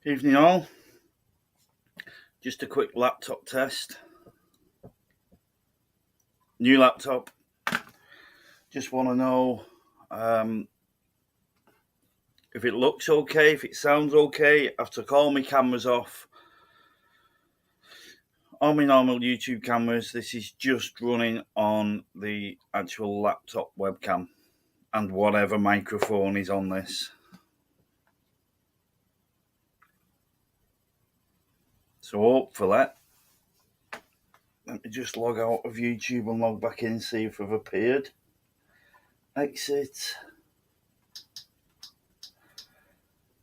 Evening all. Just a quick laptop test. New laptop. Just want to know if it looks okay, if it sounds okay. I've took all my cameras off. All my normal YouTube cameras. This is just running on the actual laptop webcam and whatever microphone is on this. So hopefully, let me just log out of YouTube and log back in, see if I've appeared. Exit.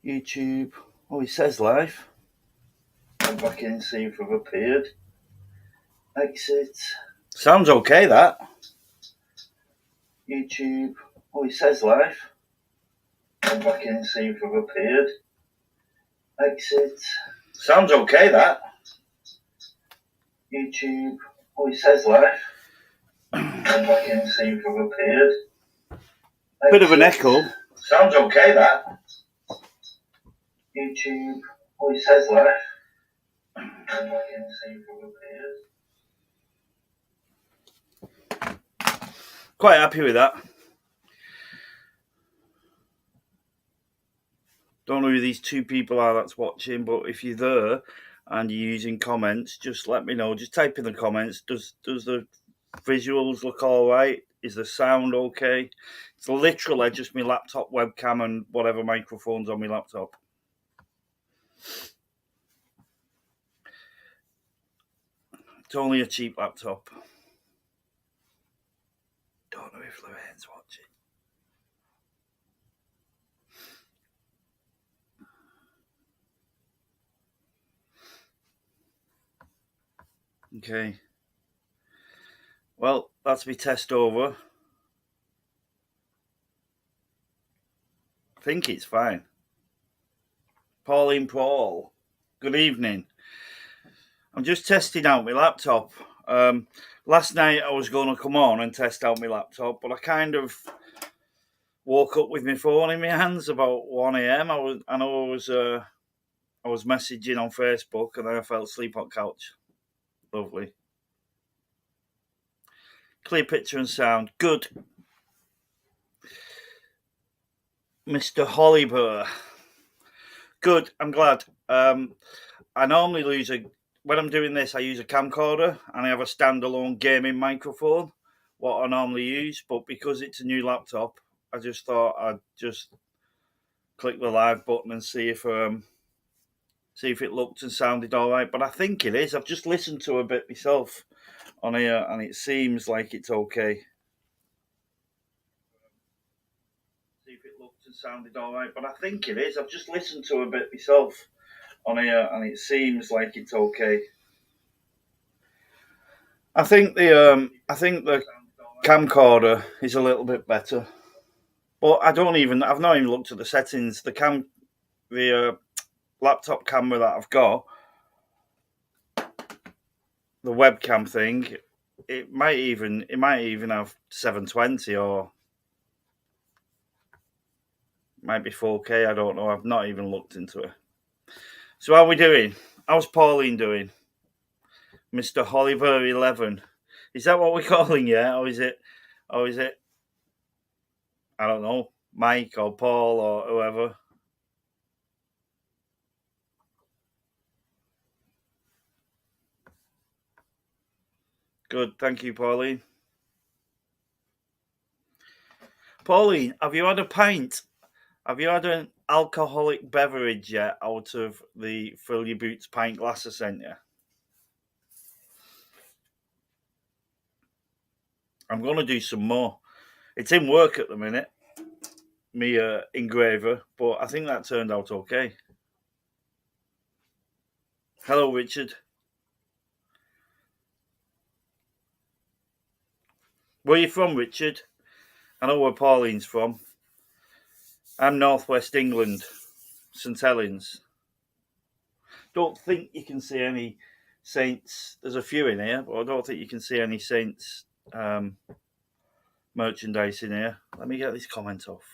YouTube. Oh, it says live. Log back in, see if I've appeared. Exit. Sounds okay, that. YouTube. Oh, it says live. Log back in, see if I've appeared. Exit. Sounds okay, that. YouTube. Oh, it says live. Log back in, see if I've appeared. Exit. Bit of an echo. Sounds okay, that. YouTube. Oh, it says live. Log back in, see if I've appeared. Quite happy with that. Don't know who these two people are that's watching, but if you're there and you're using comments, just let me know. Just type in the comments. Does the visuals look all right? Is the sound okay? It's literally just my laptop webcam and whatever microphone's on my laptop. It's only a cheap laptop. Don't know if Lorraine's watching. Okay. Well, that's my test over. I think it's fine. Pauline Paul, good evening. I'm just testing out my laptop. Last night I was going to come on and test out my laptop, but I kind of woke up with my phone in my hands about 1 a.m. I was messaging on Facebook and then I fell asleep on couch. Lovely. Clear picture and sound. Good. Mr. Hollyburr. Good. I'm glad. I normally when I'm doing this, I use a camcorder and I have a standalone gaming microphone, what I normally use. But because it's a new laptop, I just thought I'd just click the live button and see if it looked and sounded all right. But I think it is. I've just listened to a bit myself on here, and it seems like it's okay. See if it looked and sounded all right. But I think it is. I've just listened to a bit myself on here, and it seems like it's okay. I think the camcorder is a little bit better, but I've not even looked at the settings. The laptop camera that I've got, the webcam thing, it might even have 720 or might be 4K. I don't know. I've not even looked into it. So how are we doing? How's Pauline doing? Mr. Hollyburr 11. Is that what we're calling you? Or is it I don't know, Mike or Paul or whoever? Good, thank you, Pauline. Pauline, have you had a pint? Have you had an alcoholic beverage yet out of the Fill Your Boots pint glass I sent you? I'm going to do some more. It's in work at the minute, me engraver, but I think that turned out okay. Hello, Richard. Where are you from, Richard? I know where Pauline's from. I'm Northwest England, St Helens. Don't think you can see any Saints. There's a few in here, but I don't think you can see any Saints merchandise in here. Let me get this comment off.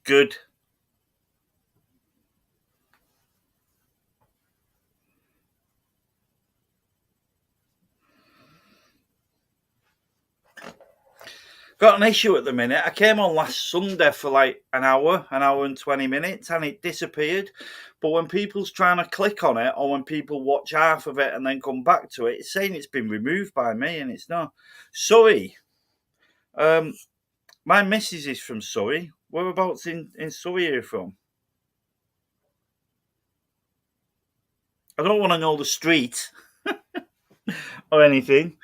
Good. Got an issue at the minute. I came on last Sunday for like an hour and 20 minutes, and it disappeared. But when people's trying to click on it, or when people watch half of it and then come back to it, it's saying it's been removed by me, and it's not. Surrey. My missus is from Surrey. Whereabouts in Surrey are you from? I don't want to know the street or anything.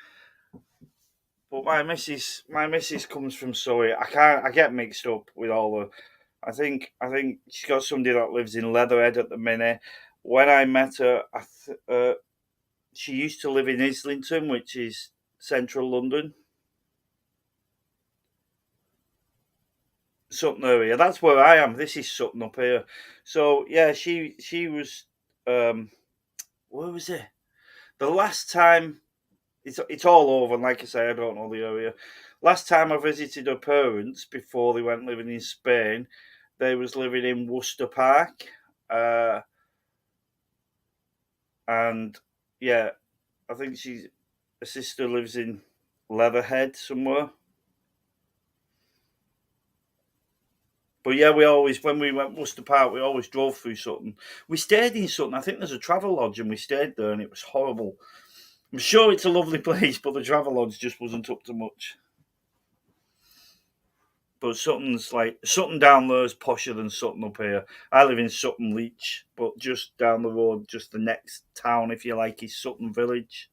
But my missus comes from Surrey. I get mixed up with all the. I think she's got somebody that lives in Leatherhead at the minute. When I met her, she used to live in Islington, which is central London, Sutton area. That's where I am. This is Sutton up here. So yeah, she was. Where was it? The last time it's all over. And like I say, I don't know the area. Last time I visited her parents before they went living in Spain, they was living in Worcester Park, and yeah, I think her sister lives in Leatherhead somewhere. But yeah, we always when we went Worcester Park, we always drove through Sutton. We stayed in Sutton. I think there's a travel lodge, and we stayed there, and it was horrible. I'm sure it's a lovely place, but the travel lodge just wasn't up to much. But Sutton down there is posher than Sutton up here. I live in Sutton Leach, but just down the road, just the next town, if you like, is Sutton Village.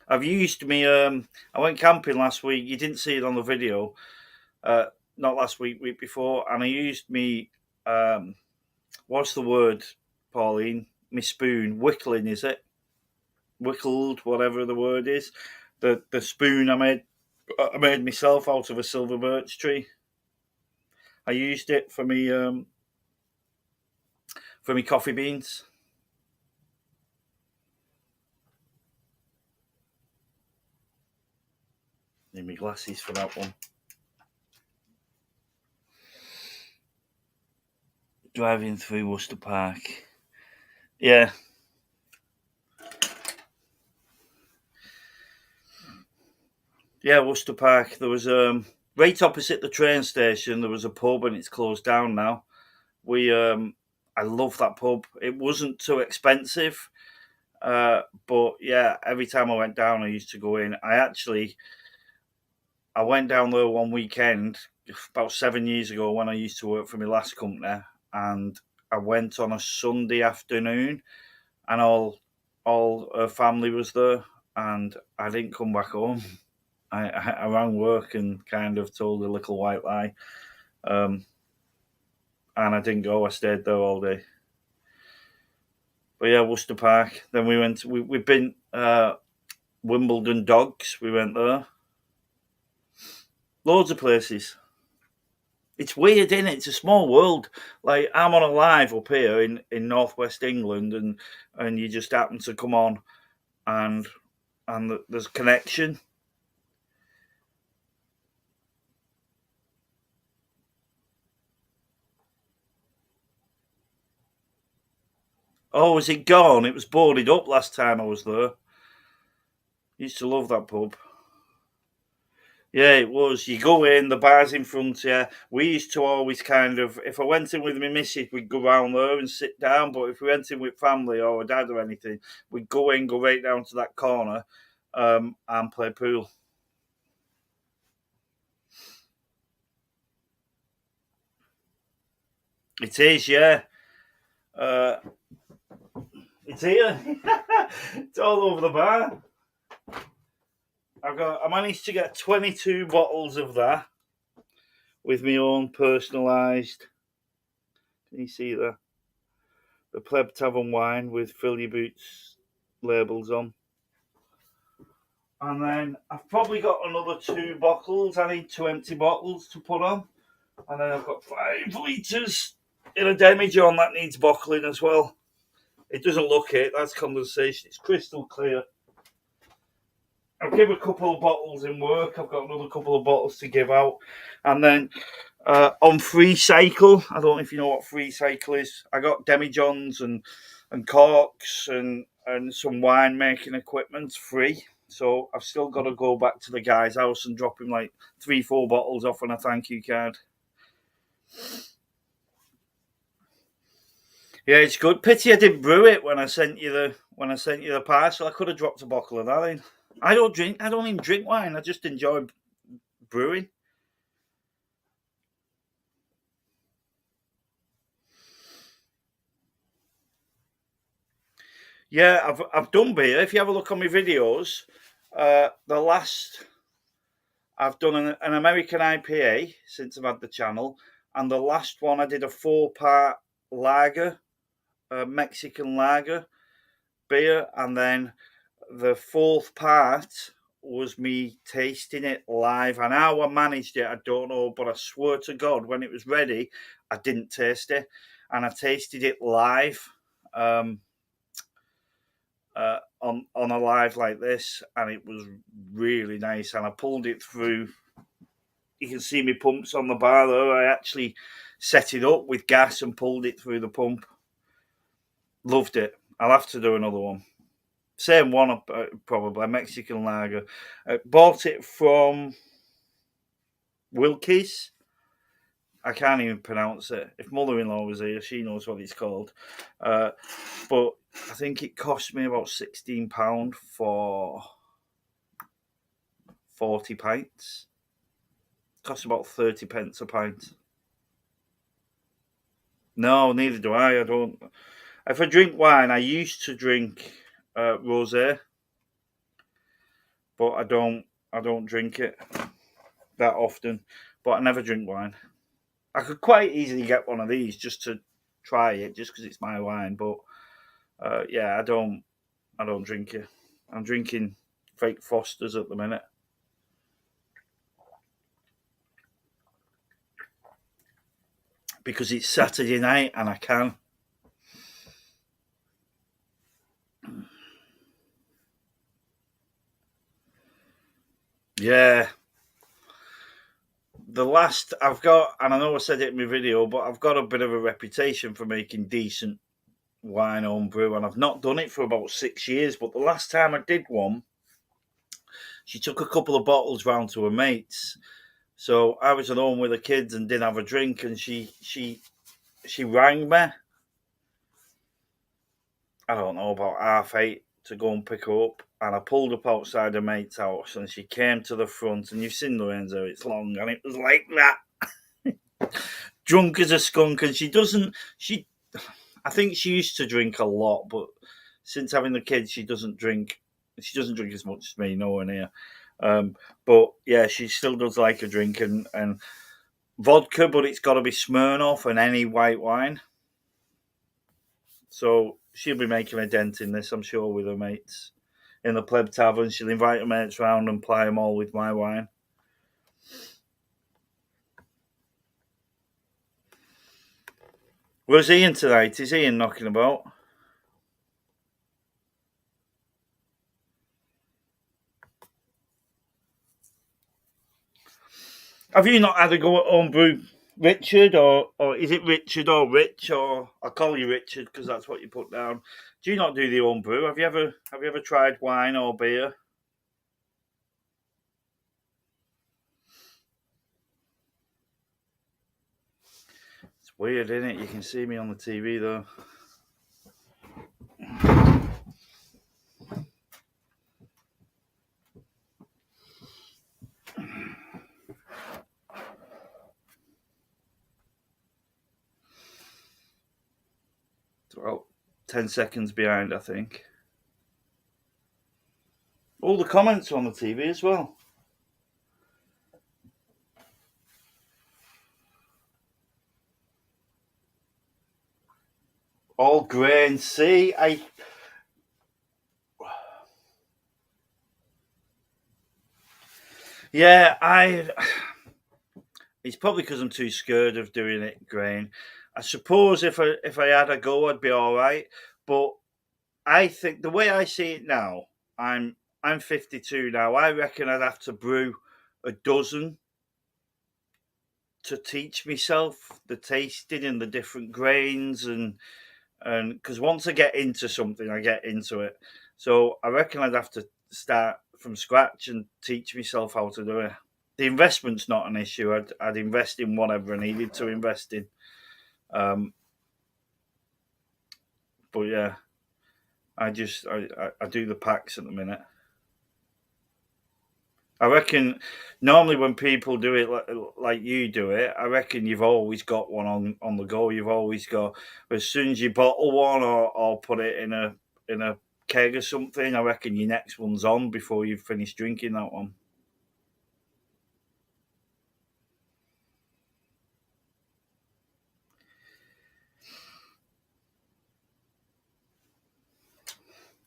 I've used me. I went camping last week. You didn't see it on the video. Not last week, week before, and I used me. What's the word, Pauline? Me spoon, wickling, is it? Wickled, whatever the word is. The spoon I made myself out of a silver birch tree. I used it for me coffee beans. Need my glasses for that one. Driving through Worcester Park. Yeah. Yeah, Worcester Park. There was right opposite the train station. There was a pub, and it's closed down now. I love that pub. It wasn't too expensive, but yeah, every time I went down, I used to go in. I went down there one weekend about 7 years ago when I used to work for my last company, and I went on a Sunday afternoon, and all her family was there, and I didn't come back home. I rang work and kind of told a little white lie, um, and I didn't go. I stayed there all day. But yeah, Worcester Park. Then we went. We've been Wimbledon Dogs. We went there. Loads of places. It's weird, isn't it? It's a small world. Like I'm on a live up here in northwest England, and you just happen to come on, and there's connection. Oh, is it gone? It was boarded up last time I was there. Used to love that pub. Yeah, it was. You go in, the bar's in front of you. We used to always kind of, if I went in with my missus, we'd go round there and sit down. But if we went in with family or a dad or anything, we'd go in, go right down to that corner, and play pool. It is, yeah. Uh, it's here. It's all over the bar. I managed to get 22 bottles of that with my own personalised. Can you see that? The Pleb Tavern wine with Fill Your Boots labels on. And then I've probably got another 2 bottles. I need 2 empty bottles to put on. And then I've got 5 litres in a demijohn that needs bottling as well. It doesn't look it, that's condensation. It's crystal clear. I've given a couple of bottles in work. I've got another couple of bottles to give out. And then on Free Cycle, I don't know if you know what Free Cycle is. I got demijohns and corks and some wine making equipment free. So I've still got to go back to the guy's house and drop him like 3-4 bottles off on a thank you card. Yeah, it's good. Pity I didn't brew it when I sent you the parcel. I could have dropped a bottle of that in. I don't even drink wine. I just enjoy brewing. Yeah, I've done beer. If you have a look on my videos, the last I've done an American IPA since I've had the channel, and the last one I did a 4-part lager, a Mexican lager beer, and then the 4th part was me tasting it live. And how I managed it, I don't know, but I swear to God, when it was ready, I didn't taste it, and I tasted it live. On a live like this, and it was really nice. And I pulled it through. You can see me pumps on the bar though. I actually set it up with gas and pulled it through the pump. Loved it. I'll have to do another one. Same one, probably Mexican lager. Bought it from Wilkie's. I can't even pronounce it. If mother-in-law was here, she knows what it's called. But I think it cost me about £16 for 40 pints. It costs about 30 pence a pint. No, neither do I. I don't. If I drink wine, I used to drink rosé, but I don't drink it that often. But I never drink wine. I could quite easily get one of these just to try it, just because it's my wine. But yeah, I don't drink it. I'm drinking fake Fosters at the minute. Because it's Saturday night and I can. Yeah. The last I've got, and I know I said it in my video, but I've got a bit of a reputation for making decent wine home brew, and I've not done it for about 6 years. But the last time I did one, she took a couple of bottles round to her mates. So I was at home with the kids and didn't have a drink, and she rang me. I don't know, about 8:30 to go and pick her up, and I pulled up outside her mate's house, and she came to the front, and you've seen Lorenzo, it's long, and it was like that. Drunk as a skunk, and I think she used to drink a lot, but since having the kids, she doesn't drink as much as me, nowhere near. But yeah, she still does like a drink and vodka, but it's got to be Smirnoff and any white wine. So she'll be making a dent in this, I'm sure, with her mates in the Pleb Tavern. She'll invite her mates round and ply them all with my wine. Where's Ian tonight? Is Ian knocking about? Have you not had a go at homebrew, Richard, or is it Richard or Rich, or I'll call you Richard because that's what you put down. Do you not do the homebrew? Have you ever tried wine or beer? It's weird, isn't it? You can see me on the TV though. It's about 10 seconds behind, I think. All the comments are on the TV as well. All grain. See, yeah, it's probably because I'm too scared of doing it grain. I suppose if I had a go, I'd be all right. But I think the way I see it now, I'm I'm 52 now. I reckon I'd have to brew a dozen to teach myself the tasting and the different grains, and because once I get into something, I get into it. So I reckon I'd have to start from scratch and teach myself how to do it. The investment's not an issue. I'd invest in whatever I needed to invest in. But yeah, I do the packs at the minute. I reckon normally when people do it like you do it, I reckon you've always got one on the go. You've always got, as soon as you bottle one or put it in a keg or something, I reckon your next one's on before you've finished drinking that one.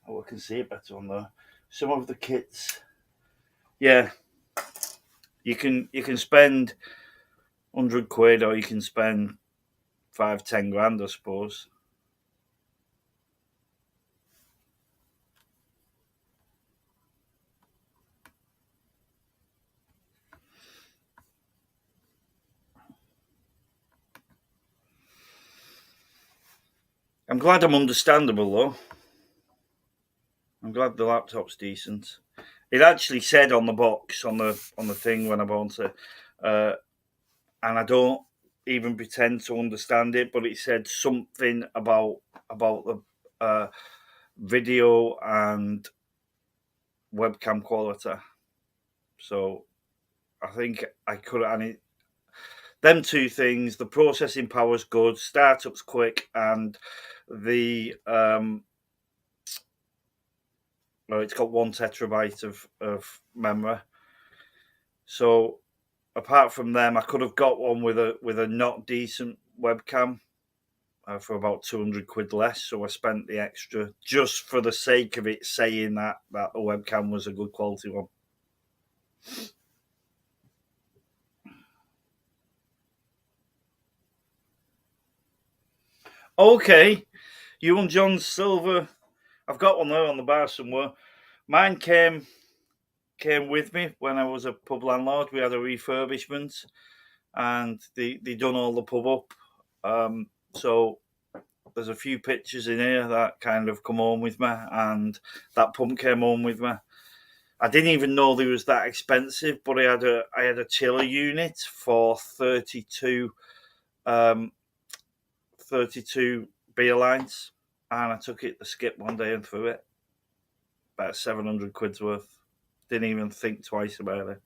Oh, I can see it better on there. Some of the kits, yeah, you can spend £100 or you can spend 5-10 grand, I suppose. I'm glad I'm understandable though. I'm glad the laptop's decent. It actually said on the box on the thing when I bought it, and I don't even pretend to understand it, but it said something about the video and webcam quality. So I think I could, and them two things: the processing power's good, startup's quick, and the well, it's got 1 terabyte of memory. So apart from them, I could have got one with a not decent webcam for about £200 less. So I spent the extra just for the sake of it saying that the webcam was a good quality one. Okay, you and John's silver. I've got one there on the bar somewhere. Mine came with me when I was a pub landlord. We had a refurbishment, and they done all the pub up. So there's a few pictures in here that kind of come home with me, and that pump came home with me. I didn't even know they was that expensive, but I had a chiller unit for 32 beer lines, and I took it to Skip one day and threw it about £700 worth. Didn't even think twice about it.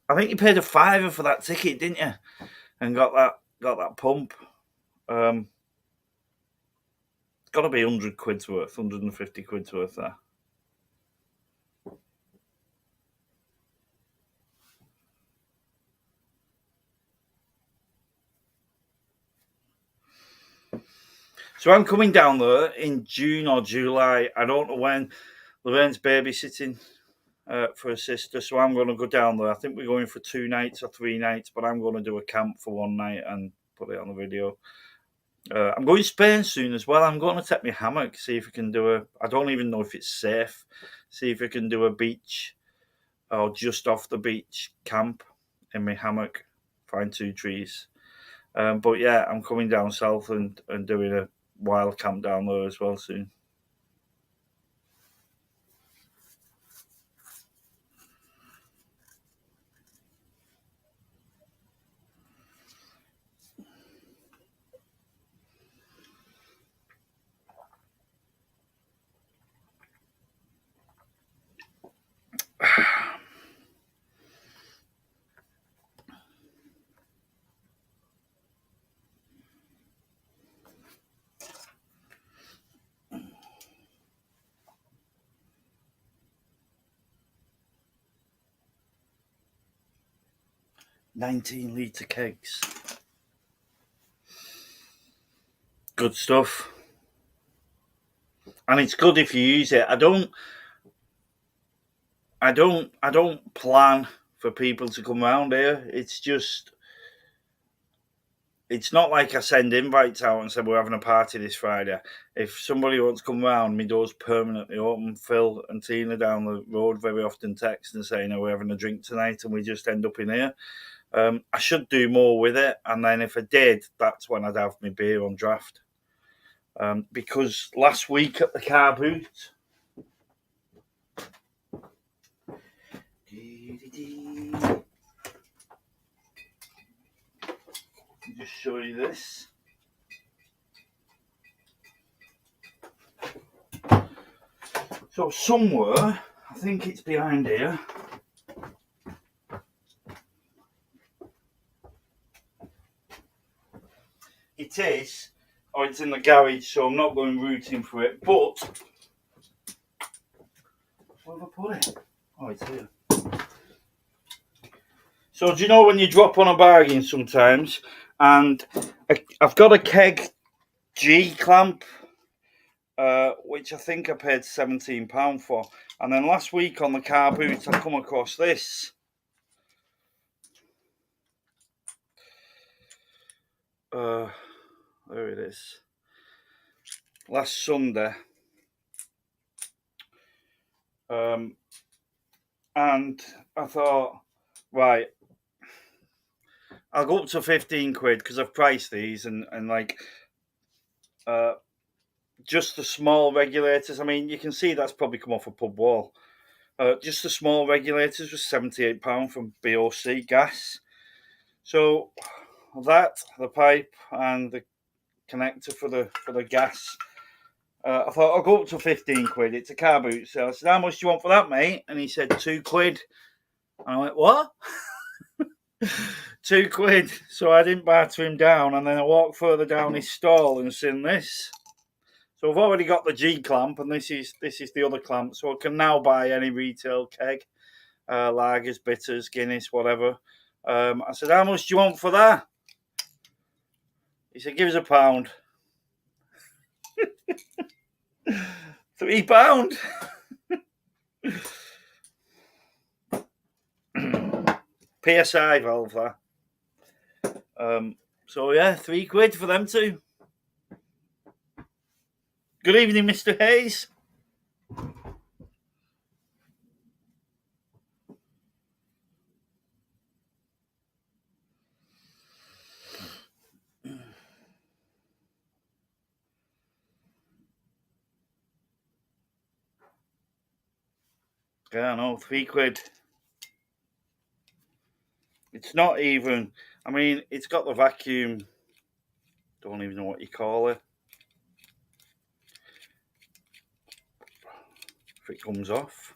I think you paid a fiver for that ticket, didn't you? And got that pump. It's got to be £100 worth, £150 worth there. So I'm coming down there in June or July. I don't know when. Lorraine's babysitting for her sister, so I'm going to go down there. I think we're going for 2 nights or 3 nights, but I'm going to do a camp for one night and put it on the video. I'm going to Spain soon as well. I'm going to take my hammock, see if we can do I don't even know if it's safe. See if we can do a beach or just off the beach camp in my hammock. Find 2 trees. But yeah, I'm coming down south and doing a wild camp down there as well soon. $19 kegs. Good stuff. And it's good if you use it. I don't plan for people to come around here. It's just it's not like I send invites out and say we're having a party this Friday. If somebody wants to come round, my door's permanently open. Phil and Tina down the road very often text and saying, we're having a drink tonight, and we just end up in here. I should do more with it, and then if I did, that's when I'd have my beer on draft. Because last week at the car boot, just show you this. So somewhere, I think it's behind here. It is, or it's in the garage, so I'm not going rooting for it. But where have I put it? Oh, it's here. So do you know when you drop on a bargain sometimes, and I've got a keg G clamp, which I think I paid £17 for, and then last week on the car boot I come across this. There it is. Last Sunday, and I thought, right, I'll go up to 15 quid because I've priced these and like just the small regulators. I mean, you can see that's probably come off a pub wall. Just the small regulators was £78 from BOC Gas. So that, the pipe and the connector for the gas. I thought I'll go up to 15 quid. It's a car boot sale. I said, how much do you want for that, mate? And he said £2. And I went, what? £2. So I didn't batter him down, and then I walked further down his stall and seen this. So I've already got the G clamp, and this is the other clamp. So I can now buy any retail keg, lagers, bitters, Guinness, whatever. I said, how much do you want for that? He said, give us £1. £3. PSI valve there. So yeah, £3 for them two. Good evening, Mr. Hayes. Yeah, no, £3. It's not even. I mean, it's got the vacuum. Don't even know what you call it. If it comes off.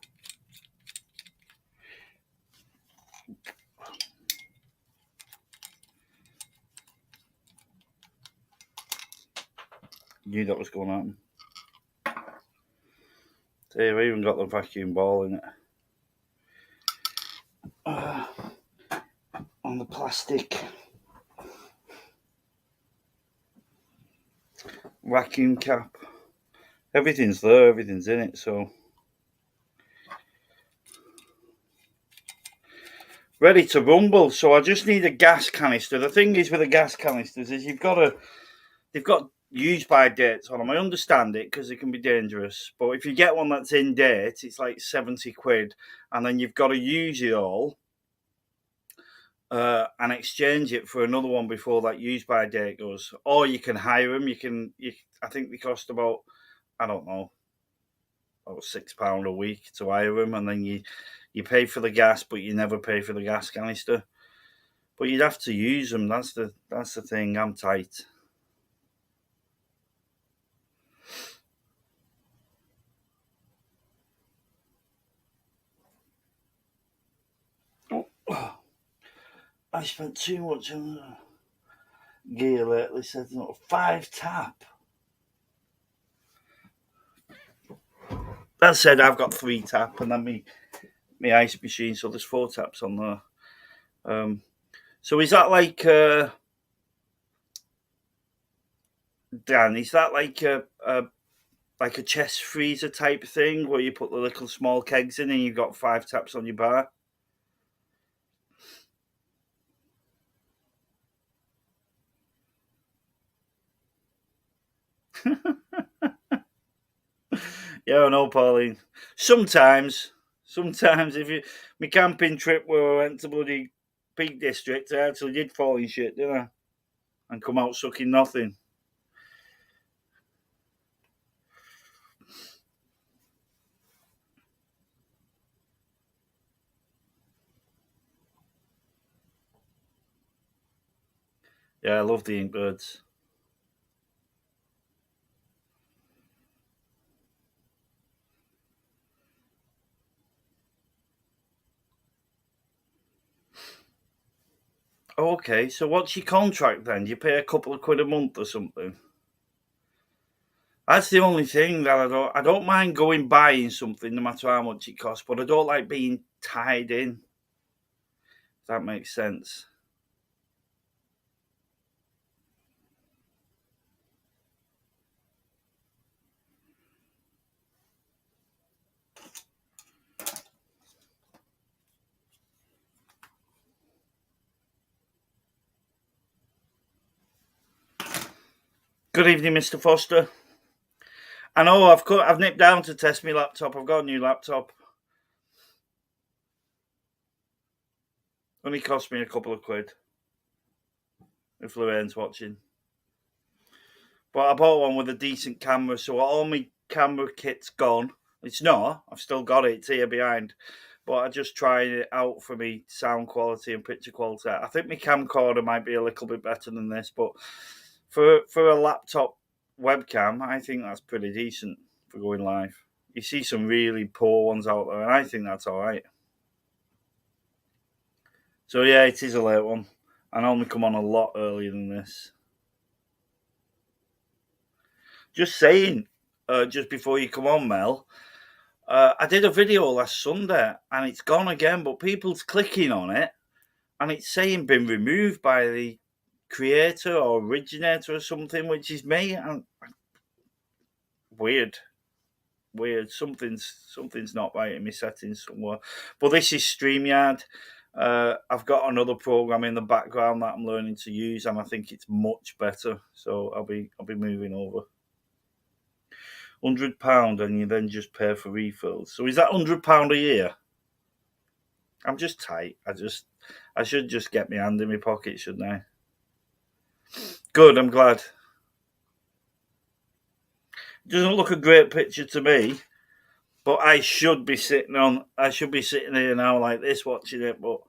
Knew that was going to happen. They've even got the vacuum ball in it. On the plastic vacuum cap. Everything's there, everything's in it, so ready to rumble. So I just need a gas canister. The thing is with the gas canisters is they've got use by dates on them. I understand it because it can be dangerous, but if you get one that's in date, it's like 70 quid, and then you've got to use it all and exchange it for another one before that use by date goes. Or you can hire them. I think they cost about, I don't know, about £6 a week to hire them, and then you pay for the gas, but you never pay for the gas canister. But you'd have to use them. That's the thing. I'm tight. I spent too much on gear lately. Said no, 5 tap. That said, I've got 3 tap, and then me ice machine. So there's 4 taps on there. So is that like Dan? Is that like a chest freezer type thing where you put the little small kegs in and you've got 5 taps on your bar? Yeah, I know, Pauline. Sometimes if you my camping trip where I went to bloody Peak District, I actually did fall in shit, didn't I? And come out sucking nothing. Yeah, I love the Inkbirds. Oh, okay, so what's your contract then? Do you pay a couple of quid a month or something? That's the only thing that I don't mind going buying something no matter how much it costs, but I don't like being tied in. If that makes sense. Good evening, Mr. Foster. I know I've nipped down to test my laptop. I've got a new laptop. Only cost me a couple of quid. If Lorraine's watching. But I bought one with a decent camera, so all my camera kit's gone. It's not. I've still got it. It's here behind. But I just tried it out for me sound quality and picture quality. I think my camcorder might be a little bit better than this, but for a laptop webcam, I think that's pretty decent for going live. You see some really poor ones out there, and I think that's all right. So yeah, it is a late one. I normally come on a lot earlier than this. Just saying, just before you come on, Mel, I did a video last Sunday and it's gone again, but people's clicking on it and it's saying been removed by the creator or originator or something, which is me. And weird. Something's not right in my settings somewhere. But this is StreamYard. I've got another program in the background that I'm learning to use, and I think it's much better. So I'll be moving over. £100, and you then just pay for refills. So is that £100 a year? I'm just tight. I should just get my hand in my pocket, shouldn't I? Good. I'm glad. It doesn't look a great picture to me, but I should be sitting here now like this watching it. But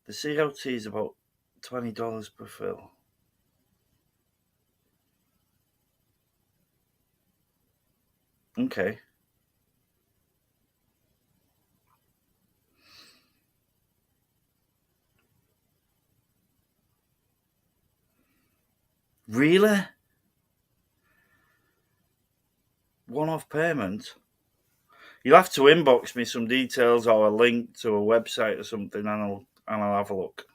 the COT is about $20 per fill. Okay. Really? One-off payment? You'll have to inbox me some details or a link to a website or something, and I'll have a look.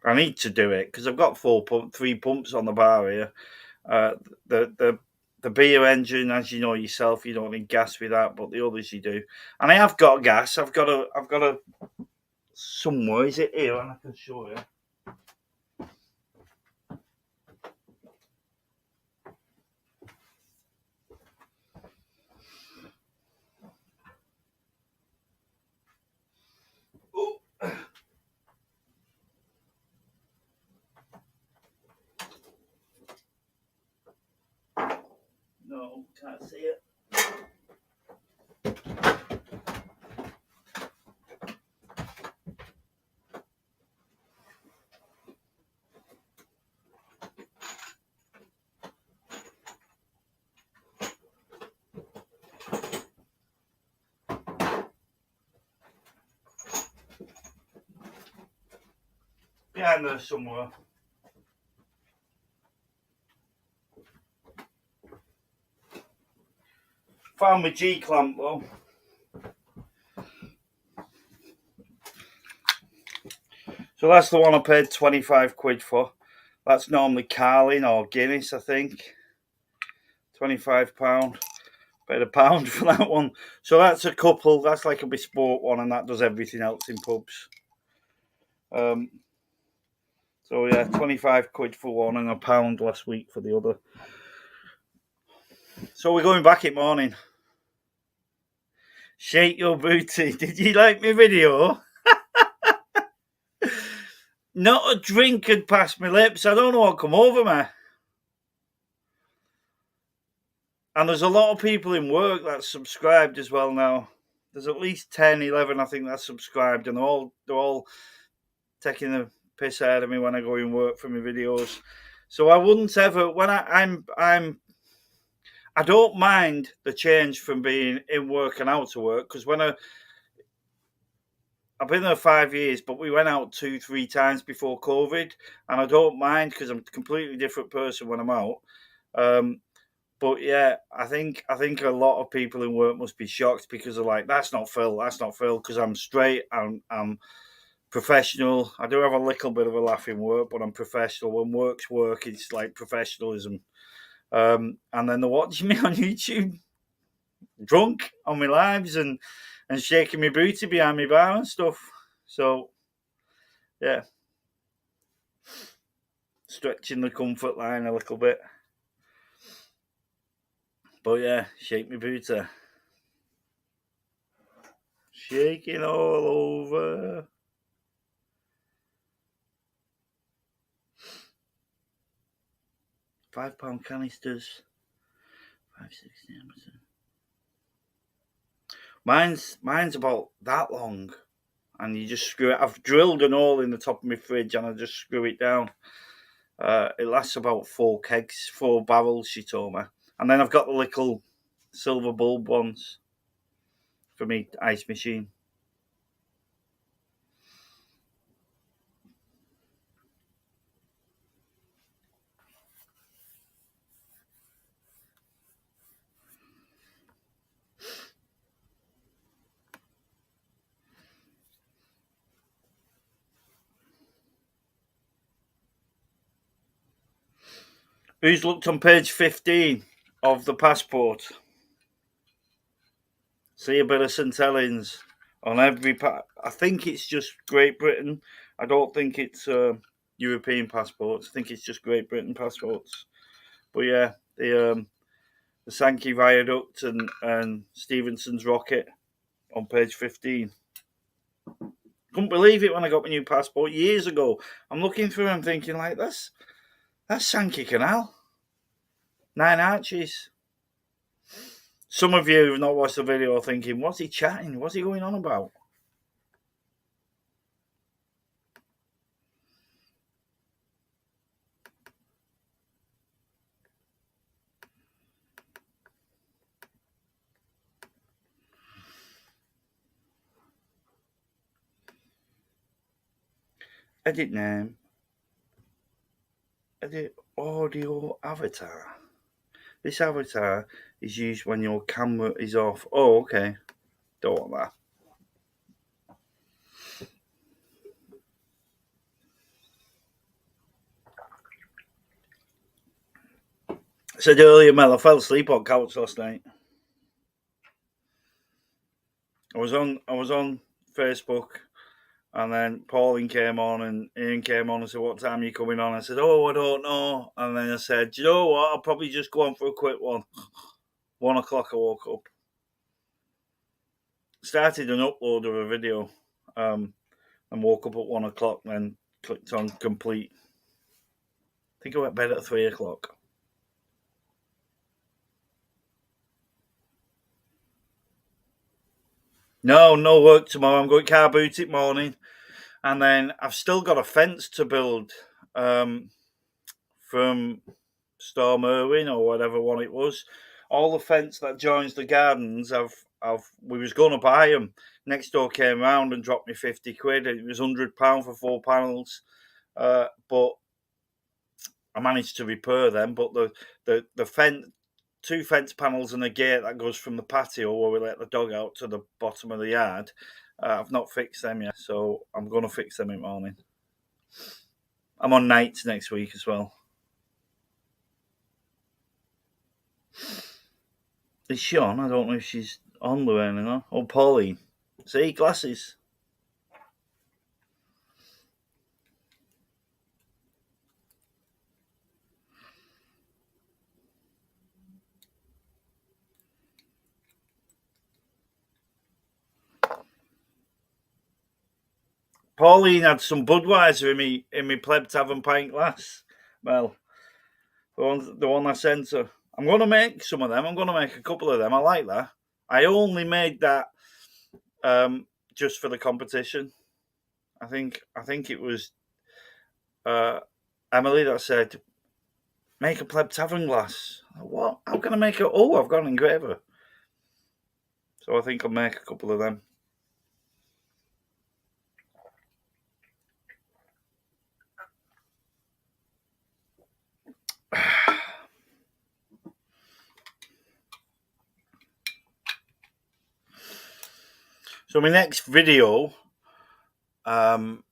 I need to do it because I've got 3 pumps on the bar here. The beer engine, as you know yourself, you don't need gas with that, but the others you do. And I have got gas. I've got a somewhere. Is it here? And I can show you. No, can't see it. Behind there somewhere. Found my G clamp though. So that's the one I paid 25 quid for. That's normally Carling or Guinness, I think. £25. Paid £1 for that one. So that's a couple. That's like a bespoke one, and that does everything else in pubs. So yeah, 25 quid for one and £1 last week for the other. So we're going back in morning. Shake your booty. Did you like my video? Not a drink had passed my lips. I don't know what come over me. And there's a lot of people in work that's subscribed as well now. There's at least 10, 11, I think, that's subscribed, and they're all taking the piss out of me when I go in work for my videos. So I wouldn't ever, when I don't mind the change from being in work and out of work, because when I've been there 5 years, but we went out 2-3 times before COVID, and I don't mind because I'm a completely different person when I'm out. But yeah, I think a lot of people in work must be shocked because they're like, that's not Phil, because I'm straight, I'm professional. I do have a little bit of a laugh in work, but I'm professional. When work's work, it's like professionalism. And then they're watching me on YouTube, drunk on my lives and shaking my booty behind my bar and stuff. So yeah, stretching the comfort line a little bit. But yeah, shake my booty. Shaking all over. £5 canisters. 5.60. Mine's about that long, and you just screw it. I've drilled an hole in the top of my fridge, and I just screw it down. It lasts about 4 kegs, 4 barrels. She told me, and then I've got the little silver bulb ones for me ice machine. Who's looked on page 15 of the passport? See a bit of St Helens on every part. I think it's just Great Britain. I don't think it's European passports. I think it's just Great Britain passports. But yeah, the Sankey Viaduct and Stevenson's Rocket on page 15. Couldn't believe it when I got my new passport years ago. I'm looking through and thinking like, that's Sankey Canal. 9 Arches. Some of you who've not watched the video are thinking, what's he chatting? What's he going on about? Edit name. Edit audio avatar. This avatar is used when your camera is off. Oh, okay. Don't want that. I said earlier, Mel, I fell asleep on couch last night. I was on Facebook, and then Pauline came on and Ian came on and said, what time are you coming on? I said, oh, I don't know. And then I said, do you know what? I'll probably just go on for a quick one. 1 o'clock I woke up. Started an upload of a video and woke up at 1 o'clock, then clicked on complete. I think I went to bed at 3 o'clock. No work tomorrow. I'm going car boot it morning. And then I've still got a fence to build from Storm Irwin or whatever one it was. All the fence that joins the gardens, we was going to buy them. Next door came round and dropped me 50 quid. It was £100 for 4 panels. But I managed to repair them. But the fence, 2 fence panels and a gate that goes from the patio where we let the dog out to the bottom of the yard, I've not fixed them yet, so I'm going to fix them in the morning. I'm on nights next week as well. Is she on? I don't know if she's on, Llewellyn, or oh, Pauline. See, glasses. Pauline had some Budweiser in me pleb tavern pint glass. Well, the one I sent her. I'm going to make some of them. I'm going to make a couple of them. I like that. I only made that just for the competition. I think it was Emily that said, "Make a pleb tavern glass." What? How can I make it? Oh, I've got an engraver. So I think I'll make a couple of them. So my next video, my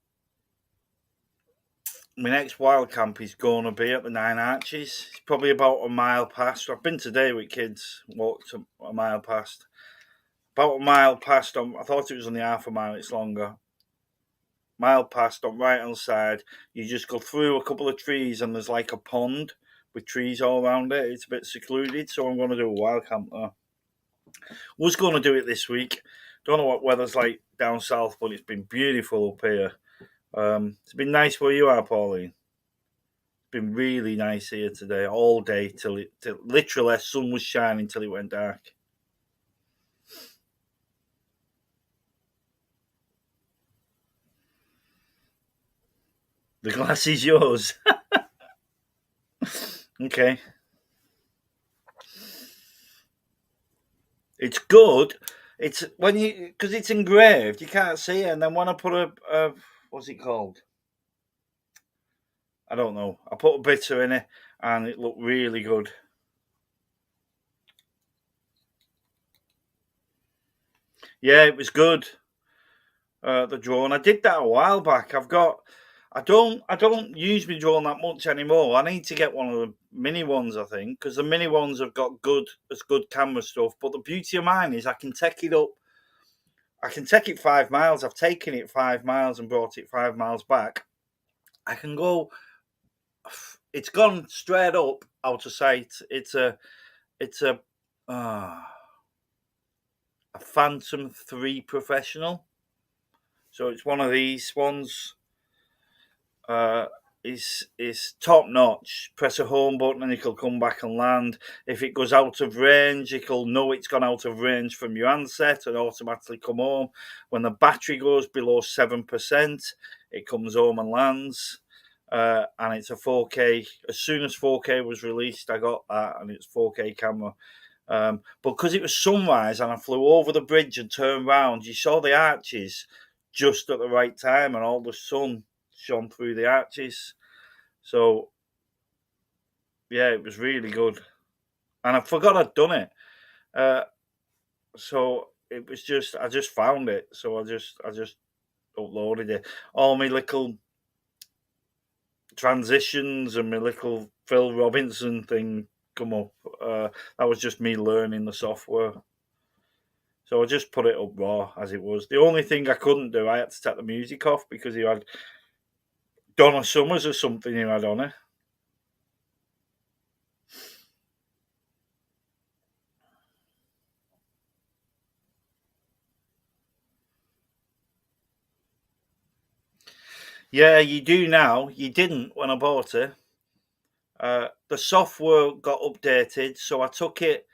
next wild camp is going to be at the Nine Arches. It's probably about a mile past. I've been today with kids, walked a mile past. About a mile past. I thought it was only half a mile. It's longer. Mile past on right hand side. You just go through a couple of trees and there's like a pond with trees all around it. It's a bit secluded, so I'm going to do a wild camp there. Was going to do it this week. Don't know what weather's like down south, but it's been beautiful up here. It's been nice where you are, Pauline. It's been really nice here today, all day till literally sun was shining till it went dark. The glass is yours. Okay. It's good. It's when you because it's engraved, you can't see it. And then when I put a what's it called? I don't know. I put a bitter in it, and it looked really good. Yeah, it was good. The drone. I did that a while back. I don't use my drone that much anymore. I need to get one of the mini ones, I think, because the mini ones have got good camera stuff. But the beauty of mine is I can take it up. I can take it 5 miles. I've taken it 5 miles and brought it 5 miles back. I can go. It's gone straight up out of sight. It's uh, a Phantom 3 Professional. So it's one of these ones. Uh, is top notch. Press a home button and it'll come back and land. If it goes out of range, it'll know it's gone out of range from your handset and automatically come home. When the battery goes below 7%, it comes home and lands. And it's a 4K. As soon as 4K was released, I got that, and it's 4K camera. But because it was sunrise and I flew over the bridge and turned round, you saw the arches just at the right time, and all the sun shone through the arches. So yeah, it was really good. And I forgot I'd done it. So it was just I just found it. So I just uploaded it. All my little transitions and my little Phil Robinson thing come up. That was just me learning the software. So I just put it up raw as it was. The only thing I couldn't do, I had to take the music off because he had Donna Summers or something he had on it. Yeah, you do now. You didn't when I bought it. The software got updated, so I took it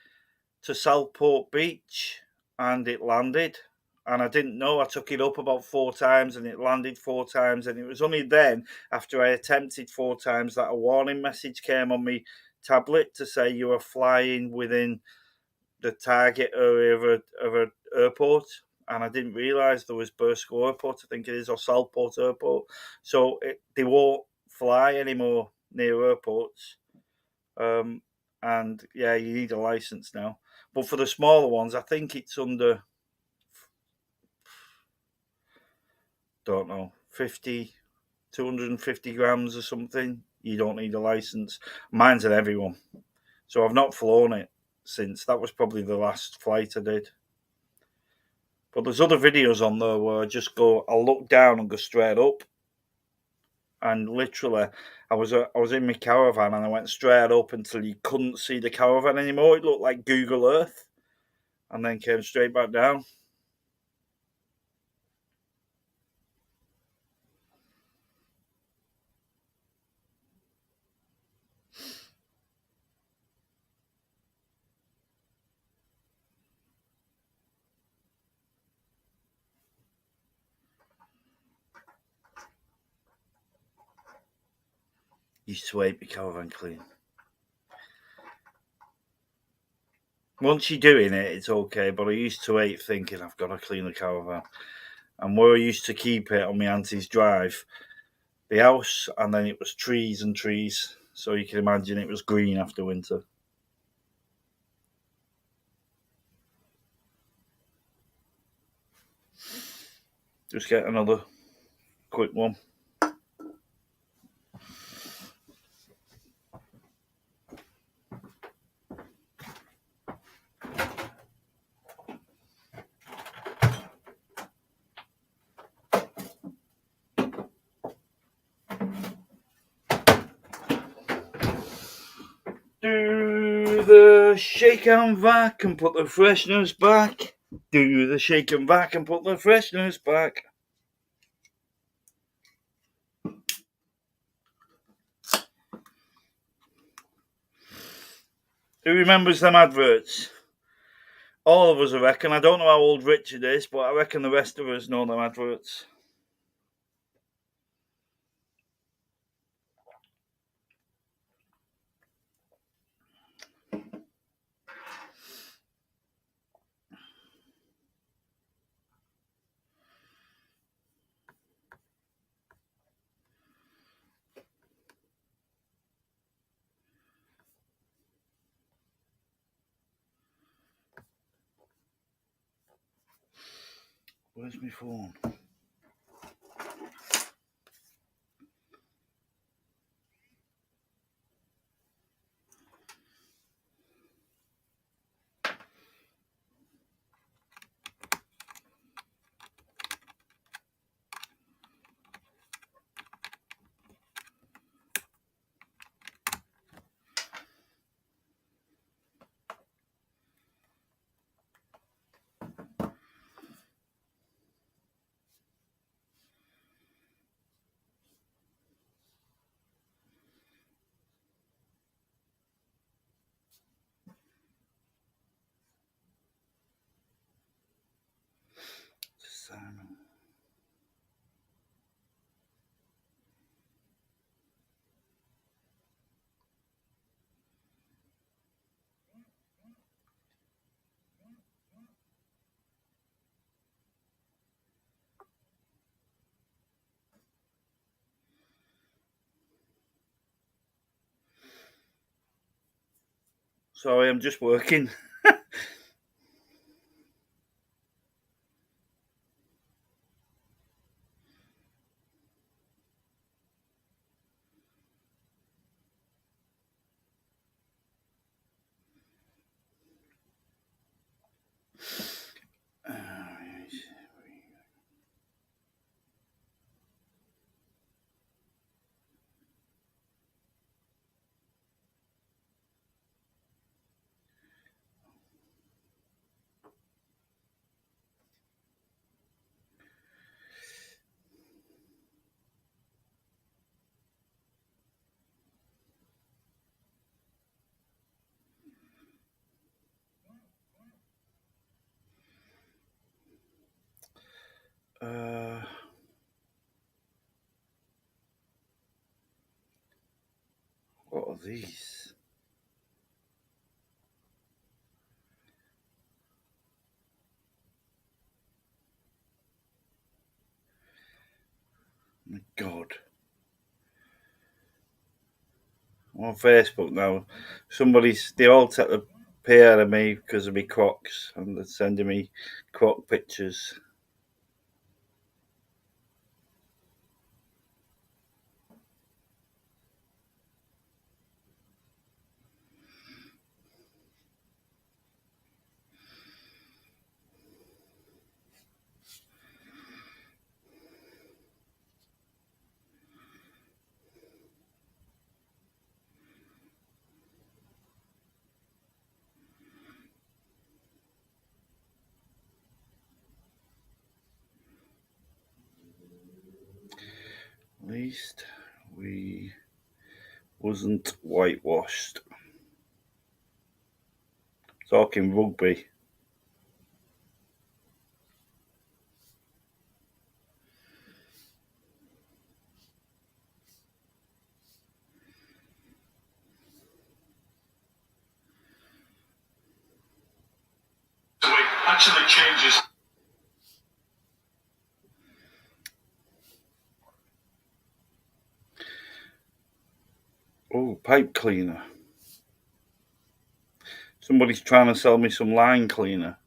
to Southport Beach and it landed. And I didn't know. I took it up about 4 times and it landed 4 times. And it was only then, after I attempted 4 times, that a warning message came on my tablet to say you are flying within the target area of an airport. And I didn't realise there was Burscough Airport, I think it is, or Southport Airport. So they won't fly anymore near airports. And yeah, you need a license now. But for the smaller ones, I think it's under, don't know, 50, 250 grams or something. You don't need a license. Mine's an heavy one. So I've not flown it since. That was probably the last flight I did. But there's other videos on there where I'll look down and go straight up. And literally, I was in my caravan and I went straight up until you couldn't see the caravan anymore. It looked like Google Earth, and then came straight back down. Used to hate my caravan clean. Once you're doing it, it's okay, but I used to hate thinking I've got to clean the caravan. And where I used to keep it on my auntie's drive, the house, and then it was trees and trees. So you can imagine it was green after winter. Just get another quick one. Do the shake and vac and put the freshness back. Do the shake and vac and put the freshness back. Who remembers them adverts? All of us, I reckon. I don't know how old Richard is, but I reckon the rest of us know them adverts. Where's my phone? Simon. Sorry, I'm just working. What are these? My God. I'm on Facebook now. They all take the pay out of me because of me crocs, and they're sending me croc pictures. least we wasn't whitewashed. Talking rugby. So it actually changes. Oh, pipe cleaner. Somebody's trying to sell me some line cleaner.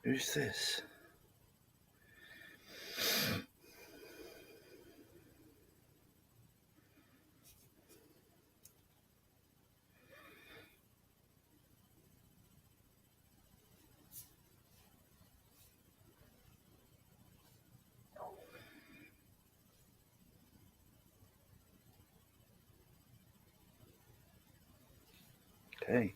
Who's this? Okay.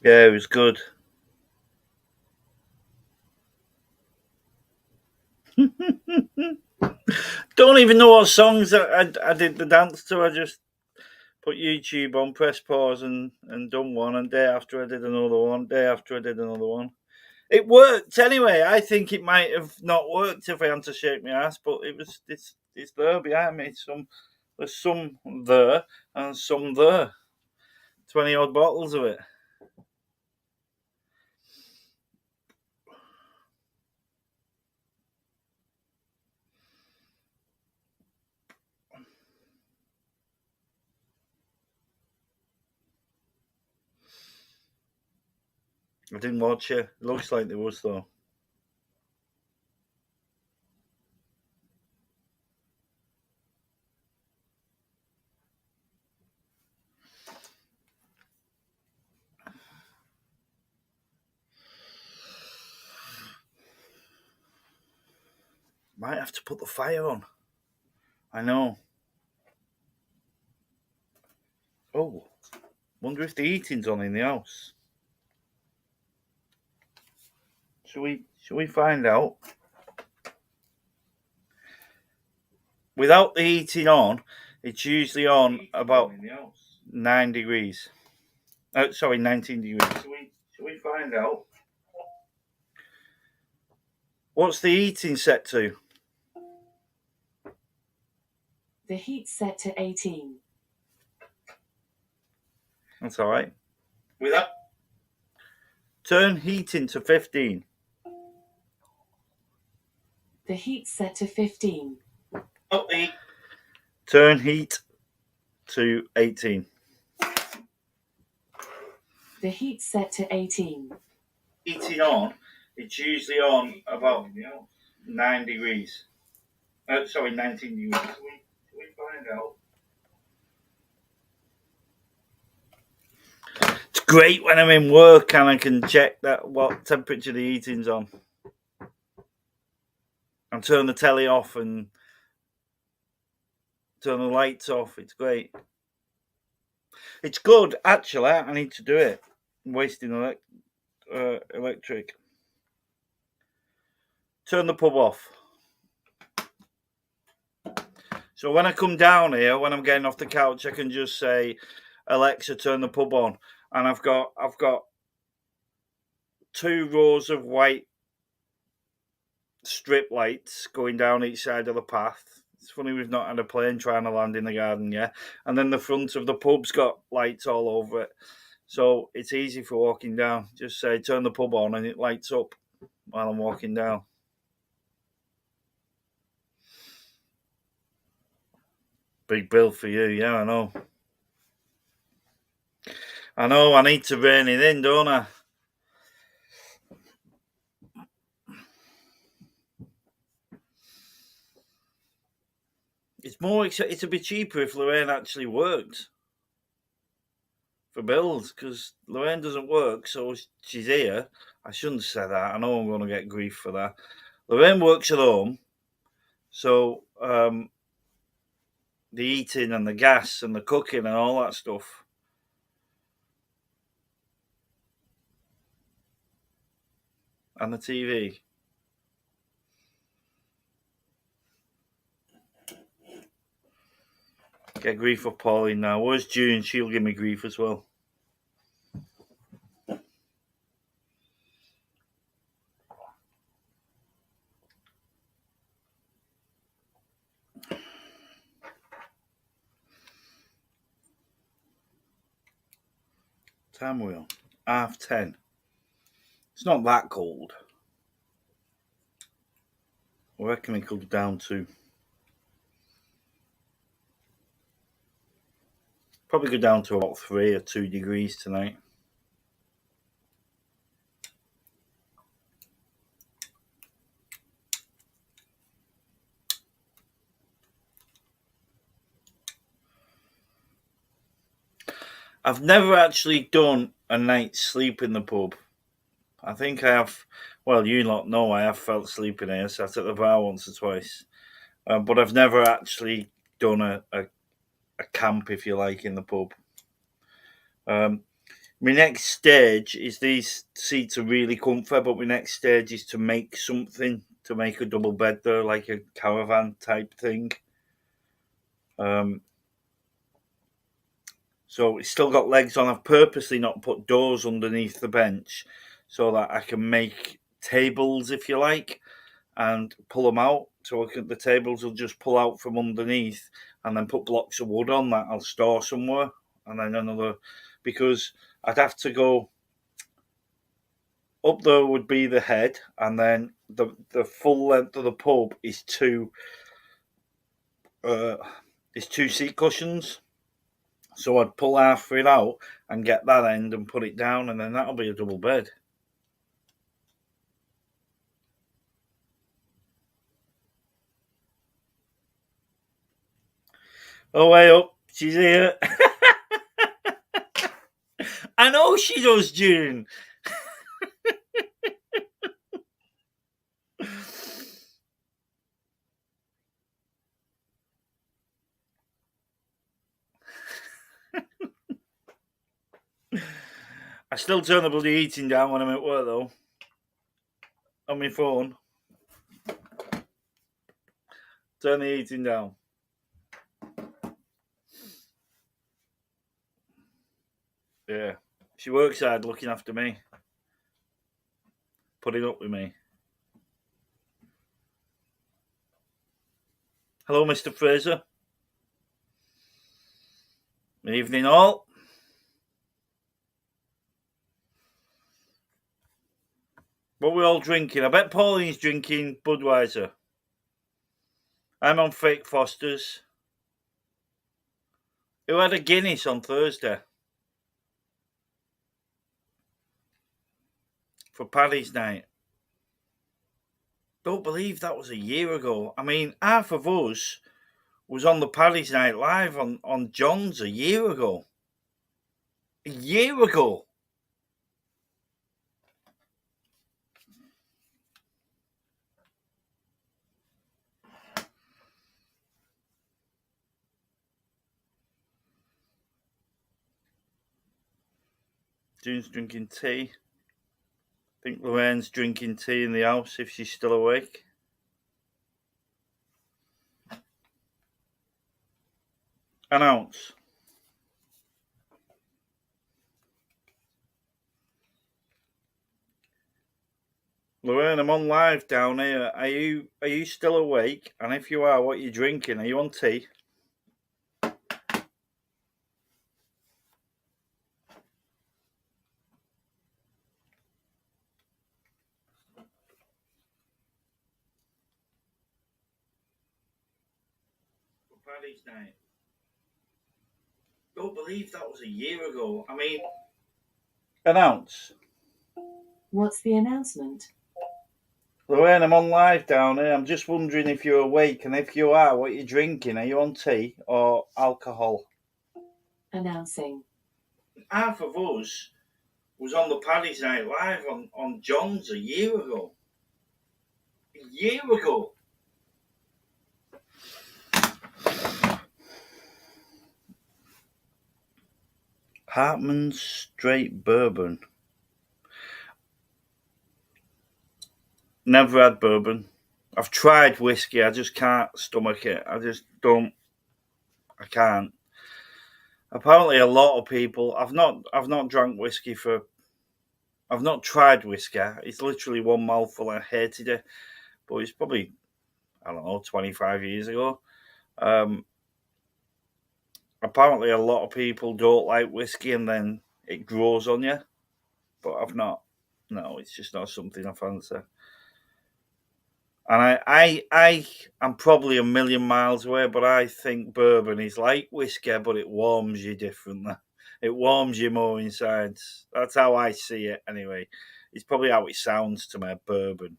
Yeah, it was good. Don't even know what songs I did the dance to. I just put YouTube on, press pause, and done one. And day after I did another one. Day after I did another one. It worked anyway. I think it might have not worked if I had to shake my ass, but it's there behind me. There's some there and some there. 20 odd bottles of it. I didn't watch it. Looks like there was though. Might have to put the fire on. I know. Oh, wonder if the heating's on in the house. Shall we find out? Without the heating on, it's usually on about 9 degrees. Sorry, 19 degrees. Shall we find out? What's the heating set to? The heat's set to 18. That's all right. Turn heating to 15. The heat's set to 15. Turn heat to 18. The heat's set to 18. Heating on, it's usually on about 9 degrees. Sorry, 19 degrees. Shall we find out? It's great when I'm in work and I can check that what temperature the heating's on. And turn the telly off and turn the lights off. It's great. It's good, actually. I need to do it. I'm wasting electric. Turn the pub off. So when I come down here, when I'm getting off the couch, I can just say, Alexa, turn the pub on. And I've got 2 rows of white strip lights going down each side of the path. It's funny we've not had a plane trying to land in the garden yet. And then the front of the pub's got lights all over it. So it's easy for walking down. Just say, turn the pub on, and it lights up while I'm walking down. Big bill for you, yeah, I know. I need to rein it in, don't I? It's more. It's a bit cheaper if Lorraine actually worked for bills, because Lorraine doesn't work, so she's here. I shouldn't say that. I know I'm going to get grief for that. Lorraine works at home, so the eating and the gas and the cooking and all that stuff. And the TV. Get grief for Pauline now. Where's June? She'll give me grief as well. Time wheel. 10:30. It's not that cold. I reckon it could go down to probably go down to about 3 or 2 degrees tonight. I've never actually done a night's sleep in the pub. I think I have. Well, you lot know I have felt sleeping here. Sat at the bar once or twice, but I've never actually done a camp, if you like, in the pub. My next stage is, these seats are really comfy, but my next stage is to make something, to make a double bed there, like a caravan type thing. So it's still got legs on. I've purposely not put doors underneath the bench so that I can make tables, if you like, and pull them out. So the tables will just pull out from underneath, and then put blocks of wood on that I'll store somewhere. And then another, because I'd have to go up there would be the head, and then the full length of the pub is two seat cushions. So I'd pull half of it out and get that end and put it down, and then that'll be a double bed. Oh, way up. She's here. I know she does, June. I still turn the bloody eating down when I'm at work, though. On my phone. Turn the eating down. Yeah. She works hard looking after me. Putting up with me. Hello, Mr. Fraser. Good evening, all. What we all drinking? I bet Pauline's drinking Budweiser. I'm on fake Foster's. Who had a Guinness on Thursday? For Paddy's night. Don't believe that was a year ago. I mean, half of us was on the Paddy's night live on John's a year ago. A year ago. June's drinking tea. I think Lorraine's drinking tea in the house if she's still awake. Announce. Lorraine, I'm on live down here. Are you still awake? And if you are, what are you drinking? Are you on tea? Paddy's night. Don't believe that was a year ago. I mean, announce. What's the announcement? Lorraine, I'm on live down here. I'm just wondering if you're awake, and if you are, what you're drinking. Are you on tea or alcohol? Announcing. Half of us was on the Paddy's Night Live on John's a year ago. A year ago. Hartman's Straight Bourbon. Never had bourbon. I've tried whiskey. I just can't stomach it. I just don't. I can't. Apparently, a lot of people. I've not drank whiskey for. I've not tried whiskey. It's literally one mouthful. I hated it, but it's probably, I don't know, 25 years ago. Apparently, a lot of people don't like whiskey, and then it grows on you. But I've not. No, it's just not something I fancy. And I am probably a million miles away, but I think bourbon is like whiskey, but it warms you differently. It warms you more inside. That's how I see it, anyway. It's probably how it sounds to me, bourbon.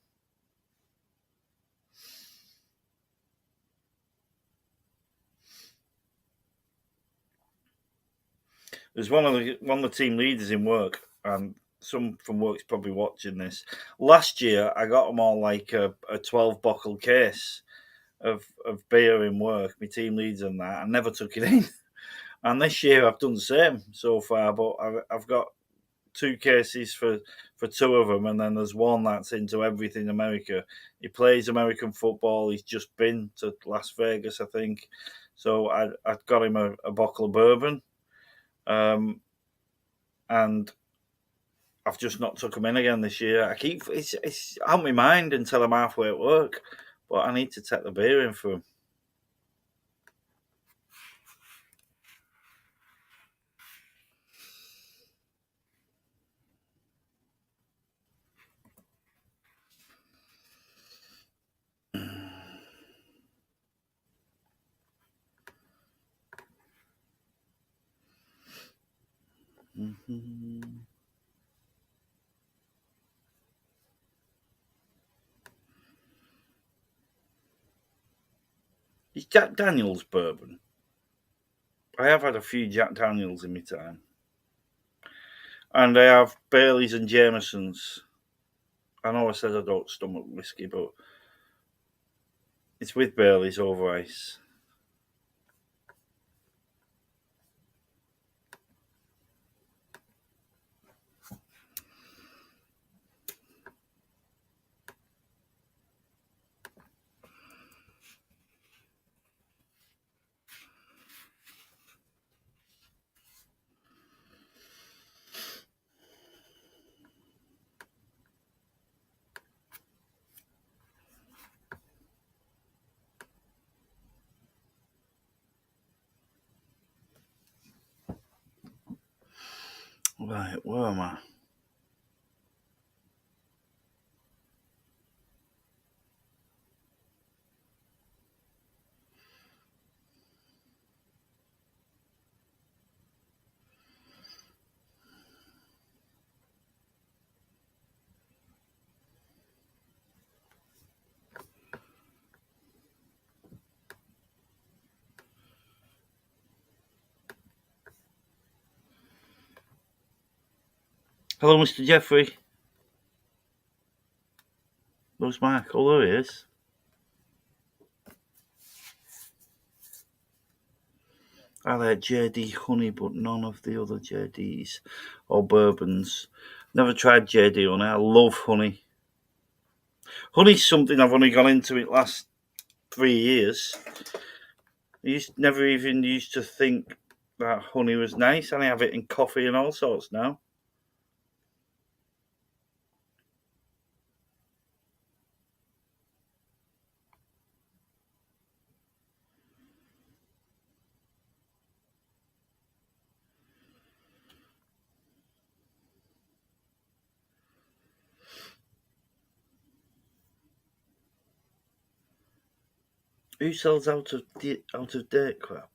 There's one of the team leaders in work, and some from work's probably watching this. Last year, I got them all like a 12 bottle case of beer in work. My team leads and that. I never took it in. And this year I've done the same so far, but I've got two cases for two of them, and then there's one that's into everything America. He plays American football. He's just been to Las Vegas, I think. So I got him a bottle of bourbon, and I've just not took him in again this year. I keep it's out my mind until I'm halfway at work, but I need to take the beer in for him. Mm-hmm. It's Jack Daniels bourbon. I have had a few Jack Daniels in my time. And I have Baileys and Jamesons. I know I said I don't stomach whiskey, but it's with Baileys over ice. Right, where am I? Hello, Mr. Jeffrey. Where's Mark? Oh, there he is. I like JD Honey, but none of the other JDs or bourbons. Never tried JD Honey. I love honey. Honey's something I've only gone into it last 3 years. I never even used to think that honey was nice, and I have it in coffee and all sorts now. Who sells out of date crap?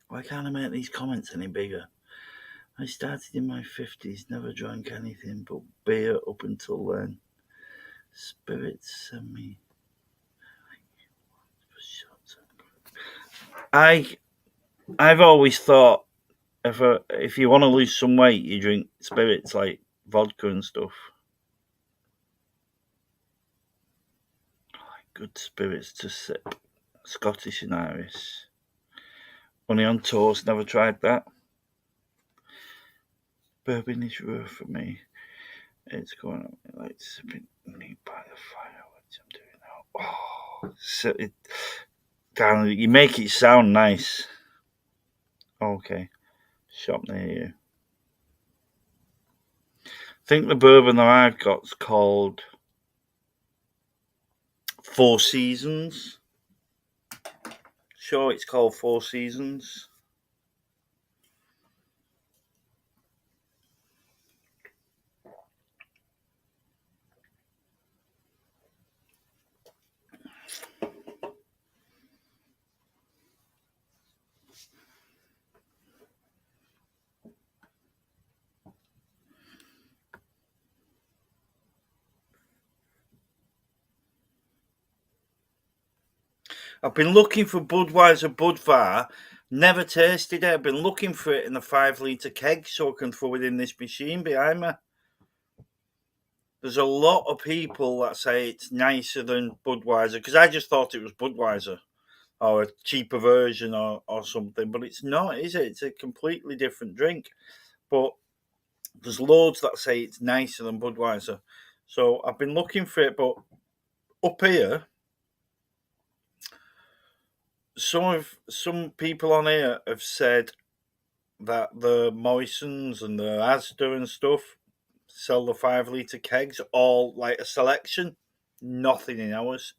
Why can't I make these comments any bigger? I started in my 50s, never drank anything but beer up until then. Spirits and me. I've always thought if you want to lose some weight, you drink spirits like vodka and stuff. Good spirits to sip. Scottish and Irish. Only on toast, never tried that. Bourbon is rare for me. It's going on like sipping neat by the fire, which I'm doing now. Oh, so Dan, you make it sound nice. Okay, shop near you. I think the bourbon that I've got's called Four Seasons. Sure, it's called Four Seasons. I've been looking for Budweiser Budvar, never tasted it. I've been looking for it in a 5 litre keg so I can throw it in this machine behind me. There's a lot of people that say it's nicer than Budweiser because I just thought it was Budweiser or a cheaper version or something, but it's not, is it? It's a completely different drink. But there's loads that say it's nicer than Budweiser. So I've been looking for it, but up here, some people on here have said that the Moissons and the Asda and stuff sell the 5 litre kegs, all like a selection. Nothing in ours.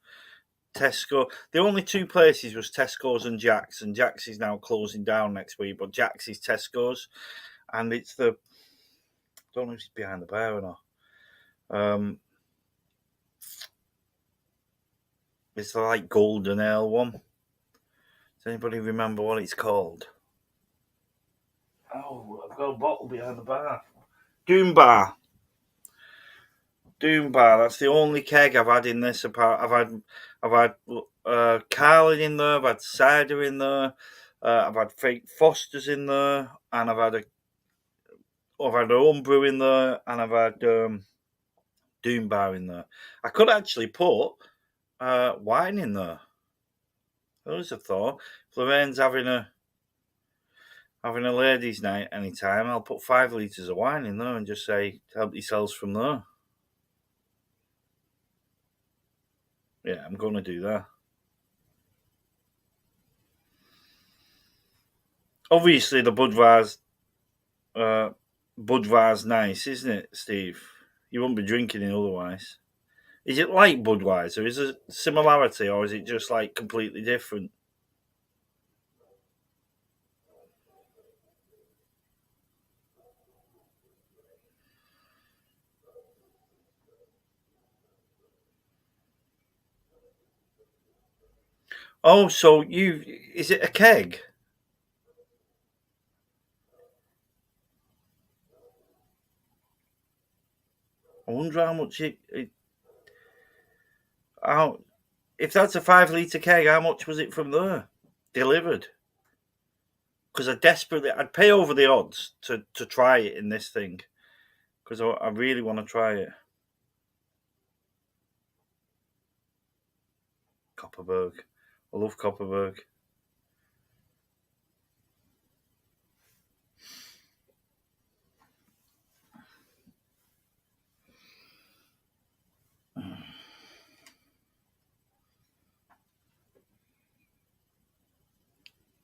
Tesco. The only two places was Tesco's and Jack's is now closing down next week, but Jack's is Tesco's, and it's the. I don't know if it's behind the bar or not. It's the like golden ale one. Does anybody remember what it's called? Oh, I've got a bottle behind the bar. Doom Bar. That's the only keg I've had in this. I've had Carling in there. I've had cider in there. I've had fake Fosters in there, and I've had a home brew in there, and I've had Doom Bar in there. I could actually put wine in there. That was a thought. If Lorraine's having a ladies' night anytime, I'll put 5 litres of wine in there and just say help yourselves from there. Yeah, I'm going to do that. Obviously, the Budvar's nice, isn't it, Steve? You won't be drinking it otherwise. Is it like Budweiser? Is there a similarity, or is it just like completely different? Oh, so is it a keg? I wonder how much how if that's a 5 litre keg, how much was it from there delivered? Because I'd pay over the odds to try it in this thing because I really want to try it. Copperberg, I love Copperberg.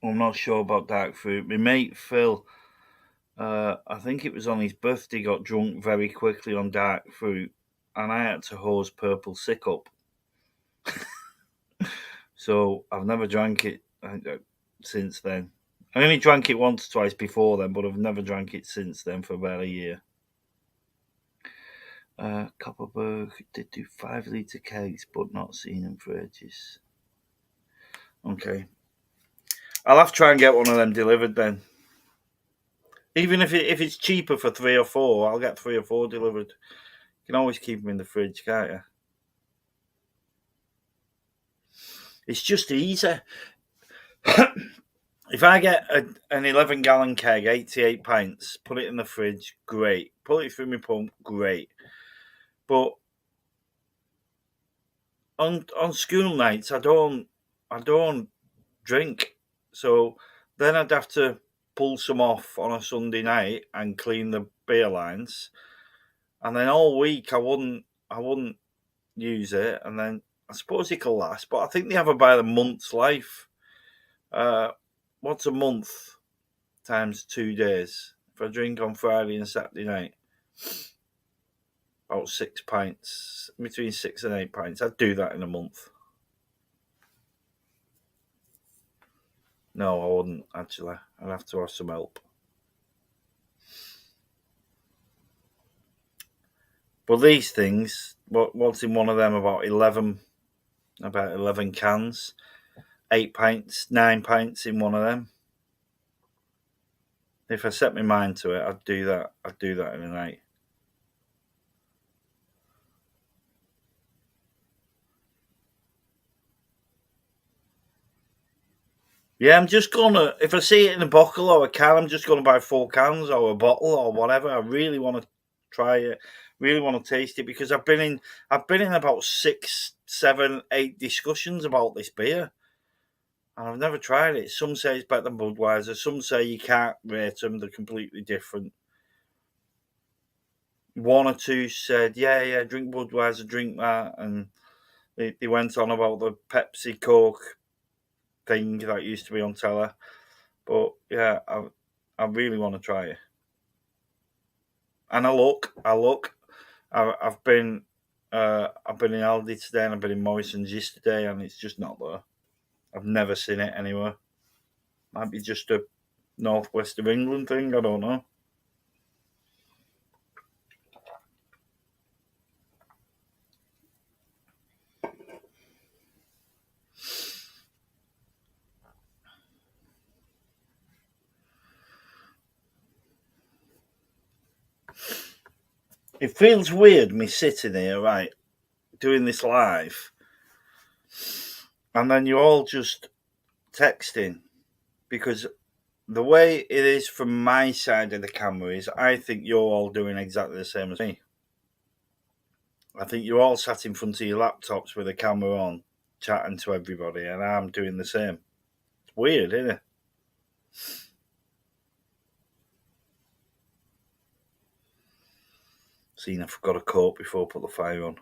I'm not sure about dark fruit. My mate Phil, I think it was on his birthday, got drunk very quickly on dark fruit, and I had to hose purple sick up. So I've never drank it since then. I only drank it once, twice before then, but I've never drank it since then for about a year. Copperberg did do 5 litre kegs, but not seen them for ages. Okay. I'll have to try and get one of them delivered then. Even if it's cheaper for 3 or 4, I'll get 3 or 4 delivered. You can always keep them in the fridge, can't you? It's just easy. If I get an 11-gallon keg, 88 pints, put it in the fridge, great. Put it through my pump, great. But on school nights, I don't drink, so then I'd have to pull some off on a Sunday night and clean the beer lines, and then all week I wouldn't use it, and then I suppose it could last, but I think they have about a month's life. What's a month times 2 days? If I drink on Friday and Saturday night, about 6 pints, between 6 and 8 pints. I'd do that in a month. No, I wouldn't, actually. I'd have to have some help. But these things, what's in one of them? About 11 cans, 8 pints, 9 pints in one of them. If I set my mind to it, I'd do that. I'd do that in a night. Yeah, I'm just gonna, if I see it in a bottle or a can, I'm just gonna buy 4 cans or a bottle or whatever. I really want to try it, really want to taste it, because I've been in about 6, 7, 8 discussions about this beer, and I've never tried it. Some say it's better than Budweiser. Some say you can't rate them; they're completely different. One or two said, "Yeah, drink Budweiser, drink that," and they went on about the Pepsi Coke thing that used to be on telly. But yeah, I really want to try it. And I look. I've been in Aldi today, and I've been in Morrison's yesterday, and it's just not there. I've never seen it anywhere. Might be just a northwest of England thing. I don't know. It feels weird me sitting here, right, doing this live, and then you're all just texting, because the way it is from my side of the camera is I think you're all doing exactly the same as me. I think you're all sat in front of your laptops with the camera on, chatting to everybody, and I'm doing the same. It's weird, isn't it? Seeing I forgot a coat before I put the fire on.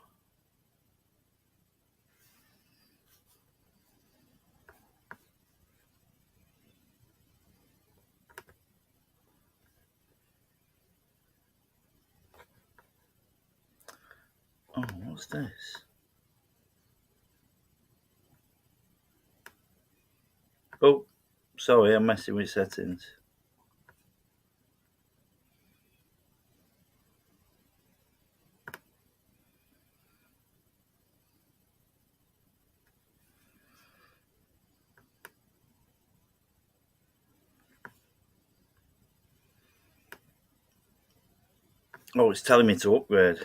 Oh, what's this? Oh, sorry, I'm messing with settings. Oh, it's telling me to upgrade.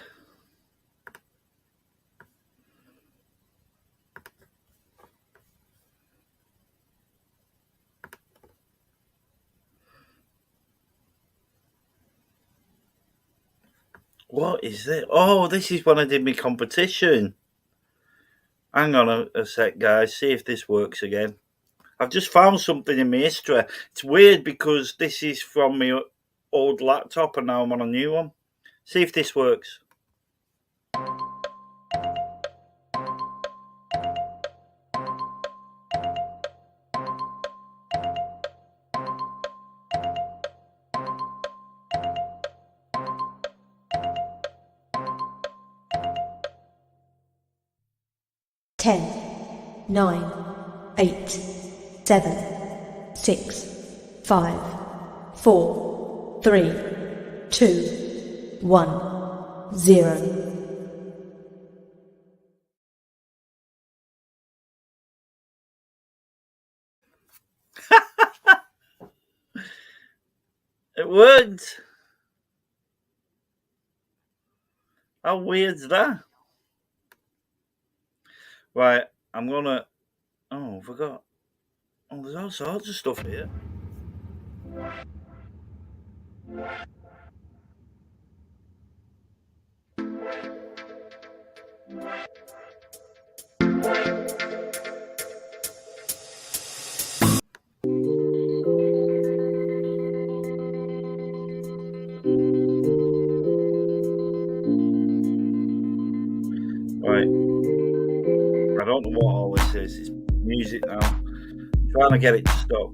What is this? Oh, this is when I did my competition. Hang on a sec, guys. See if this works again. I've just found something in my history. It's weird because this is from my old laptop and now I'm on a new one. See if this works. Ten, 9, 8, 7, 6, 5, 4, 3, 2, 1, 0. It worked. How weird's that? Right, I'm gonna. Oh, I forgot. Oh, there's all sorts of stuff here. Right. I don't know what all this is. It's music now. I'm trying to get it to stop.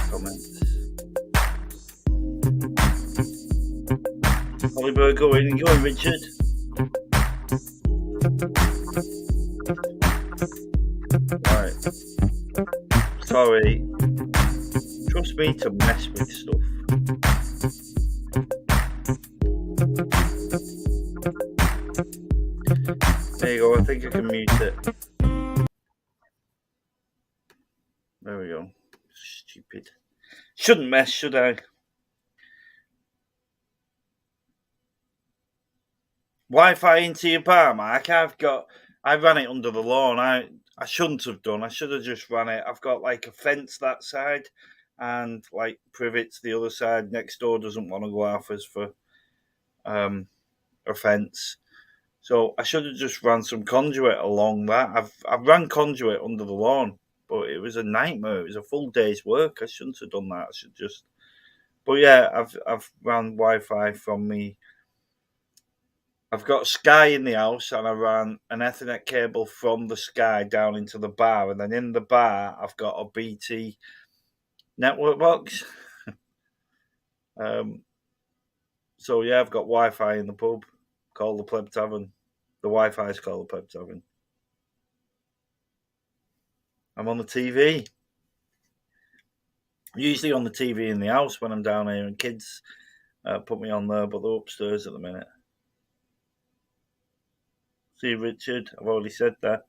Comments. Hollywood, go in, Richard. Right. Sorry. Trust me to mess with stuff. There you go. I think I can mute it. There we go. Stupid. Shouldn't mess, should I? Wi-Fi into your bar, Mark. I ran it under the lawn. I shouldn't have done. I should have just ran it. I've got like a fence that side and like privets the other side. Next door doesn't want to go offers for a fence. So I should have just ran some conduit along that. I've ran conduit under the lawn, but it was a nightmare. It was a full day's work. I shouldn't have done that. I should just. But yeah, I've ran Wi-Fi from me. I've got Sky in the house, and I ran an Ethernet cable from the Sky down into the bar, and then in the bar I've got a BT network box. So yeah, I've got Wi-Fi in the pub called the Pleb Tavern. The Wi-Fi is called the Pleb Tavern. I'm on the TV. Usually on the TV in the house when I'm down here, and kids put me on there, but they're upstairs at the minute. See, Richard, I've already said that.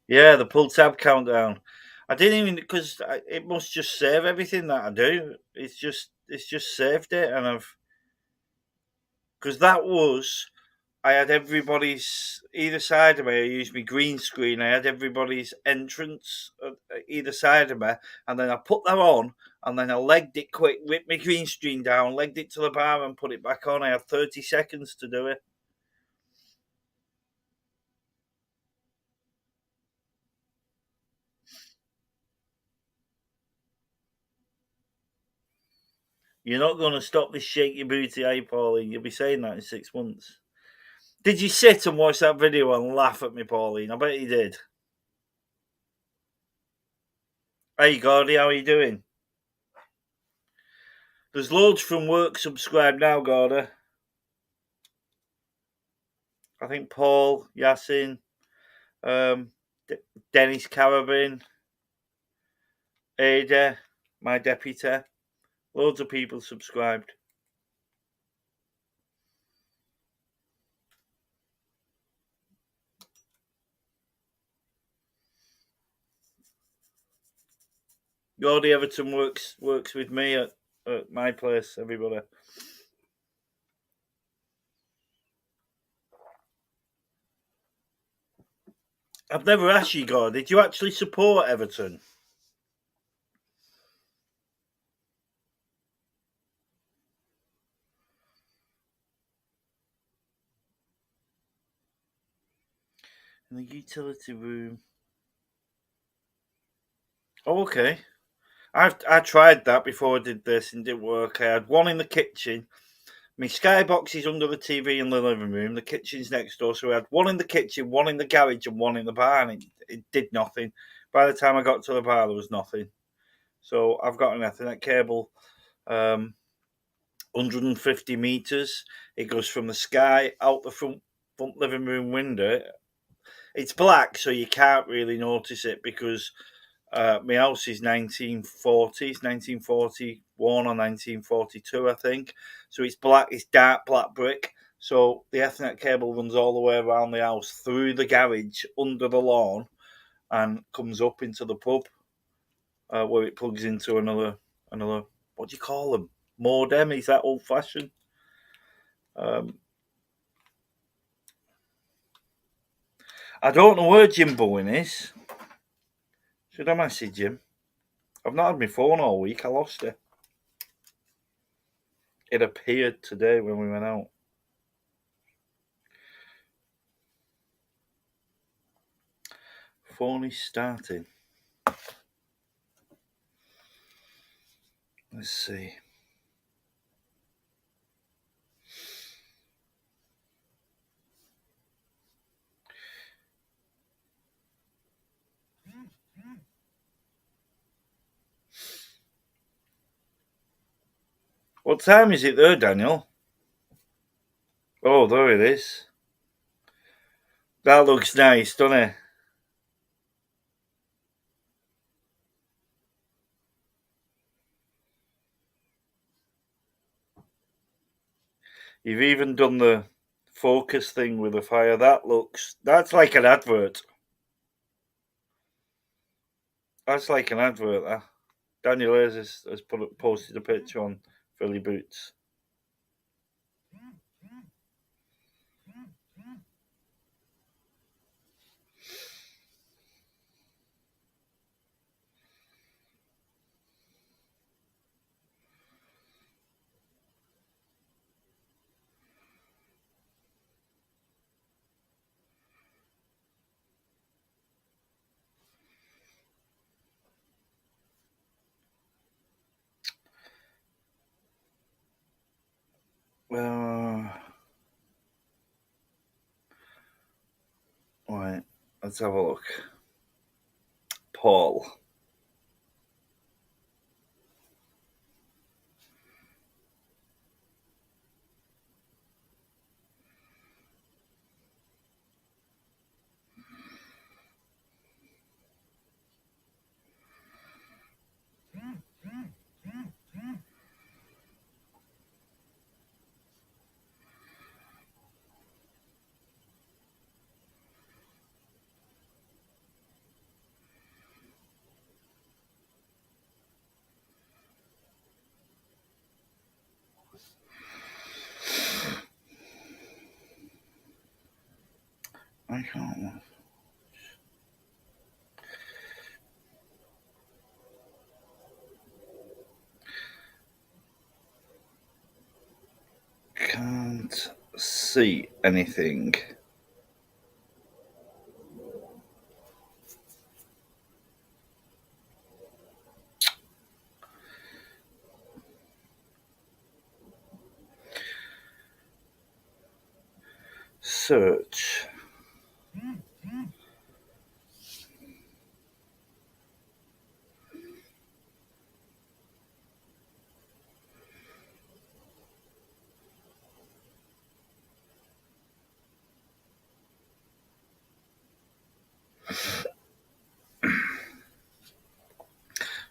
Yeah, the pull tab countdown. I didn't even, because it must just save everything that I do. It's just saved it, and because that was, I had everybody's either side of me. I used my green screen. I had everybody's entrance either side of me, and then I put that on, and then I legged it quick, ripped my green screen down, legged it to the bar, and put it back on. I had 30 seconds to do it. You're not going to stop this shaky booty, eh, Pauline? You'll be saying that in 6 months. Did you sit and watch that video and laugh at me, Pauline? I bet you did. Hey, Gordy, how are you doing? There's loads from work subscribed now, Gordy. I think Paul, Yasin, Dennis Carabin, Ada, my deputy. Loads of people subscribed. Gordy Everton works with me at my place, everybody. I've never asked you, Gordy, did you actually support Everton? In the utility room. Oh, okay. I tried that before I did this and it didn't work. I had one in the kitchen. My skybox is under the TV in the living room. The kitchen's next door, so I had one in the kitchen, one in the garage, and one in the bar, and it did nothing. By the time I got to the bar, there was nothing. So I've got an Ethernet cable, 150 meters. It goes from the Sky out the front living room window It's black, so you can't really notice it because my house is 1940s, 1941 or 1942, I think. So it's black, it's dark black brick. So the Ethernet cable runs all the way around the house, through the garage, under the lawn, and comes up into the pub, where it plugs into another. What do you call them? Modem? Is that old fashioned? I don't know where Jim Bowen is. Should I message him? I've not had my phone all week. I lost it. It appeared today when we went out. Phone is starting. Let's see. What time is it there, Daniel? Oh, there it is. That looks nice, doesn't it? You've even done the focus thing with the fire. That's like an advert. That's like an advert, that. Daniel Ayres has posted a picture on Philly Boots. Right, let's have a look. Paul. I can't see anything. Search.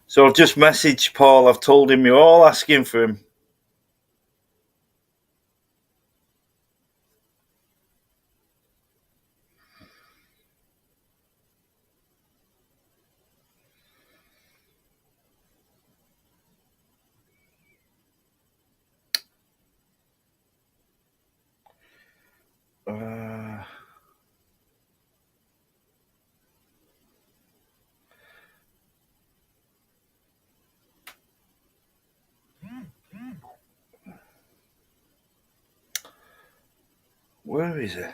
So I've just messaged Paul. I've told him you're all asking for him. Where is it?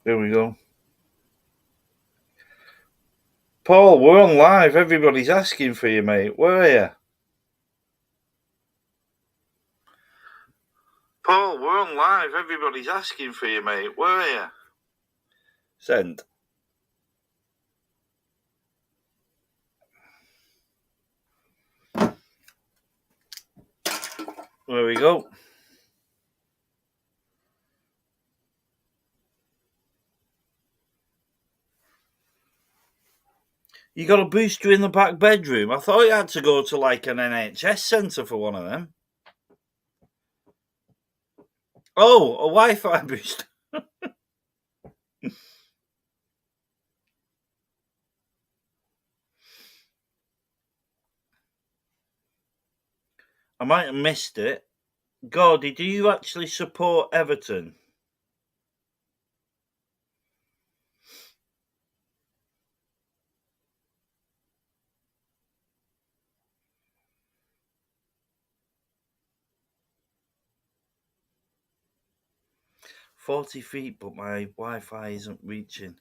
There we go. Paul, we're on live. Everybody's asking for you, mate. Where are you? Paul, we're on live. Everybody's asking for you, mate. Where are you? Send. There we go. You got a booster in the back bedroom? I thought you had to go to like an NHS centre for one of them. Oh, a Wi-Fi booster. I might have missed it. Gordy, do you actually support Everton? $40, but my Wi-Fi isn't reaching.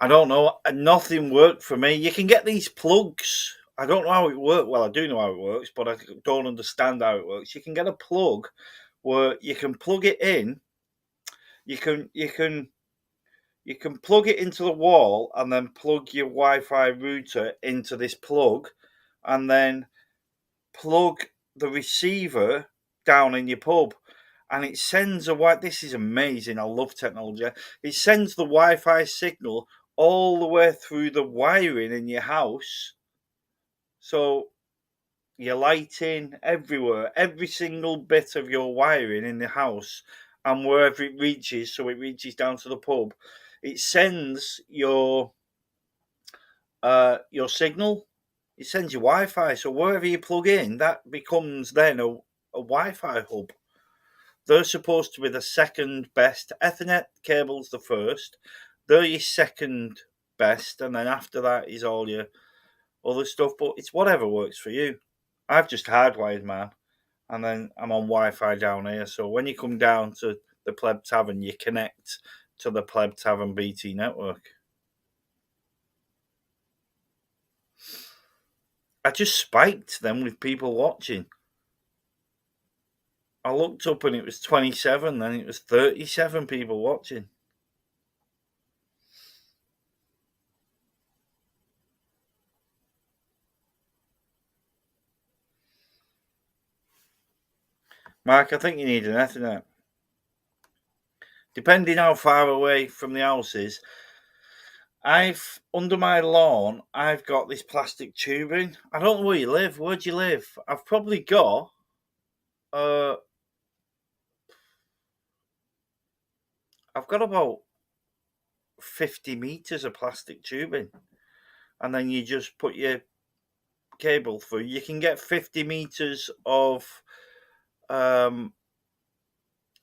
I don't know. Nothing worked for me. You can get these plugs. I don't know how it works. Well, I do know how it works, but I don't understand how it works. You can get a plug where you can plug it in. You can plug it into the wall and then plug your Wi-Fi router into this plug, and then plug the receiver down in your pub, and it sends a This is amazing. I love technology. It sends the Wi-Fi signal all the way through the wiring in your house. So your lighting everywhere, every single bit of your wiring in the house, and wherever it reaches, so it reaches down to the pub, it sends your signal. It sends you Wi-Fi. So wherever you plug in, that becomes then a Wi-Fi hub. They're supposed to be the second best. Ethernet cable's the first. They're your second best, and then after that is all your other stuff. But it's whatever works for you. I've just hardwired mine, and then I'm on Wi-Fi down here. So when you come down to the Pleb Tavern, you connect to the Pleb Tavern BT network. I just spiked them with people watching. I looked up and it was 27, then it was 37 people watching. Mark, I think you need an Ethernet. Depending how far away from the house is, under my lawn, I've got this plastic tubing. I don't know where you live. Where do you live? I've probably got I've got about 50 meters of plastic tubing, and then you just put your cable through. You can get 50 meters of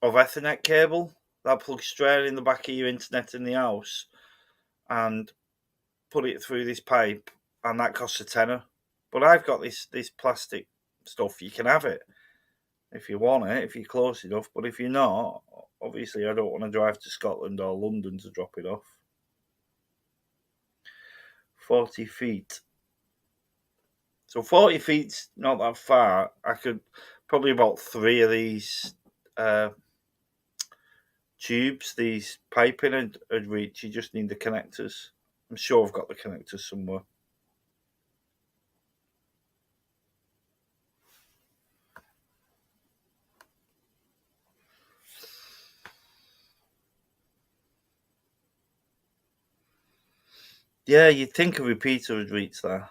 Ethernet cable that plugs straight in the back of your internet in the house, and put it through this pipe, and that costs a tenner. But I've got this plastic stuff. You can have it if you want it, if you're close enough. But if you're not, obviously I don't want to drive to Scotland or London to drop it off. 40 feet. So 40 feet's not that far. I could probably about 3 of these tubes, these piping would reach. You just need the connectors. I'm sure I've got the connectors somewhere. Yeah, you'd think a repeater would reach there.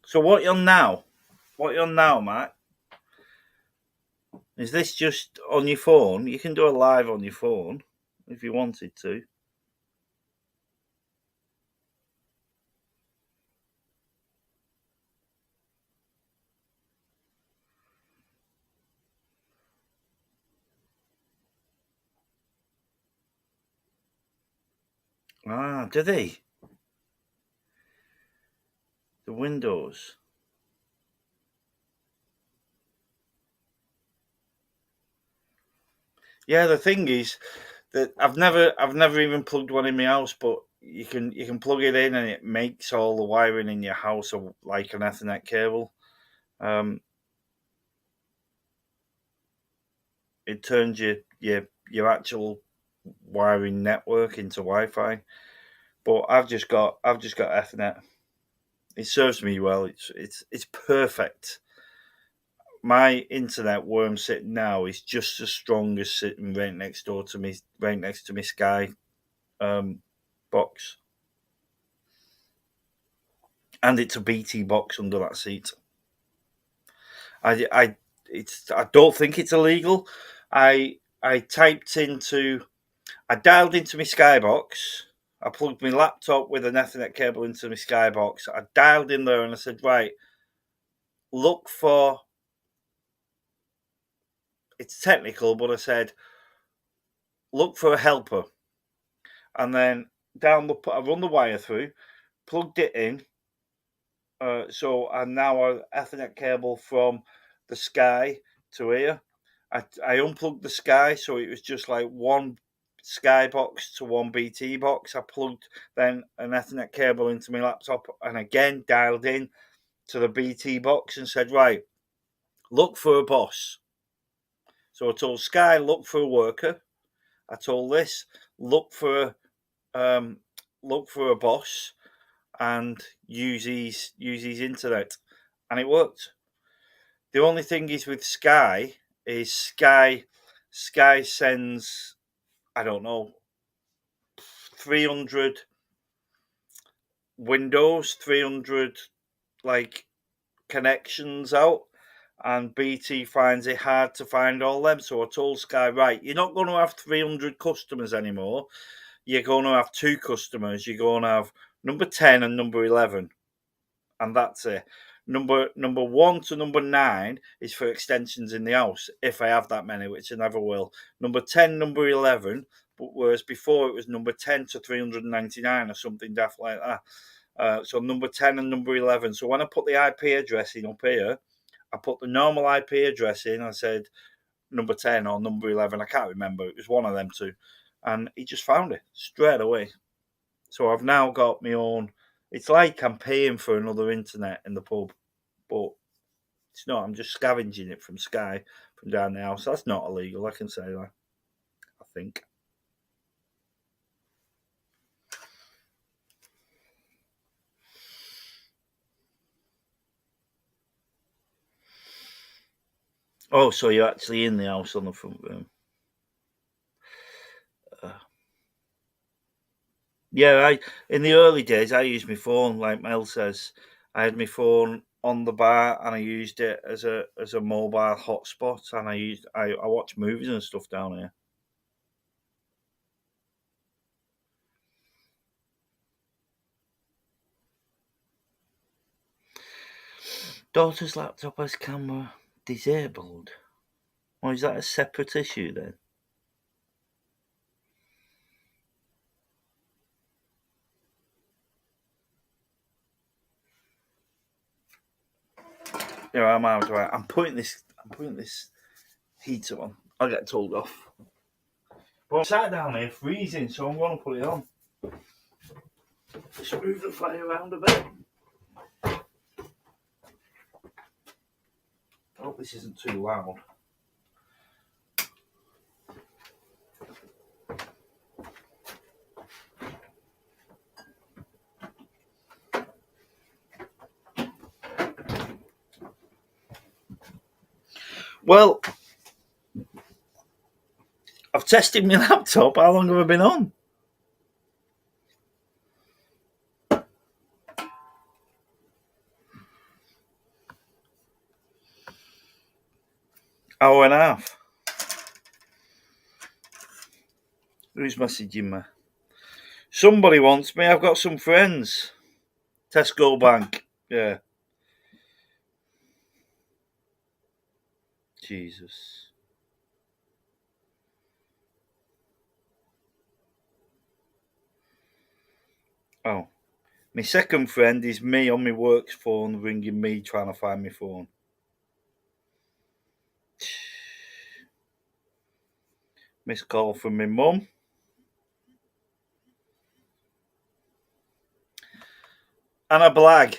So what you're on now? What you're on now, Matt? Is this just on your phone? You can do a live on your phone if you wanted to. Ah, do they? The Windows. Yeah, the thing is that I've never even plugged one in my house, but you can plug it in and it makes all the wiring in your house like an Ethernet cable. It turns your your actual wiring network into Wi-Fi. But I've just got Ethernet. It serves me well. It's perfect. My internet where I'm sitting now is just as strong as sitting right next to me Sky box, and it's a BT box under that seat. I don't think it's illegal. I dialed into my Skybox. I plugged my laptop with an Ethernet cable into my Skybox. I dialed in there and I said, right, look for. It's technical, but I said, look for a helper, and then I run the wire through, plugged it in. So I'm now an Ethernet cable from the Sky to here. I unplugged the Sky, so it was just like one Sky box to one BT box. I plugged then an Ethernet cable into my laptop and again dialed in to the BT box and said, right, look for a boss. So I told Sky, look for a worker. I told this, look for a boss and use his internet, and it worked. The only thing is with Sky sends, I don't know, 300 windows, 300 like connections out, and BT finds it hard to find all them. So I told Sky, right, you're not going to have 300 customers anymore. You're going to have 2 customers. You're going to have number 10 and number 11, and that's it. Number 1 to number 9 is for extensions in the house, if I have that many, which I never will. Number 10, number 11, but whereas before it was number 10 to 399 or something daft like that. So number 10 and number 11. So when I put the IP address in up here, I put the normal IP address in. I said number 10 or number 11. I can't remember. It was one of them two. And he just found it straight away. So I've now got my own. It's like I'm paying for another internet in the pub, but it's not. I'm just scavenging it from Sky from down the house. That's not illegal. I can say that. I think. Oh, so you're actually in the house on the front room. Yeah, in the early days I used my phone, like Mel says. I had my phone on the bar and I used it as a mobile hotspot, and I watched movies and stuff down here. Daughter's laptop has camera disabled. Or is that a separate issue then? Yeah, I'm out. Right. I'm putting this heater on. I'll get told off. But I'm sat down here freezing, so I'm going to put it on. Just move the fire around a bit. I hope this isn't too loud. Well, I've tested my laptop. How long have I been on? Hour and a half. Who's messaging me? Somebody wants me. I've got some friends. Tesco Bank. Yeah. Jesus. Oh. My second friend is me on my work's phone ringing me trying to find my phone. Missed call from my mum. Anna Blag.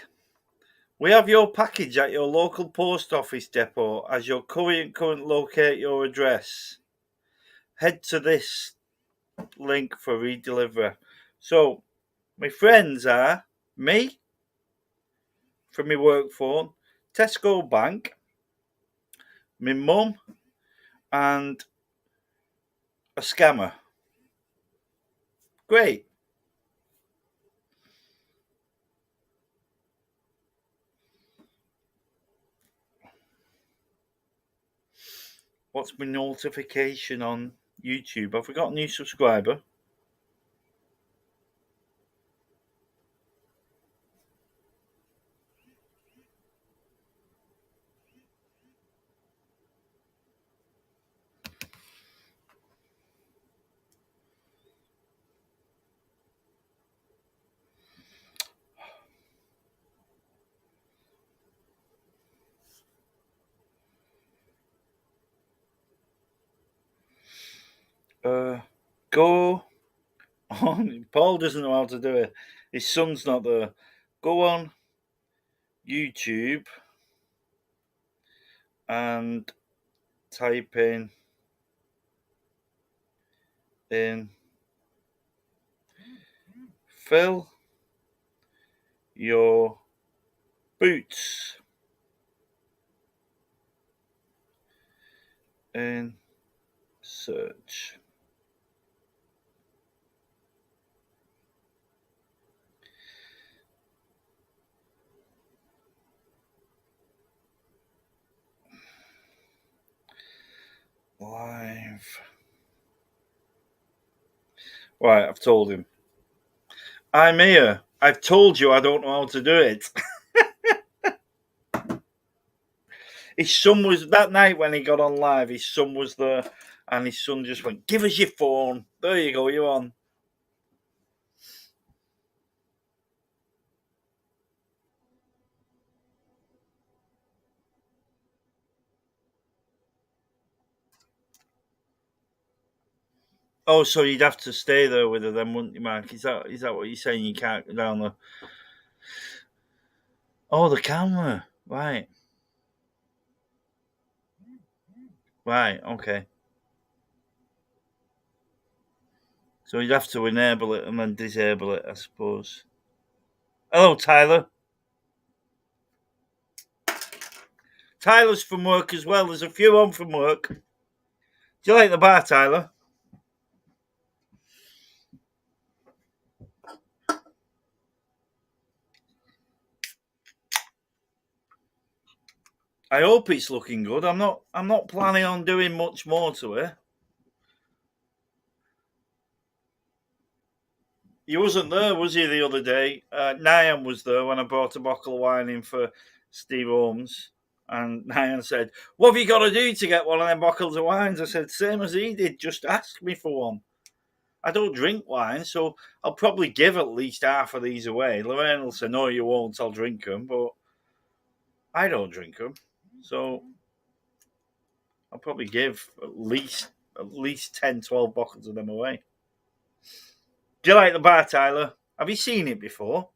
We have your package at your local post office depot as your current locate your address. head to this link for redelivery. So, my friends are me from my work phone, Tesco Bank, my mum, and a scammer. Great. What's my notification on YouTube? Have we got a new subscriber? Go on. Paul doesn't know how to do it. His son's not there. Go on YouTube and type in fill your boots in search. Live. Right, I've told him. I'm here. I've told you I don't know how to do it. His son was, that night when he got on live, his son was there, and his son just went, "Give us your phone. There you go, you're on." Oh, so you'd have to stay there with her then, wouldn't you, Mark? Is that what you're saying? You can't go down the... Oh, the camera. Right. Right, okay. So you'd have to enable it and then disable it, I suppose. Hello, Tyler. Tyler's from work as well. There's a few on from work. Do you like the bar, Tyler? I hope it's looking good. I'm not planning on doing much more to it. He wasn't there, was he, the other day? Nyan was there when I brought a bottle of wine in for Steve Holmes. And Nyan said, "What have you got to do to get one of them bottles of wines?" I said, "Same as he did, just ask me for one." I don't drink wine, so I'll probably give at least half of these away. Lorraine will say, "No, you won't, I'll drink them." But I don't drink them. So I'll probably give at least 10, 12 bottles of them away. Do you like the bar, Tyler? Have you seen it before?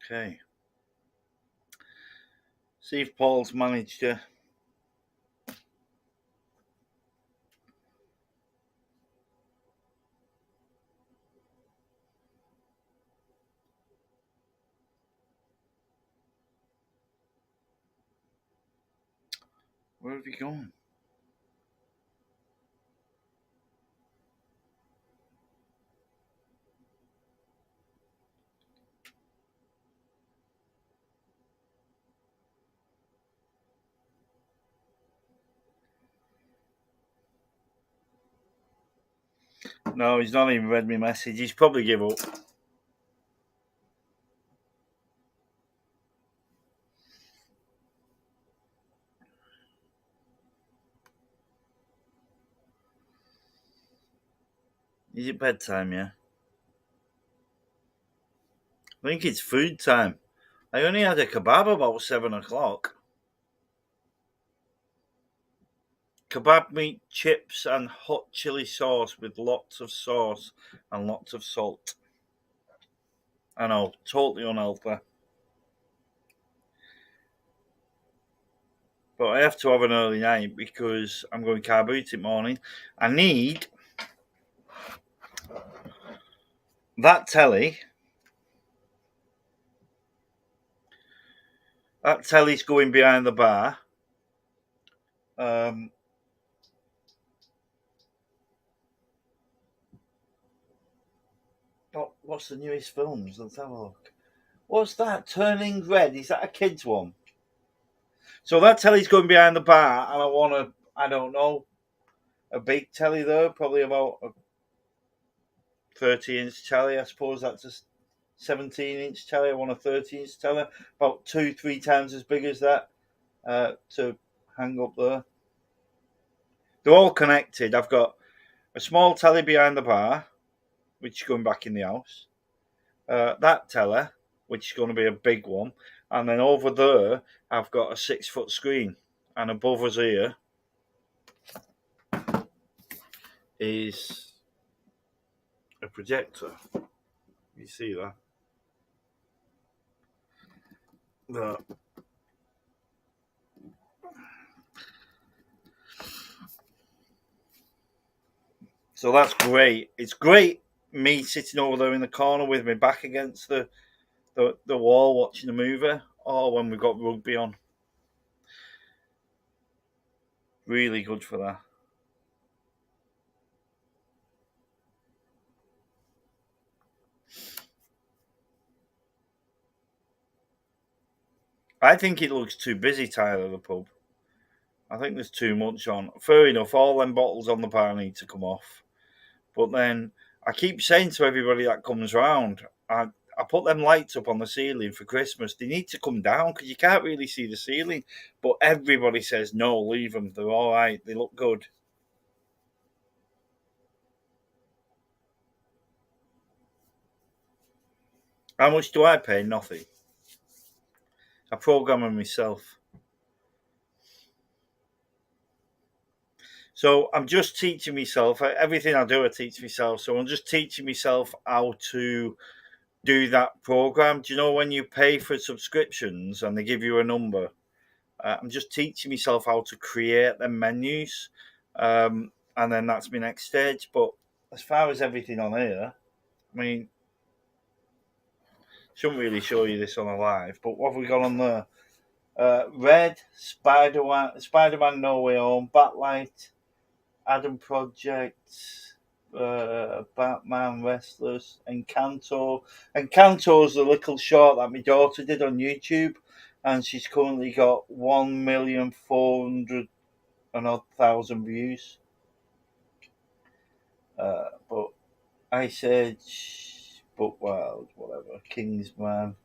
Okay. See if Paul's managed to... Where have you gone? No, he's not even read my message. He's probably give up. Is it bedtime, yeah? I think it's food time. I only had a kebab about 7 o'clock. Kebab meat, chips, and hot chili sauce with lots of sauce and lots of salt. I know, totally unhealthy. But I have to have an early night because I'm going carb eating morning. I need that telly. That telly's going behind the bar. What's the newest films? Let's have a look. What's that? Turning Red. Is that a kid's one? So that telly's going behind the bar, and I want I don't know, a big telly there, probably about a 30-inch telly. I suppose that's a 17-inch telly. I want a 30-inch telly, about 2-3 times as big as that, to hang up there. They're all connected. I've got a small telly behind the bar, which is going back in the house. That telly, which is going to be a big one, and then over there I've got a 6-foot screen, and above us here is a projector. You see that? There. So that's great. It's great me sitting over there in the corner with my back against the wall watching the movie, or when we've got rugby on. Really good for that. I think it looks too busy, Tyler, the pub. I think there's too much on. Fair enough, all them bottles on the bar need to come off. But then I keep saying to everybody that comes round, I put them lights up on the ceiling for Christmas. They need to come down because you can't really see the ceiling. But everybody says, no, leave them. They're all right. They look good. How much do I pay? Nothing. I program them myself. So I'm just teaching myself. Everything I do, I teach myself. So I'm just teaching myself how to do that program. Do you know when you pay for subscriptions and they give you a number? I'm just teaching myself how to create them menus, and then that's my next stage. But as far as everything on here, I mean, shouldn't really show you this on a live. But what have we got on there? Red, Spider-Man No Way Home, Batlight, Adam Project, Batman, Restless, Encanto. Encanto's a little short that my daughter did on YouTube, and she's currently got 1,400,000 views. But Ice Age, Book Wild, whatever, Kingsman.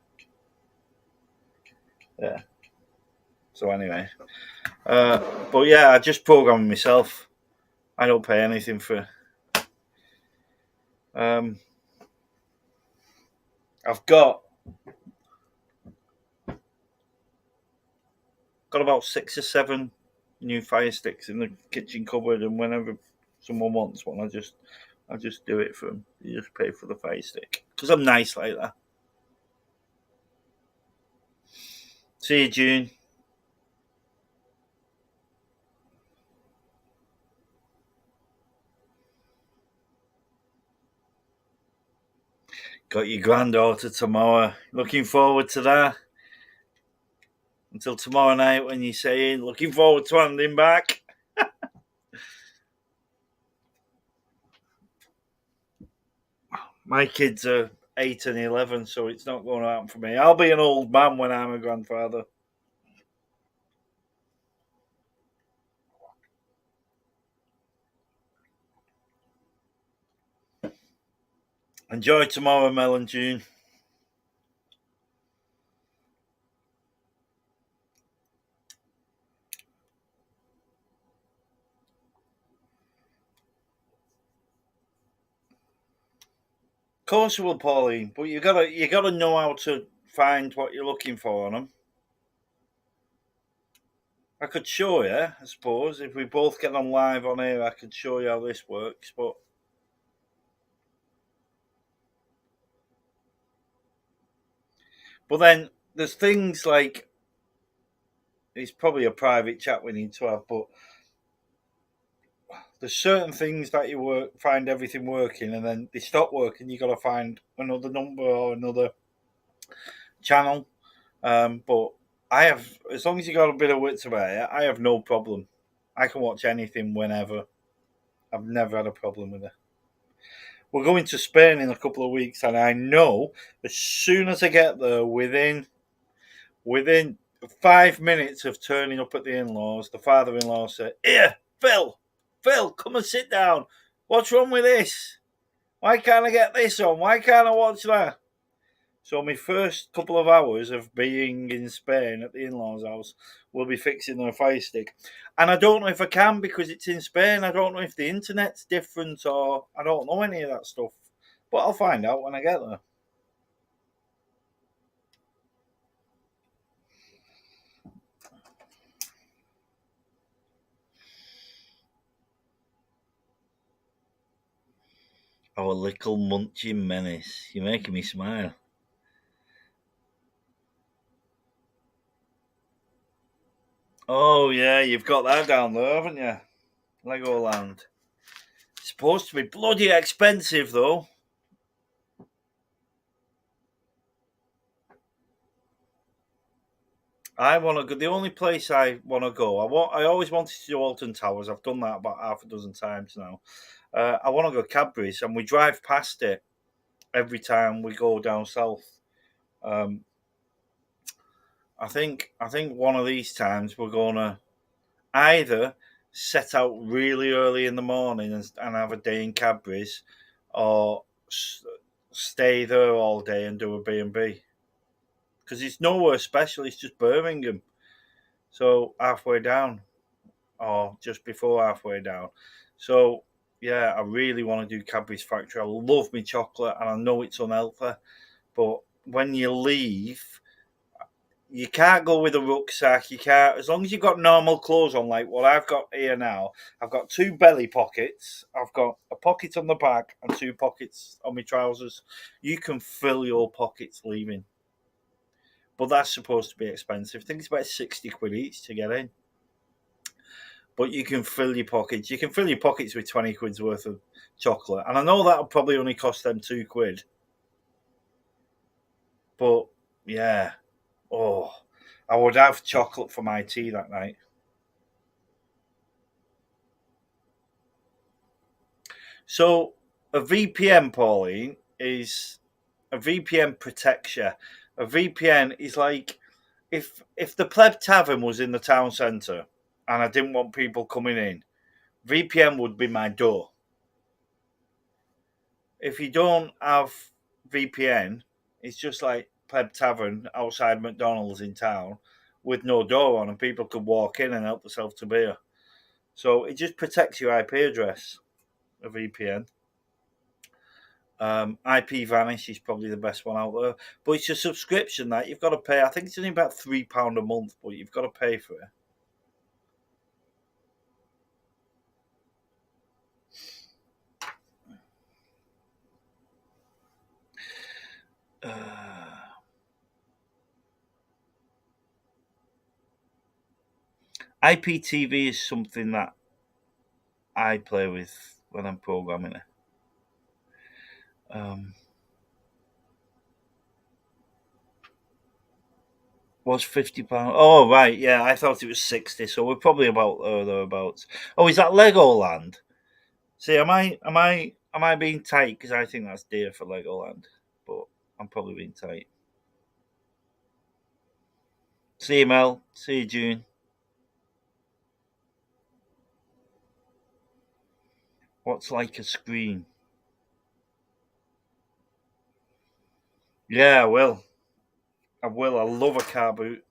Yeah. So anyway, but yeah, I just program myself. I don't pay anything for. I've got about 6 or 7 new Fire Sticks in the kitchen cupboard, and whenever someone wants one, I just do it for them. You just pay for the Fire Stick because I'm nice like that. See you, June. Got your granddaughter tomorrow. Looking forward to that. Until tomorrow night when you're saying, looking forward to handing back. My kids are 8 and 11, so it's not going to happen for me. I'll be an old man when I'm a grandfather. Enjoy tomorrow, Mel and June. course I will, Pauline. But you gotta know how to find what you're looking for on them. I could show you, I suppose, if we both get on live on here. I could show you how this works, but then there's things like, it's probably a private chat we need to have, but there's certain things that you find everything working, and then they stop working. You got to find another number or another channel. But I have, as long as you got a bit of wits about it, I have no problem. I can watch anything whenever. I've never had a problem with it. We're going to Spain in a couple of weeks, and I know as soon as I get there, within 5 minutes of turning up at the in-laws, the father-in-law said, "Here, Phil, come and sit down. What's wrong with this? Why can't I get this on? Why can't I watch that?" So my first couple of hours of being in Spain at the in-laws' house will be fixing their Fire Stick. And I don't know if I can because it's in Spain. I don't know if the internet's different, or I don't know any of that stuff. But I'll find out when I get there. Our little munching menace. You're making me smile. Oh, yeah, you've got that down there, haven't you? Legoland. It's supposed to be bloody expensive, though. I want to go. The only place I want to go, I always wanted to do Alton Towers. I've done that about half a dozen times now. I want to go Cadbury's, and we drive past it every time we go down south. I think one of these times we're gonna either set out really early in the morning and have a day in Cadbury's, or stay there all day and do a B&B. Because it's nowhere special, it's just Birmingham. So halfway down, or just before halfway down. So yeah, I really want to do Cadbury's Factory. I love my chocolate, and I know it's unhealthy, but when you leave, you can't go with a rucksack. You can't, as long as you've got normal clothes on, like what I've got here now. I've got 2 belly pockets. I've got a pocket on the back and 2 pockets on my trousers. You can fill your pockets leaving, but that's supposed to be expensive. I think it's about 60 quid each to get in. But you can fill your pockets. You can fill your pockets with 20 quid's worth of chocolate. And I know that'll probably only cost them 2 quid. But yeah. Oh, I would have chocolate for my tea that night. So a VPN, Pauline, is a VPN protects you. A VPN is like if the Pleb Tavern was in the town centre and I didn't want people coming in, VPN would be my door. If you don't have VPN, it's just like Pleb Tavern outside McDonald's in town with no door on, and people could walk in and help themselves to beer. So it just protects your IP address, a VPN. IPVanish is probably the best one out there, but it's a subscription that you've got to pay. I think it's only about £3 a month, but you've got to pay for it. IPTV is something that I play with when I'm programming it. Was £50? Oh right, yeah. I thought it was 60, so we're probably about thereabouts. Oh, is that Legoland? See, am I being tight because I think that's dear for Legoland, but I'm probably being tight. See you, Mel. See you, June. What's like a screen? Yeah, I will. I will. I love a car boot.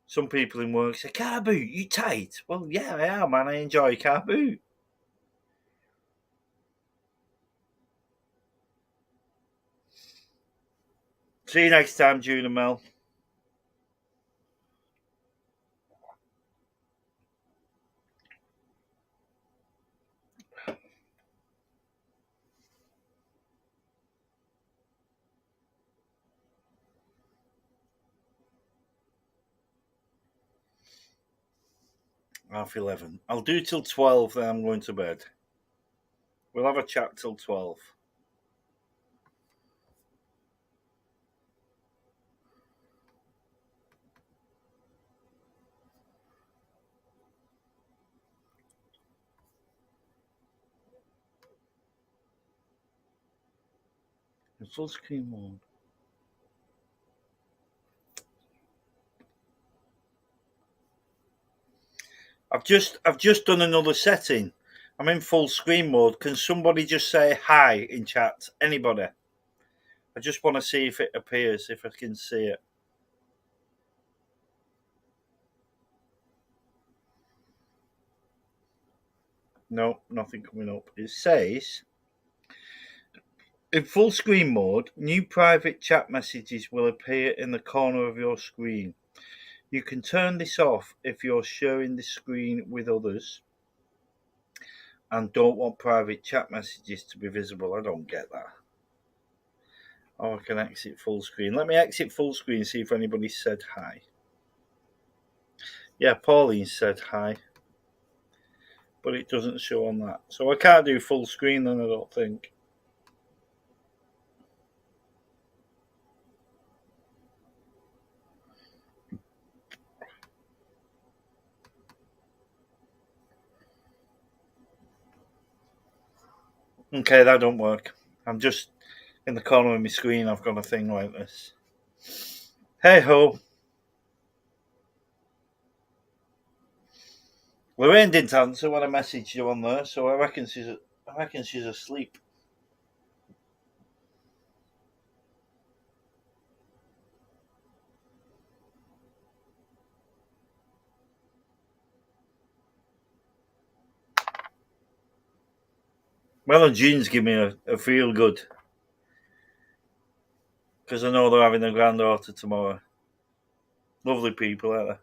Some people in work say, "Car boot, you tight?" Well, yeah, I am, man. I enjoy car boot. See you next time, June and Mel. Half 11. I'll do till 12, then I'm going to bed. We'll have a chat till 12. In full screen mode. I've just done another setting. I'm in full screen mode. Can somebody just say hi in chat? Anybody? I just want to see if it appears, if I can see it. No, nothing coming up. It says, in full screen mode, new private chat messages will appear in the corner of your screen. You can turn this off if you're sharing the screen with others and don't want private chat messages to be visible. I don't get that. Oh, I can exit full screen. Let me exit full screen, see if anybody said hi. Yeah, Pauline said hi, but it doesn't show on that. So I can't do full screen then, I don't think. Okay, that don't work. I'm just in the corner of my screen. I've got a thing like this. Hey ho. Lorraine didn't answer when I messaged you on there, so I reckon she's asleep. Mel and Jean's give me a feel good because I know they're having a granddaughter tomorrow. Lovely people, aren't they?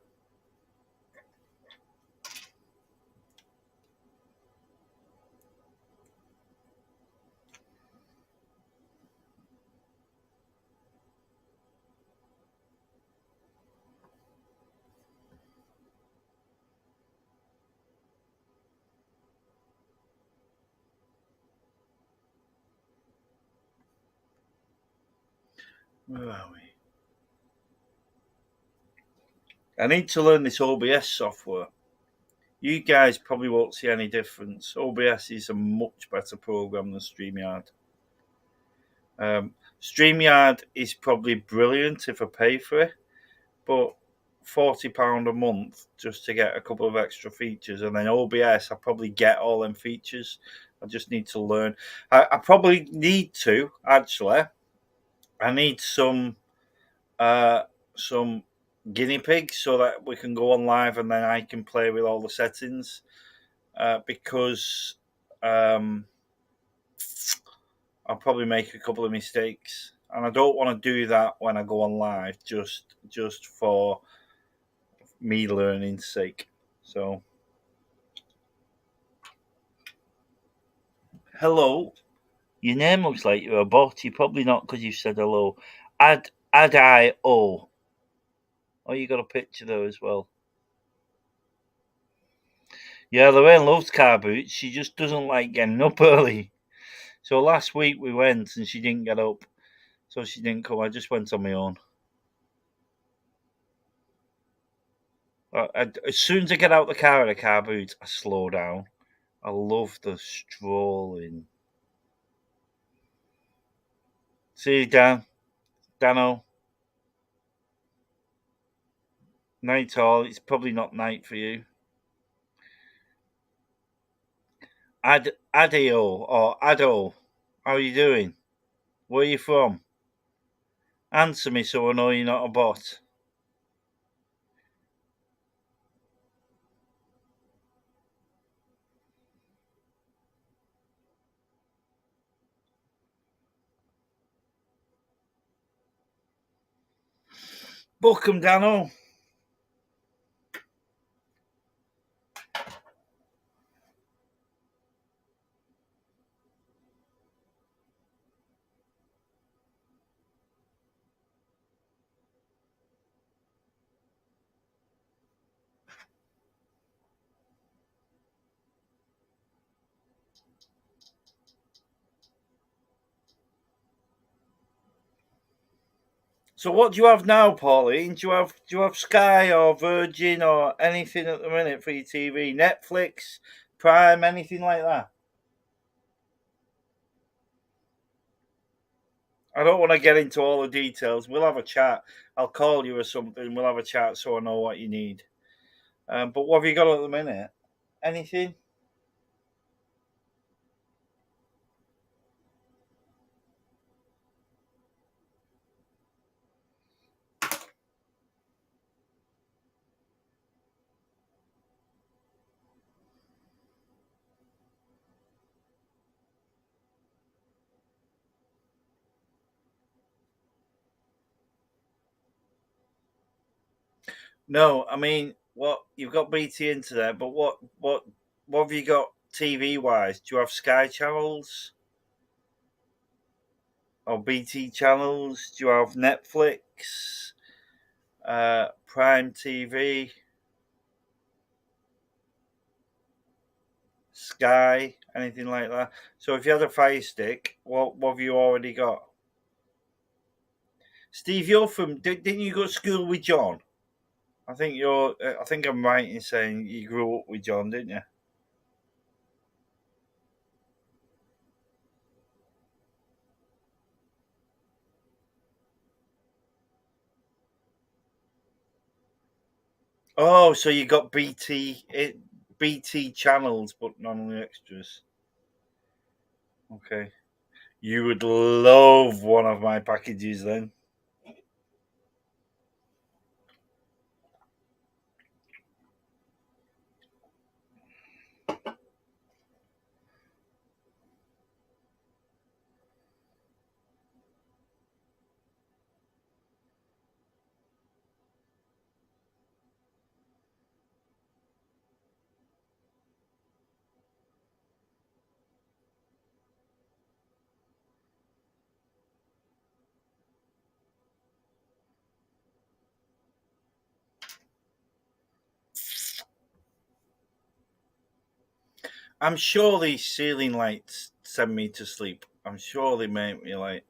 Where are we? I need to learn this OBS software. You guys probably won't see any difference. OBS is a much better program than StreamYard. StreamYard is probably brilliant if I pay for it, but £40 a month just to get a couple of extra features, and then OBS, I probably get all them features. I just need to learn. I probably need to actually. I need some guinea pigs so that we can go on live and then I can play with all the settings because I'll probably make a couple of mistakes, and I don't want to do that when I go on live just for me learning's sake. So hello, your name looks like you're a bot. You're probably not because you said hello. Ad-I-O. Oh, you got a picture there as well. Yeah, Lorraine loves car boots. She just doesn't like getting up early. So last week we went and she didn't get up. So she didn't come. I just went on my own. As soon as I get out the car in a car boot, I slow down. I love the strolling. See you, Dan. Dano. Night all. It's probably not night for you. Adio or Ado. How are you doing? Where are you from? Answer me so I know you're not a bot. Book 'em, Dano. So what do you have now, Pauline? Do you have Sky or Virgin or anything at the minute for your TV? Netflix, Prime, anything like that? I don't want to get into all the details. We'll have a chat. I'll call you or something. We'll have a chat so I know what you need. But what have you got at the minute? Anything? No, I mean, what you've got BT Internet, but what have you got TV wise? Do you have Sky channels or BT channels? Do you have Netflix, Prime TV, Sky, anything like that? So if you had a Fire Stick, what have you already got? Steve, you're from. Didn't you go to school with John? I think you're. I think I'm right in saying you grew up with John, didn't you? Oh, so you got BT channels, but none of the extras. Okay, you would love one of my packages then. I'm sure these ceiling lights send me to sleep. I'm sure they make me like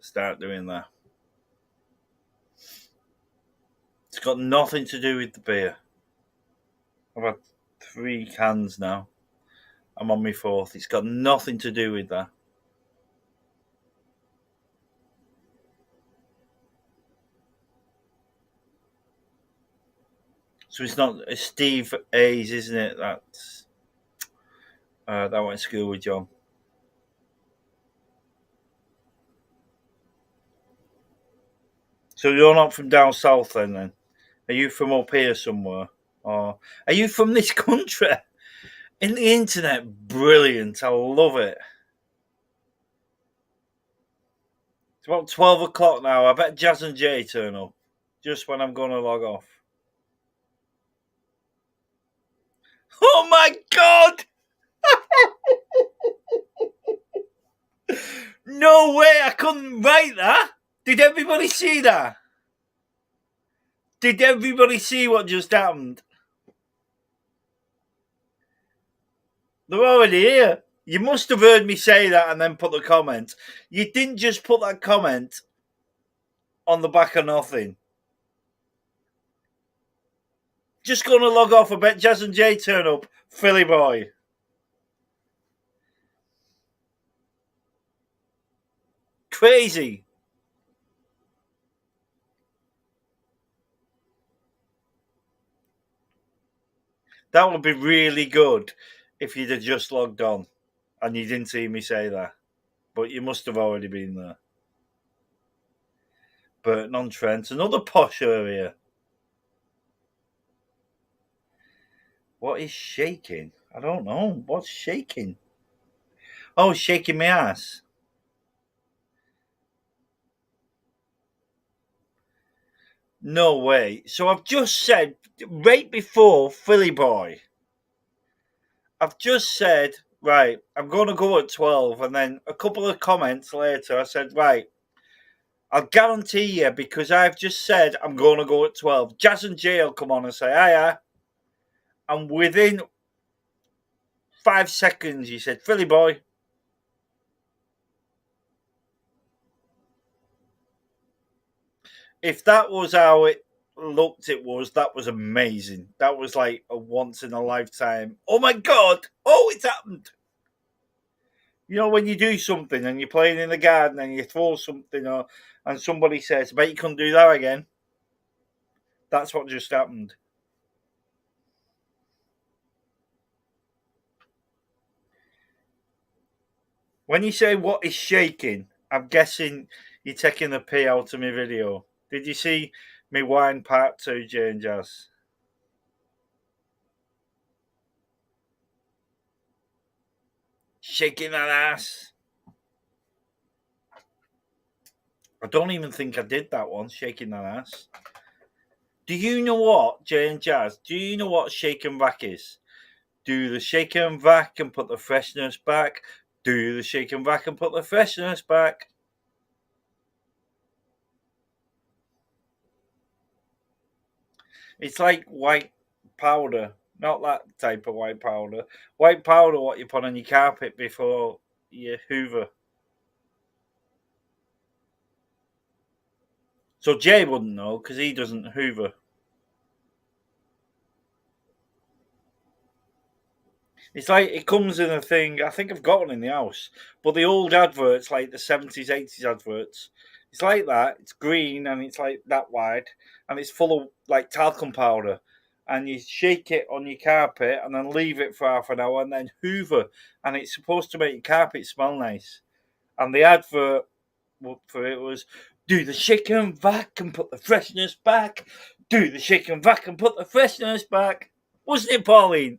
start doing that. It's got nothing to do with the beer. I've had 3 cans now. I'm on my fourth. It's got nothing to do with that. So it's not it's Steve A's, isn't it? That went to school with John. So you're not from down south then? Are you from up here somewhere? Or are you from this country? In the internet, brilliant. I love it. It's about 12 o'clock now. I bet Jazz and Jay turn up just when I'm going to log off. Oh my God! No way, I couldn't write that. Did everybody see that? Did everybody see what just happened? They're already here. You must have heard me say that and then put the comment. You didn't just put that comment on the back of nothing. Just going to log off. I bet Jazz and Jay turn up. Philly boy. Crazy. That would be really good if you'd have just logged on and you didn't see me say that. But you must have already been there. Burton-on-Trent, another posh area. What is shaking? I don't know. What's shaking? Oh, shaking my ass. No way. So I've just said, right before Philly Boy, I've just said, right, I'm going to go at 12. And then a couple of comments later, I said, right, I'll guarantee you, because I've just said I'm going to go at 12. Jazz and Jay will come on and say, hiya. And within 5 seconds, he said, Philly Boy. If that was how it looked, that was amazing. That was like a once in a lifetime. Oh my God. Oh, it's happened. You know, when you do something and you're playing in the garden and you throw something and somebody says, I bet you couldn't do that again. That's what just happened. When you say what is shaking, I'm guessing you're taking the pee out of my video. Did you see me wine part 2, Jane Jazz? Shaking that ass. I don't even think I did that one, shaking that ass. Do you know what, Jane Jazz? Do you know what shake and vac is? Do the shake and vac and put the freshness back. Do the shake and vac and put the freshness back. It's like white powder, not that type of white powder. White powder, what you put on your carpet before you hoover. So Jay wouldn't know because he doesn't hoover. It's like it comes in a thing. I think I've got one in the house, but the old adverts, like the 70s, 80s adverts, it's like that. It's green and it's like that wide, and it's full of like talcum powder. And you shake it on your carpet and then leave it for half an hour and then hoover. And it's supposed to make your carpet smell nice. And the advert for it was, do the shake and vac and put the freshness back. Do the shake and vac and put the freshness back. Wasn't it, Pauline?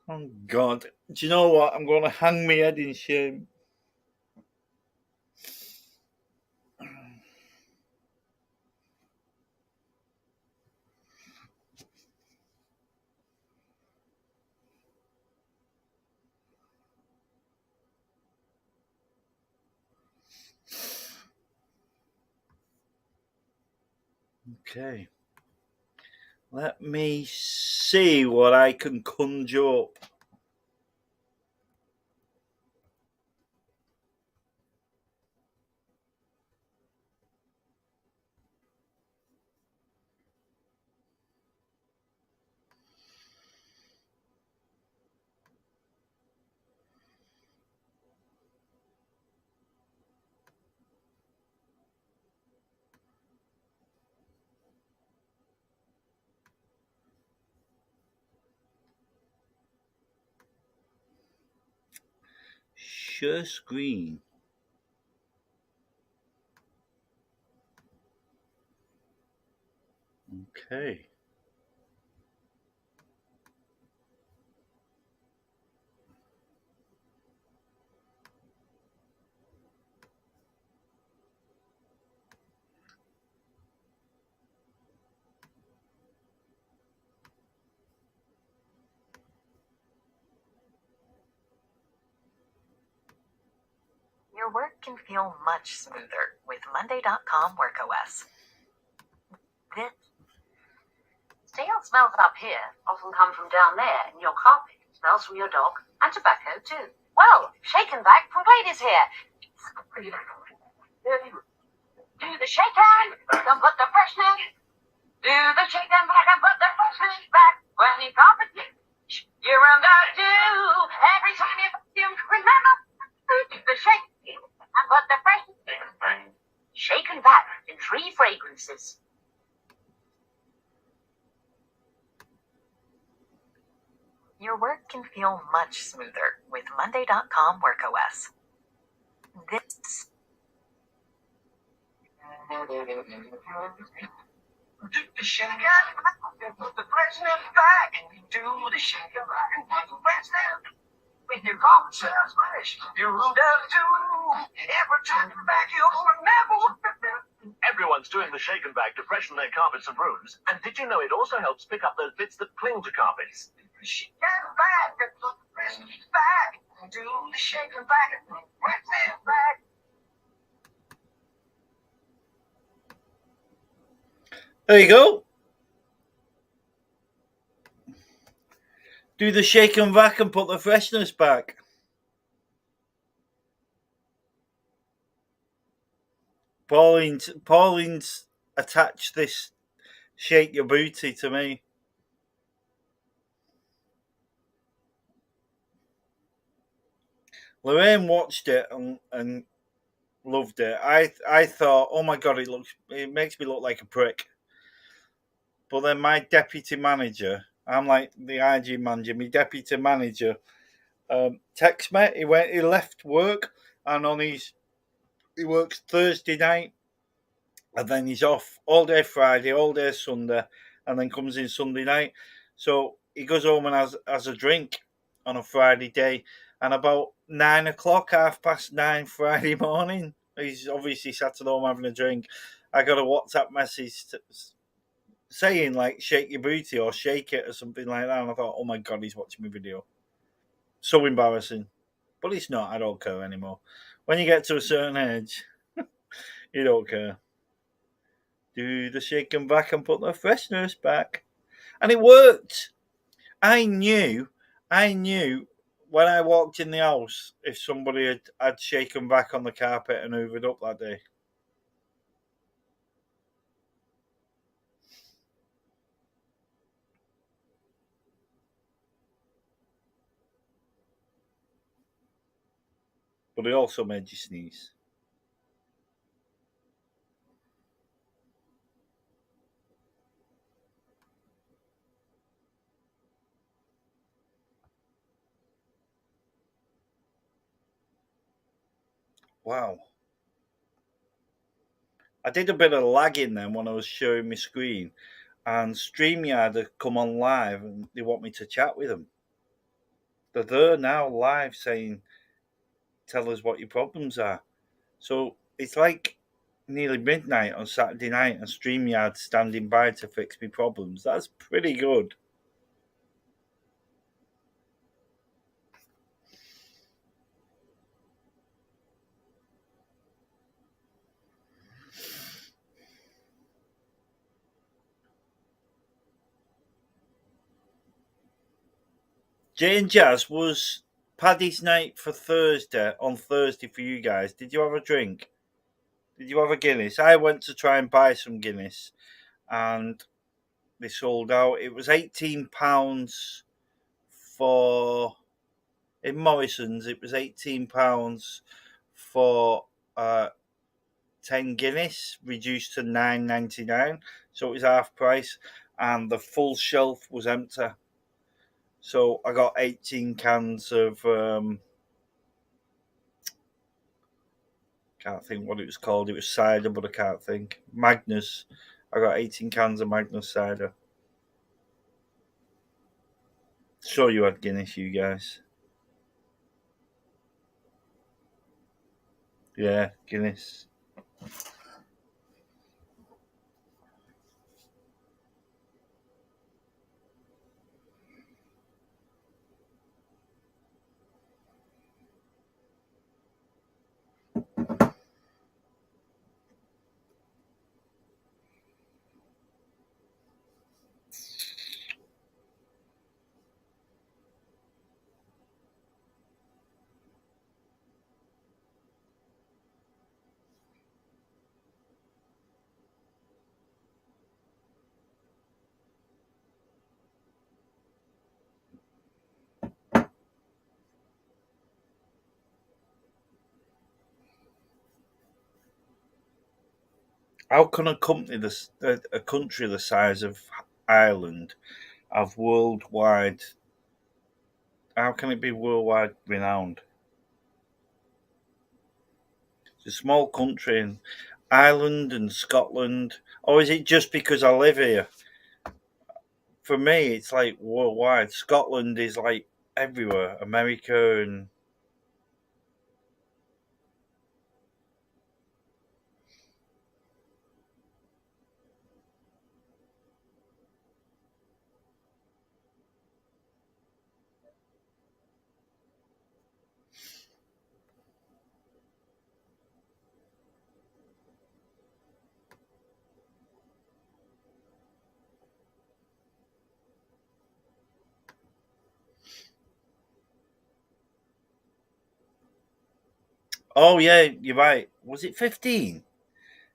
Oh, God. Do you know what? I'm going to hang my head in shame. Okay. Let me see what I can conjure up. Share screen. Okay. Your work can feel much smoother with Monday.com WorkOS. This stale smells up here often come from down there in your carpet. Smells from your dog and tobacco too. Well, Shake and Vac from Glade is here. Do the shake and put the freshness. Do the shake and vac and put the freshness back when you carpet you run out do every time you remember the shake and put the freshness. Shake and Vac in 3 fragrances. Your work can feel much smoother with Monday.com WorkOS. This do the shake and put the freshness back. Do the shake and put the freshness. With your common sense, smash, you ruled out too. Every time you're back, you'll remember what you did. Everyone's doing the shake and bake to freshen their carpets and brooms. And did you know it also helps pick up those bits that cling to carpets? She came back, and the rest is back. Do the shake and bake, rest is back. There you go. Do the shake and vac and put the freshness back. Pauline's attached this shake your booty to me. Lorraine watched it and loved it. I thought, oh my god, it makes me look like a prick. But then my deputy manager, I'm like the IG manager, my deputy manager, text me. He left work and he works Thursday night, and then he's off all day Friday, all day Sunday, and then comes in Sunday night. So he goes home and has a drink on a Friday day, and about 9 o'clock, 9:30 Friday morning, he's obviously sat at home having a drink. I got a WhatsApp message saying like shake your booty or shake it or something like that, and I thought, oh my god, he's watching my video. So embarrassing. But it's not. I don't care anymore. When you get to a certain age, you don't care. Do the shake and back and put the freshness back. And it worked. I knew when I walked in the house if somebody had shaken back on the carpet and hoovered up that day. But it also made you sneeze. Wow. I did a bit of lagging then when I was showing my screen, and StreamYard had come on live and they want me to chat with them. They're there now live saying, tell us what your problems are. So it's like nearly midnight on Saturday night and StreamYard standing by to fix me problems. That's pretty good. Jay and Jazz, was Paddy's night for on Thursday for you guys? Did you have a drink? Did you have a Guinness? I went to try and buy some Guinness and they sold out. It was £18 for, in Morrison's, it was £18 for 10 Guinness, reduced to $9.99. So it was half price and the full shelf was empty. So I got 18 cans of, can't think what it was called. It was cider, but I can't think. Magnus. I got 18 cans of Magnus cider. Sure you had Guinness, you guys. Yeah, Guinness. How can a country the size of Ireland have worldwide? How can it be worldwide renowned? It's a small country in Ireland and Scotland. Or is it just because I live here? For me, it's like worldwide. Scotland is like everywhere, America and. Oh yeah, you're right. Was it 15?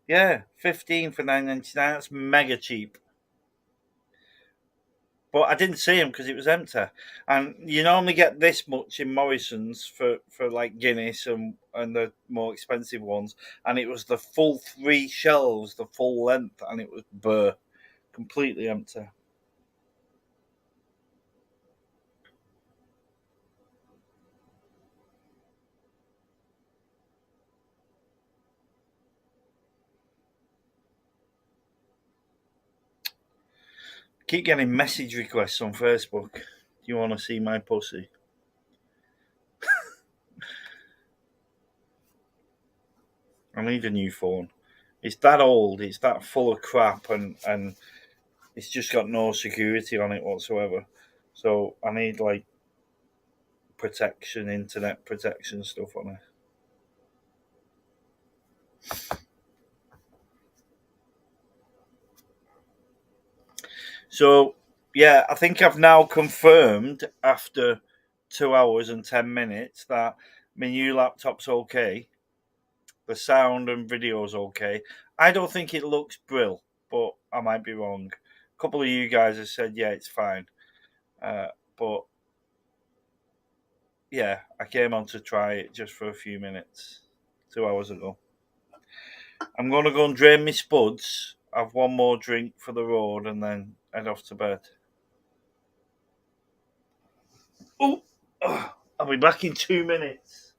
Yeah, 15 for 9.99. That's mega cheap. But I didn't see them because it was empty. And you normally get this much in Morrison's for like Guinness and the more expensive ones. And it was the full 3 shelves, the full length, and it was completely empty. Keep getting message requests on Facebook. Do you want to see my pussy? I need a new phone. It's that old. It's that full of crap, and it's just got no security on it whatsoever. So I need like protection, internet protection stuff on it. So yeah, I think I've now confirmed after 2 hours and 10 minutes that my new laptop's okay. The sound and video's okay. I don't think it looks brill, but I might be wrong. A couple of you guys have said yeah, it's fine. But yeah, I came on to try it just for a few minutes 2 hours ago. I'm gonna go and drain my spuds, have one more drink for the road, and then head off to bed. Oh, I'll be back in 2 minutes.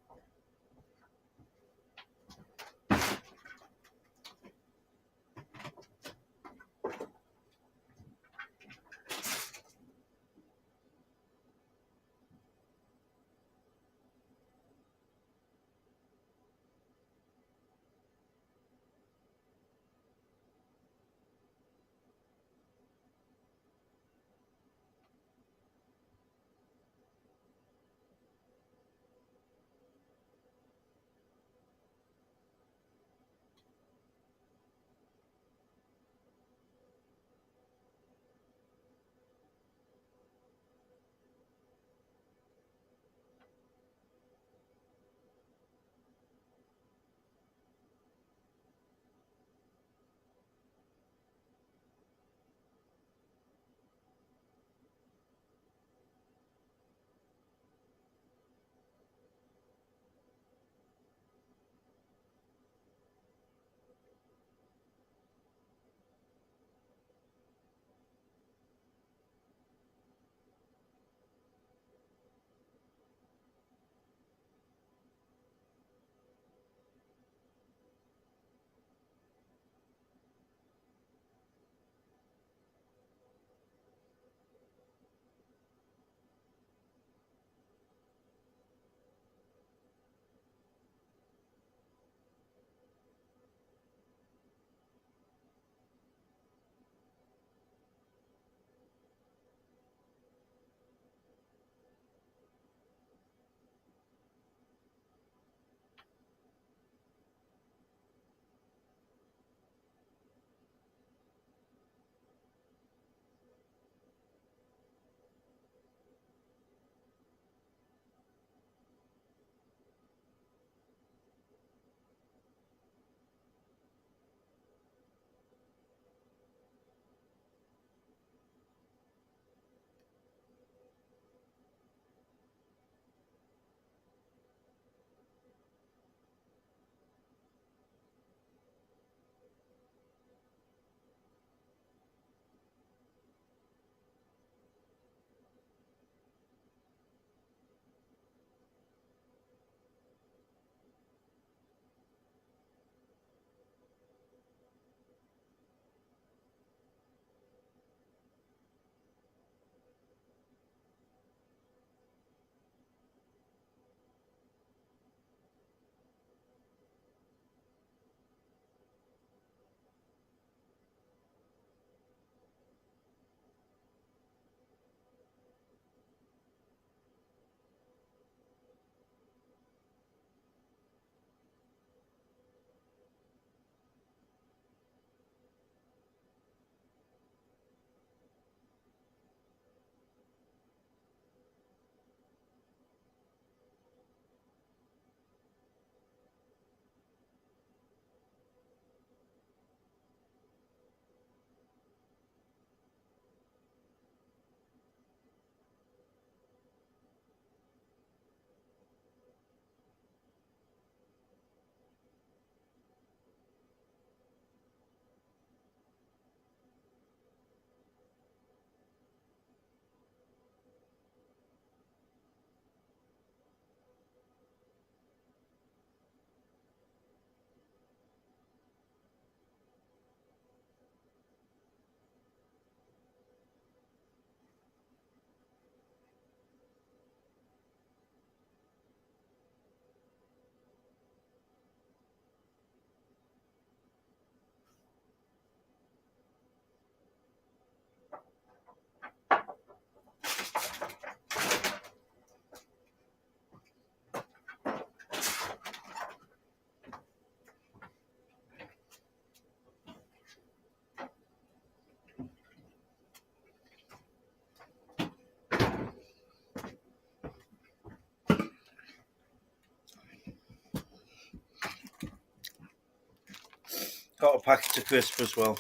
Got a packet of crisps as well.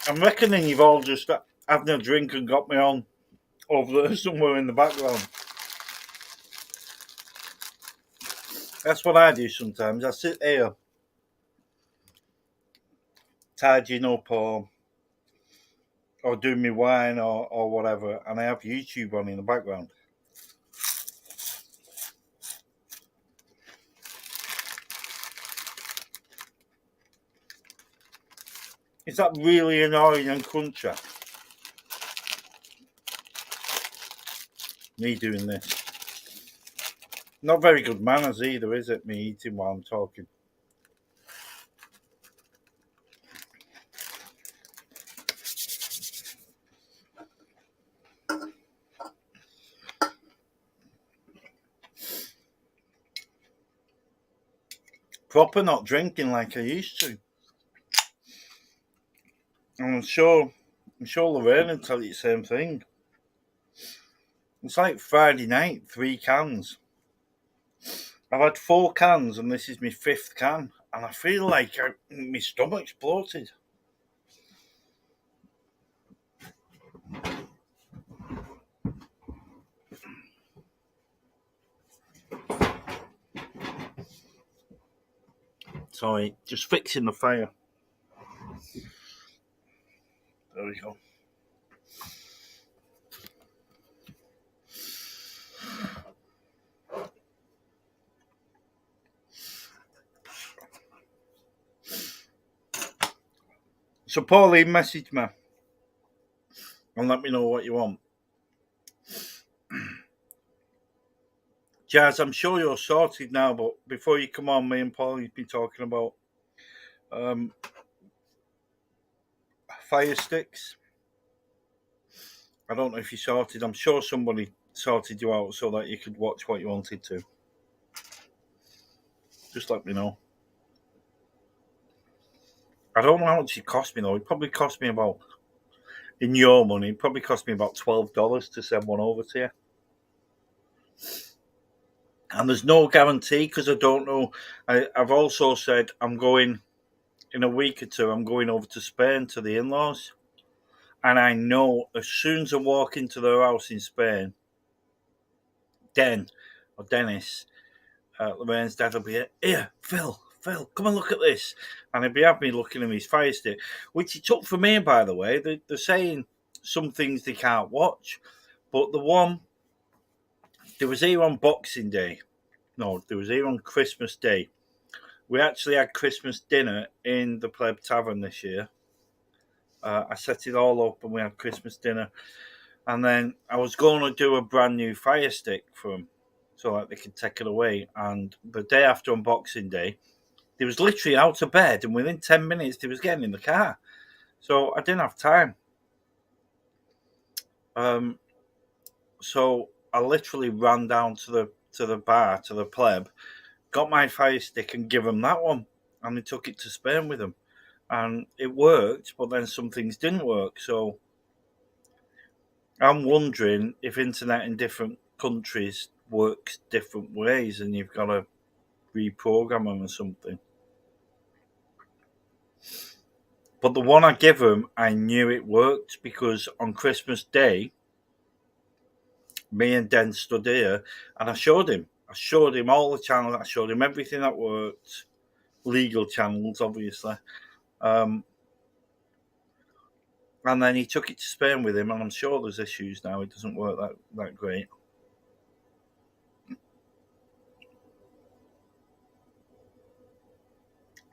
I'm reckoning you've all just having a drink and got me on over there somewhere in the background. That's what I do sometimes. I sit here tidying up or doing my wine or whatever, and I have YouTube on in the background. Is that really annoying and crunchy? Me doing this. Not very good manners either, is it? Me eating while I'm talking. Proper not drinking like I used to. And I'm sure Lorraine will tell you the same thing. It's like Friday night, 3 cans. I've had 4 cans and this is my 5th can. And I feel like my stomach's bloated. Sorry, just fixing the fire. There we go. So Pauline messaged me and let me know what you want. Jazz, I'm sure you're sorted now, but before you come on, me and Paulie's been talking about fire sticks. I don't know if you sorted. I'm sure somebody sorted you out so that you could watch what you wanted to. Just let me know. I don't know how much it cost me though. It probably cost me about, in your money, it probably cost me about $12 to send one over to you. And there's no guarantee because I don't know. I've also said I'm going, in a week or two, I'm going over to Spain to the in-laws. And I know as soon as I walk into their house in Spain, Dennis, Lorraine's dad will be here, Phil, come and look at this. And he'll be having me looking at his fire stick, which he took for me, by the way. They're saying some things they can't watch. But the one, there was here on Boxing Day. No, there was here on Christmas Day. We actually had Christmas dinner in the Pleb Tavern this year. I set it all up and we had Christmas dinner. And then I was going to do a brand new fire stick for them so that they could take it away. And the day after on Boxing Day, they was literally out of bed and within 10 minutes they was getting in the car. So I didn't have time. So I literally ran down to the bar, to the Pleb, got my fire stick and give them that one. And they took it to Spain with them. And it worked, but then some things didn't work. So I'm wondering if internet in different countries works different ways and you've got to reprogram them or something. But the one I give them, I knew it worked because on Christmas Day, me and Den stood here and I showed him all the channels. I showed him everything that worked, legal channels, obviously. And then he took it to Spain with him, and I'm sure there's issues now. It doesn't work that great.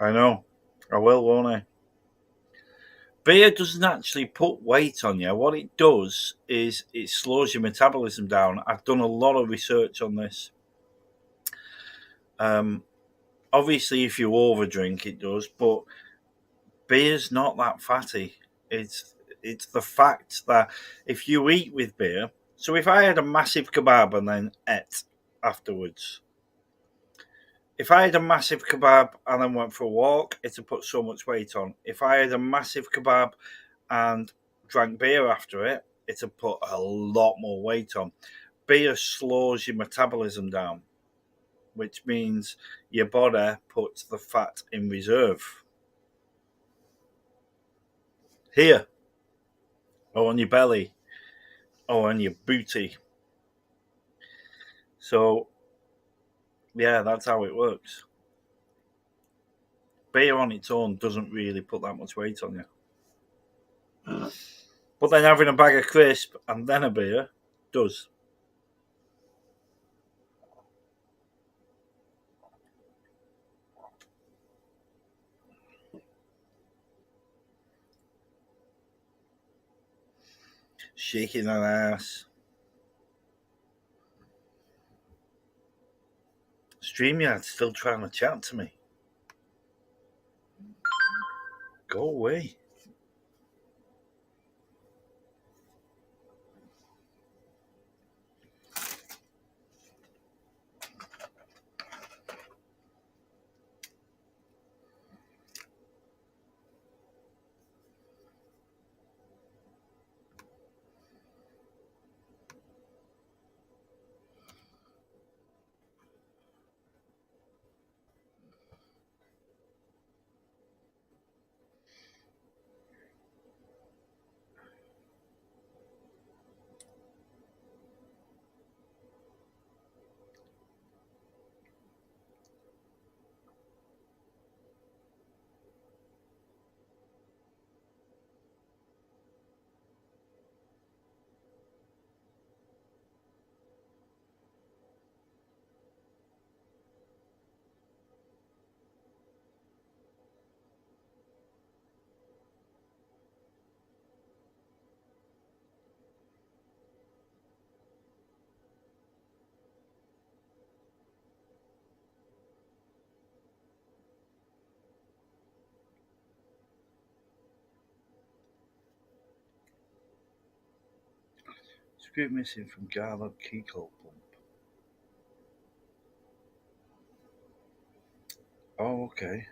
I know. I will, won't I? Beer doesn't actually put weight on you. What it does is it slows your metabolism down. I've done a lot of research on this. Obviously, if you overdrink, it does, but beer's not that fatty. It's the fact that if you eat with beer, so if I had a massive kebab and then ate afterwards, if I had a massive kebab and then went for a walk, it'd put so much weight on. If I had a massive kebab and drank beer after it, it'll put a lot more weight on. Beer slows your metabolism down, which means your body puts the fat in reserve. Here, or on your belly, or on your booty. So, yeah, that's how it works. Beer on its own doesn't really put that much weight on you. But then having a bag of crisp and then a beer does. Shaking an ass. StreamYard's still trying to chat to me. Go away. Screw missing from Garlock keyhole pump. Oh, okay.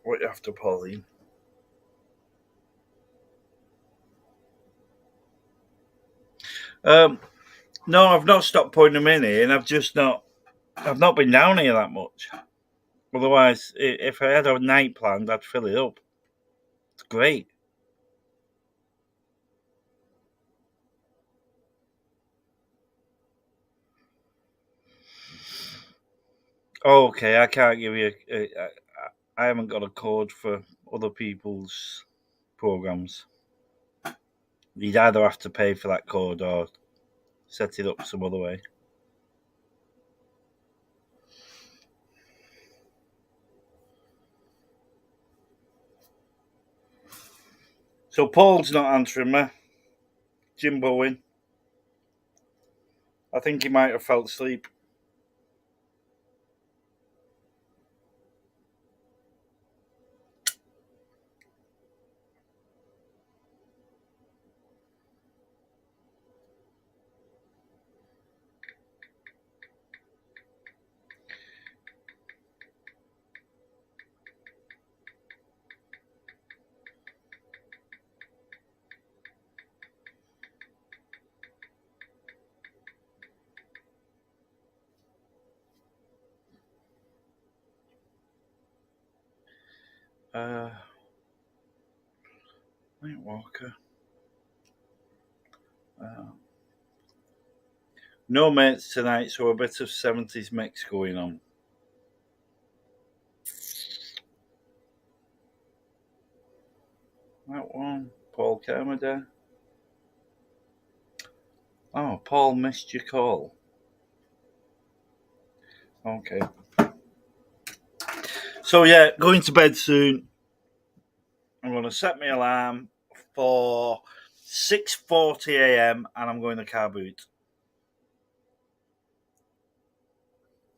Right after Pauline. No, I've not stopped putting them in here, and I've not been down here that much. Otherwise, if I had a night planned, I'd fill it up. It's great. Oh, okay, I can't give you. I haven't got a code for other people's programs. You'd either have to pay for that code or set it up some other way. So Paul's not answering me. Jimbo in. I think he might have fell asleep. Night Walker. No mates tonight, so a bit of 70s mix going on. That one. Paul Kermode. Oh, Paul missed your call. Okay. So yeah, going to bed soon. I'm going to set my alarm for 6:40 a.m. and I'm going to car boot.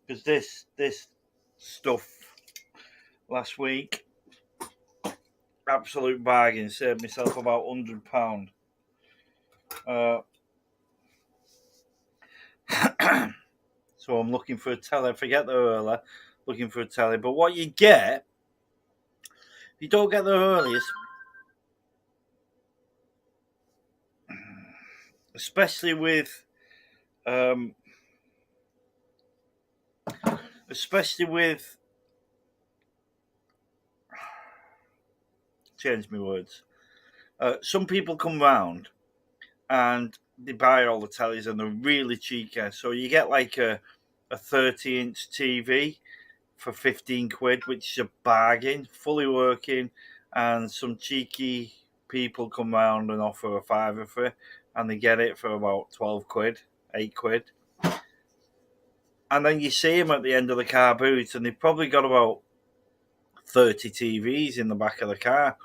Because this stuff last week, absolute bargain, saved myself about £100. So I'm looking for a telly. Forget the earlier, looking for a telly. But what you get, if you don't get the earliest, especially with change my words. Some people come round and they buy all the tellies and they're really cheeky. So you get like a 30-inch TV for 15 quid, which is a bargain, fully working, and some cheeky people come round and offer a fiver for it, and they get it for about 12 quid, 8 quid. And then you see them at the end of the car boot, and they've probably got about 30 TVs in the back of the car.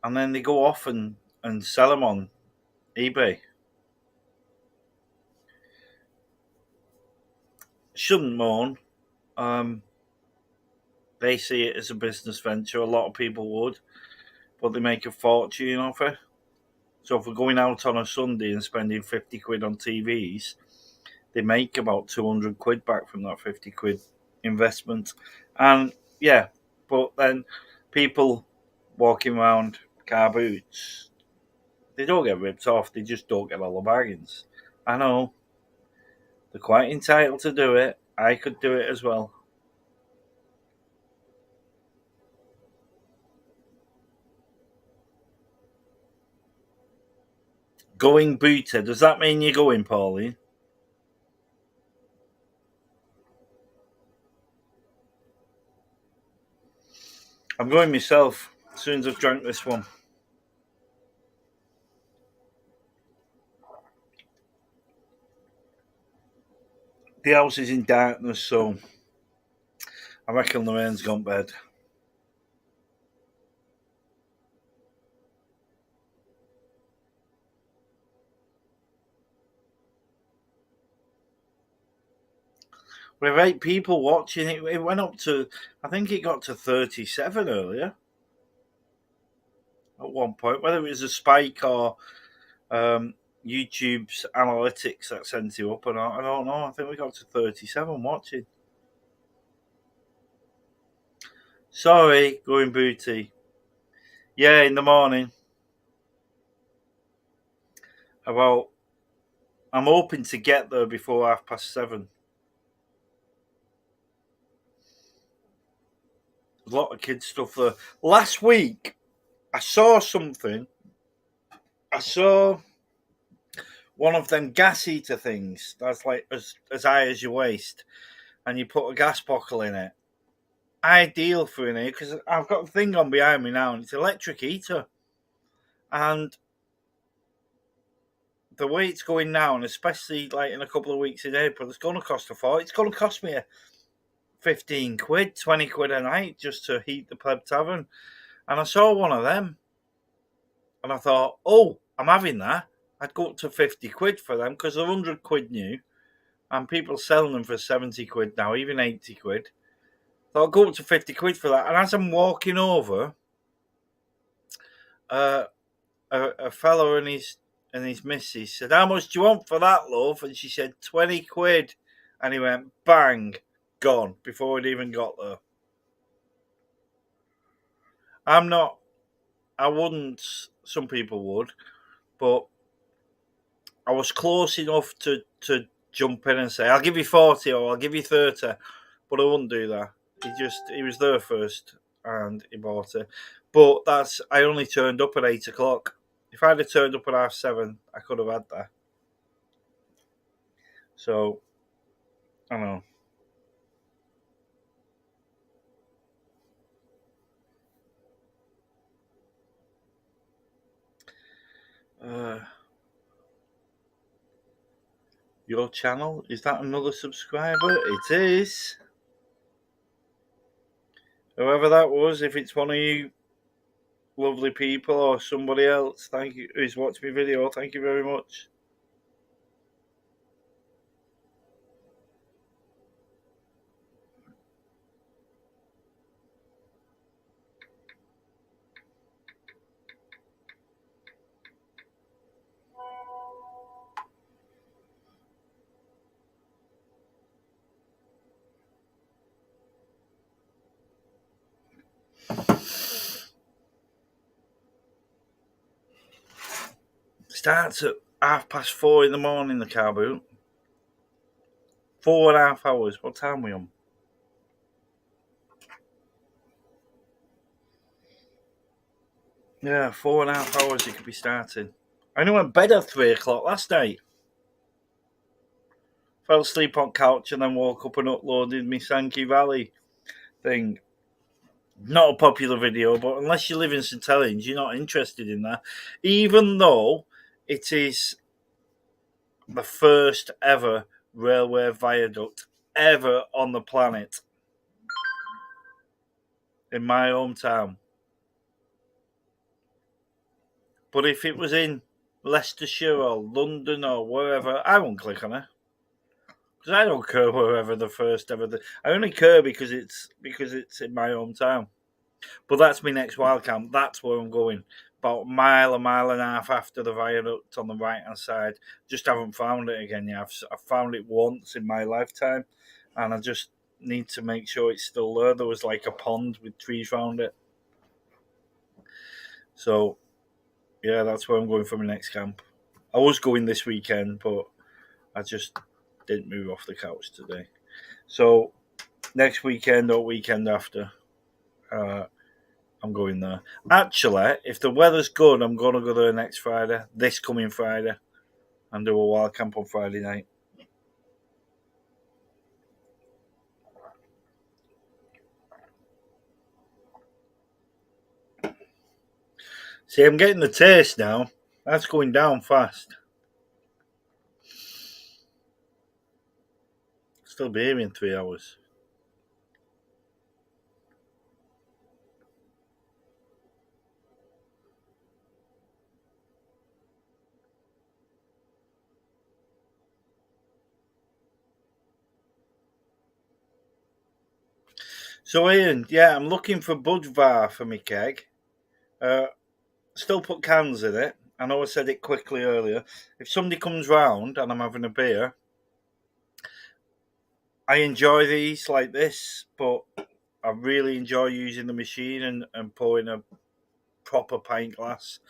And then they go off and sell them on eBay. Shouldn't moan. They see it as a business venture. A lot of people would, but they make a fortune off it. So if we're going out on a Sunday and spending 50 quid on TVs, they make about 200 quid back from that 50 quid investment. And yeah, but then people walking around car boots, they don't get ripped off, they just don't get all the bargains. I know, they're quite entitled to do it. I could do it as well. Going booter, does that mean you're going, Pauline? I'm going myself as soon as I've drank this one. The house is in darkness, so I reckon Lorraine's gone to bed. We have 8 people watching it. It went up to, I think it got to 37 earlier at one point. Whether it was a spike or YouTube's analytics that sent you up or not, I don't know. I think we got to 37 watching. Sorry, going booty. Yeah, in the morning. I'm hoping to get there before 7:30. A lot of kids stuff there. Last week, I saw something. I saw one of them gas heater things that's like as high as your waist, and you put a gas bottle in it. Ideal for in here because I've got a thing on behind me now, and it's electric heater. And the way it's going now, and especially like in a couple of weeks in April, it's going to cost a fortune. It's going to cost me 15 quid, 20 quid a night just to heat the Pleb Tavern. And I saw one of them and I thought, oh, I'm having that. I'd go up to 50 quid for them because they're 100 quid new and people selling them for 70 quid now, even 80 quid. So I'll go up to 50 quid for that. And as I'm walking over, a fellow and his missus said, how much do you want for that, love? And she said, 20 quid. And he went, bang, gone before it even got there. I wouldn't, some people would, but I was close enough to jump in and say, I'll give you 40 or I'll give you 30, but I wouldn't do that. He was there first and he bought it. But I only turned up at 8 o'clock. If I'd have turned up at 7:30, I could have had that. So, I don't know. Your channel? Is that another subscriber? It is. Whoever that was, if it's one of you lovely people or somebody else, thank you, who's watched my video, thank you very much. Starts at 4:30 in the morning, the car boot. 4.5 hours. What time are we on? Yeah, 4.5 hours it could be starting. I only went to bed at 3 o'clock last night. Fell asleep on couch and then woke up and uploaded my Sankey Valley thing. Not a popular video, but unless you live in St Helens, you're not interested in that. Even though it is the first ever railway viaduct ever on the planet in my hometown. But if it was in Leicestershire or London or wherever, I won't click on it. Because I don't care wherever the first ever. I only care because it's in my hometown. But that's my next wild camp. That's where I'm going. About a mile and a half after the viaduct on the right hand side. Just haven't found it again yet. I've found it once in my lifetime, and I just need to make sure it's still there. There was like a pond with trees around it. So, yeah, that's where I'm going for my next camp. I was going this weekend, but I just didn't move off the couch today. So, next weekend or weekend after, I'm going there. Actually, if the weather's good, I'm going to go there next Friday, this coming Friday, and do a wild camp on Friday night. See, I'm getting the taste now. That's going down fast. Still be here in 3 hours. So Ian, yeah, I'm looking for Budvar for my keg. Still put cans in it. I know I said it quickly earlier. If somebody comes round and I'm having a beer, I enjoy these like this, but I really enjoy using the machine and pouring a proper pint glass.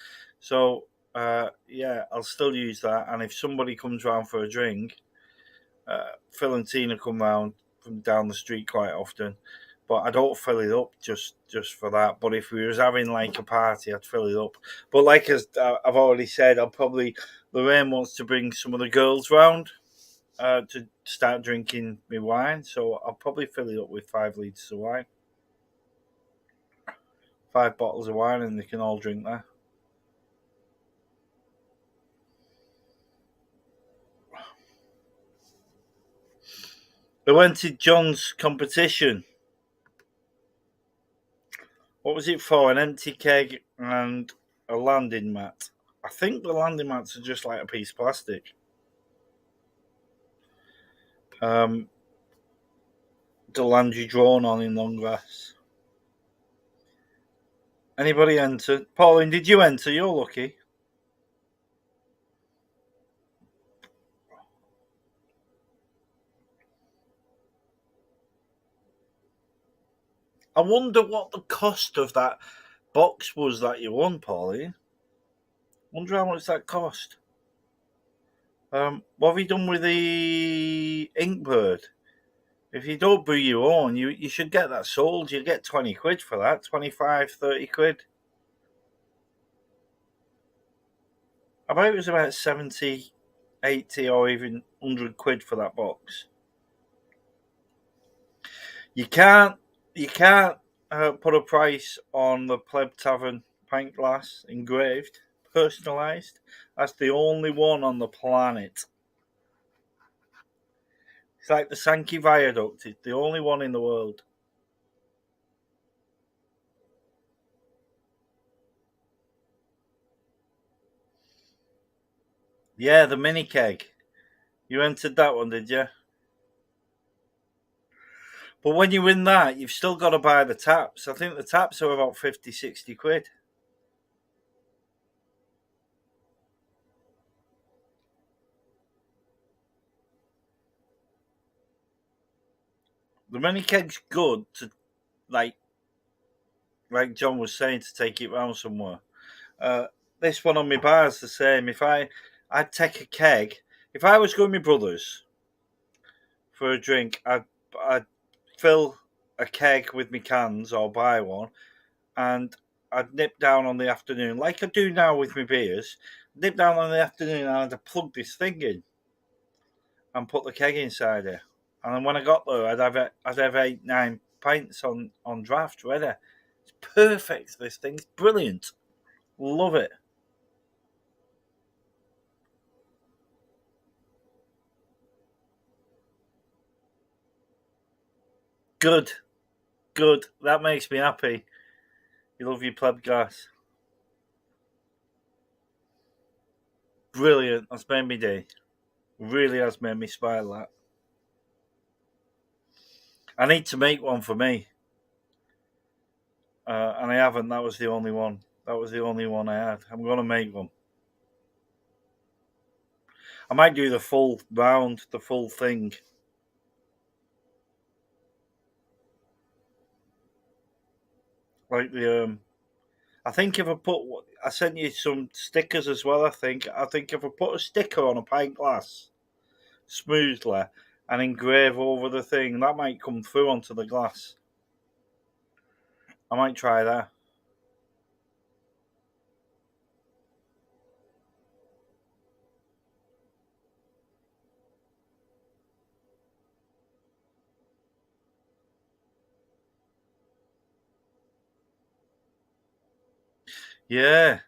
So, yeah, I'll still use that. And if somebody comes round for a drink, Phil and Tina come round from down the street quite often. But I don't fill it up just for that. But if we was having like a party, I'd fill it up. But like as I've already said, Lorraine wants to bring some of the girls round to start drinking my wine. So I'll probably fill it up with 5 litres of wine. 5 bottles of wine, and they can all drink that. I went to John's competition. What was it for? An empty keg and a landing mat. I think the landing mats are just like a piece of plastic. The land you drawn on in long grass. Anybody enter? Pauline, did you enter? You're lucky. I wonder what the cost of that box was that you won, Pauline. Wonder how much that cost. What have you done with the Inkbird? If you don't brew your own, you should get that sold. You get 20 quid for that, 25, 30 quid. I bet it was about 70, 80 or even 100 quid for that box. You can't put a price on the Pleb Tavern pint glass engraved. personalised. That's the only one on the planet. It's like the Sankey Viaduct. It's the only one in the world. Yeah, the mini keg. You entered that one, did you? But when you win that, you've still got to buy the taps. I think the taps are about 50, 60 quid. The mini keg's good to, like John was saying, to take it round somewhere. This one on my bar is the same. If I'd take a keg, if I was going with my brothers for a drink, I'd fill a keg with my cans or buy one, and I'd nip down on the afternoon, like I do now with my beers. Nip down on the afternoon and I'd plug this thing in and put the keg inside it. And then when I got there, I'd have 8, 9 pints on draft ready. It's perfect. This thing's brilliant. Love it. Good. That makes me happy. You love your pleb glass. Brilliant. That's made me day. Really has made me smile, that. I need to make one for me. And I haven't. That was the only one. That was the only one I had. I'm going to make one. I might do the full round, the full thing. Like the I think if I sent you some stickers as well. I think if I put a sticker on a pint glass smoothly and engrave over the thing, that might come through onto the glass. I might try that. Yeah,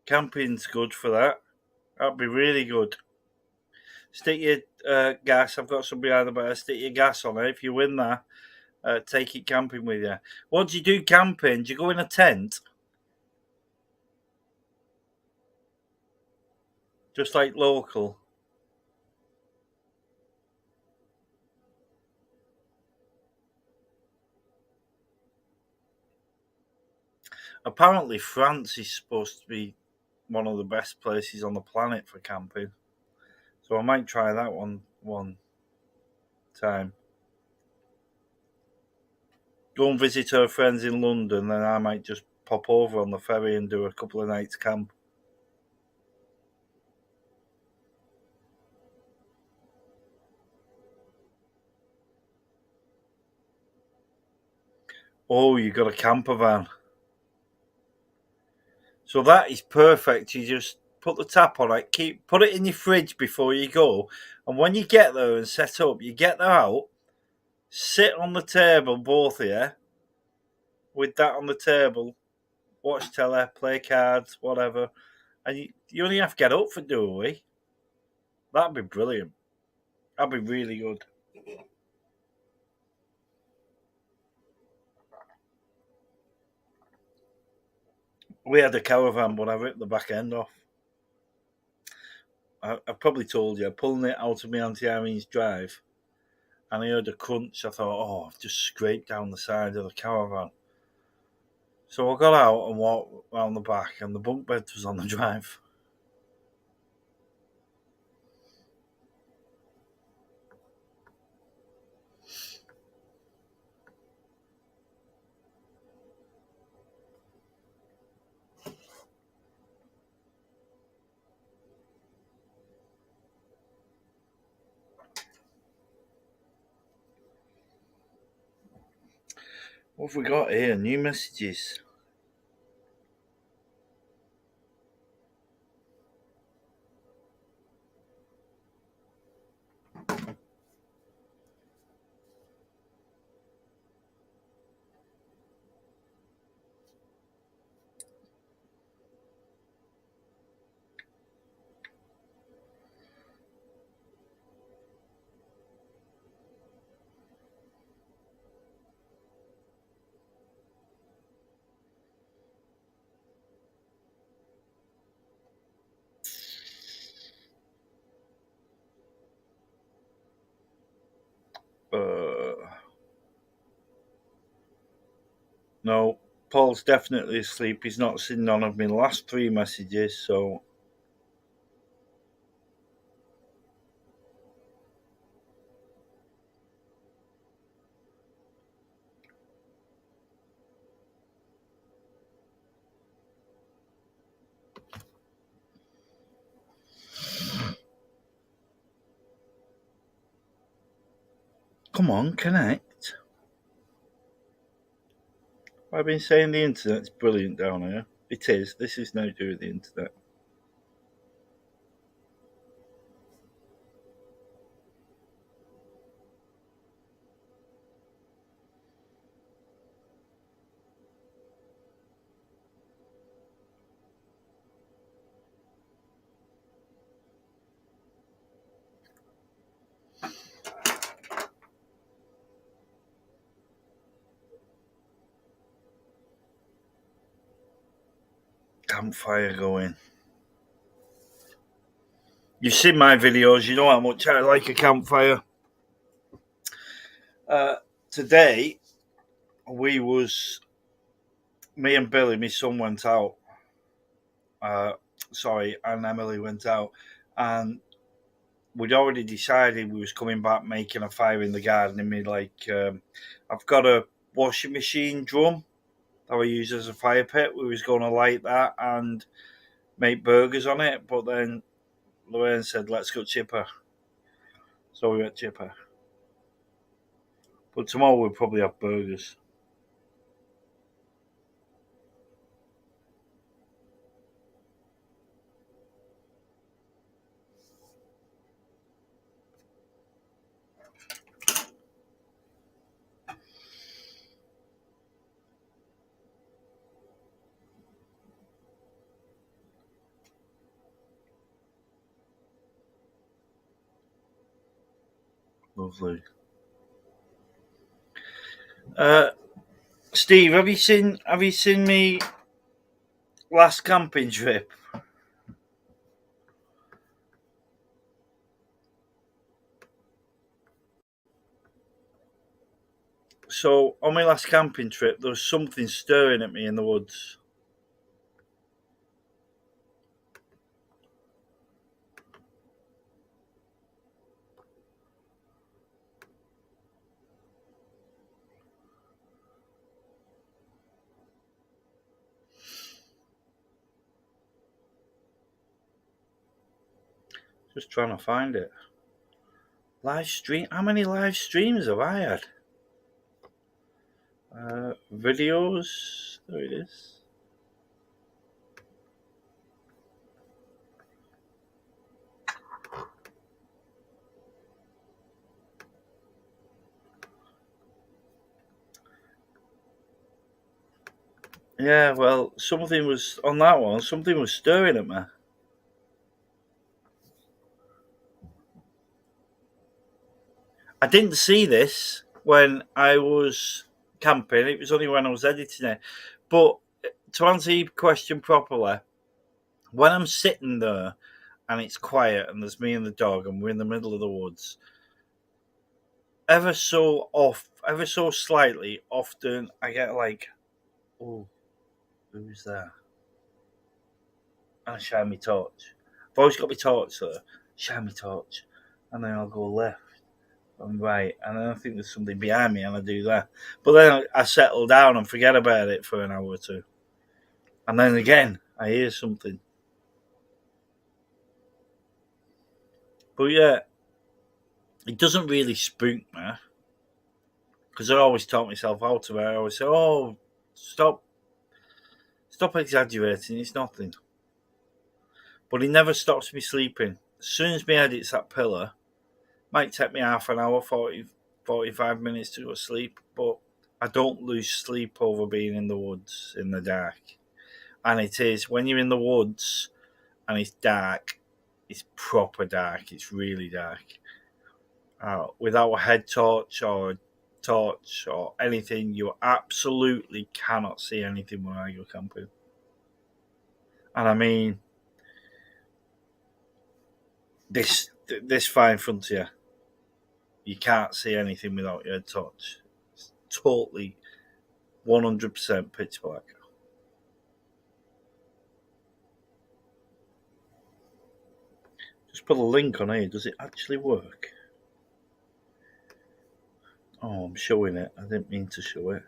camping's good for that. That'd be really good. Stick your gas. I've got some behind the bar. Stick your gas on it. If you win that, take it camping with you. What do you do camping? Do you go in a tent? Just like local? Apparently France is supposed to be one of the best places on the planet for camping. So I might try that one time. Go and visit her friends in London, then I might just pop over on the ferry and do a couple of nights camp. Oh, you got a camper van. So that is perfect. You just put the tap on it, put it in your fridge before you go, and when you get there and set up, you get there out, sit on the table, both of you, with that on the table, watch telly, play cards, whatever, and you only have to get up for 2 weeks. That'd be brilliant. That'd be really good. We had a caravan, but I ripped the back end off. I've probably told you, pulling it out of my Auntie Irene's drive, and I heard a crunch. I thought, oh, I've just scraped down the side of the caravan. So I got out and walked round the back, and the bunk bed was on the drive. What have we got here? New messages. No, Paul's definitely asleep. He's not seen none of my last 3 messages, so. Come on, connect. I've been saying the internet's brilliant down here. It is. This is now to do with the internet. Campfire going. You've seen my videos, you know how much I like a campfire. Today, me and Billy, my son, went out. And Emily went out, and we'd already decided we was coming back making a fire in the garden. I've got a washing machine drum that we use as a fire pit. We was going to light that and make burgers on it, but then Lorraine said, let's go chipper. So we went chipper. But tomorrow we'll probably have burgers. Lovely. Steve, have you seen me last camping trip? So on my last camping trip, there was something stirring at me in the woods. Just trying to find it. Live stream. How many live streams have I had? Videos. There it is. Yeah, well, something was on that one. Something was stirring at me. I didn't see this when I was camping. It was only when I was editing it. But to answer your question properly, when I'm sitting there and it's quiet and there's me and the dog and we're in the middle of the woods, ever so slightly, often I get like, oh, who's there? And I shine my torch. I've always got my torch there. Shine my torch. And then I'll go left and right. And then I think there's something behind me and I do that. But then I settle down and forget about it for an hour or two. And then again, I hear something. But yeah, it doesn't really spook me. Because I always talk myself out of it. I always say, oh, stop exaggerating, it's nothing. But it never stops me sleeping. As soon as my head hits that pillar, might take me half an hour, 45 minutes to go to sleep, but I don't lose sleep over being in the woods in the dark. And it is, when you're in the woods and it's dark, it's proper dark, it's really dark. Without a head torch or anything, you absolutely cannot see anything when I go camping. And I mean, this fine frontier, you can't see anything without your torch. It's totally 100% pitch black. Just put a link on here. Does it actually work? Oh, I'm showing it. I didn't mean to show it.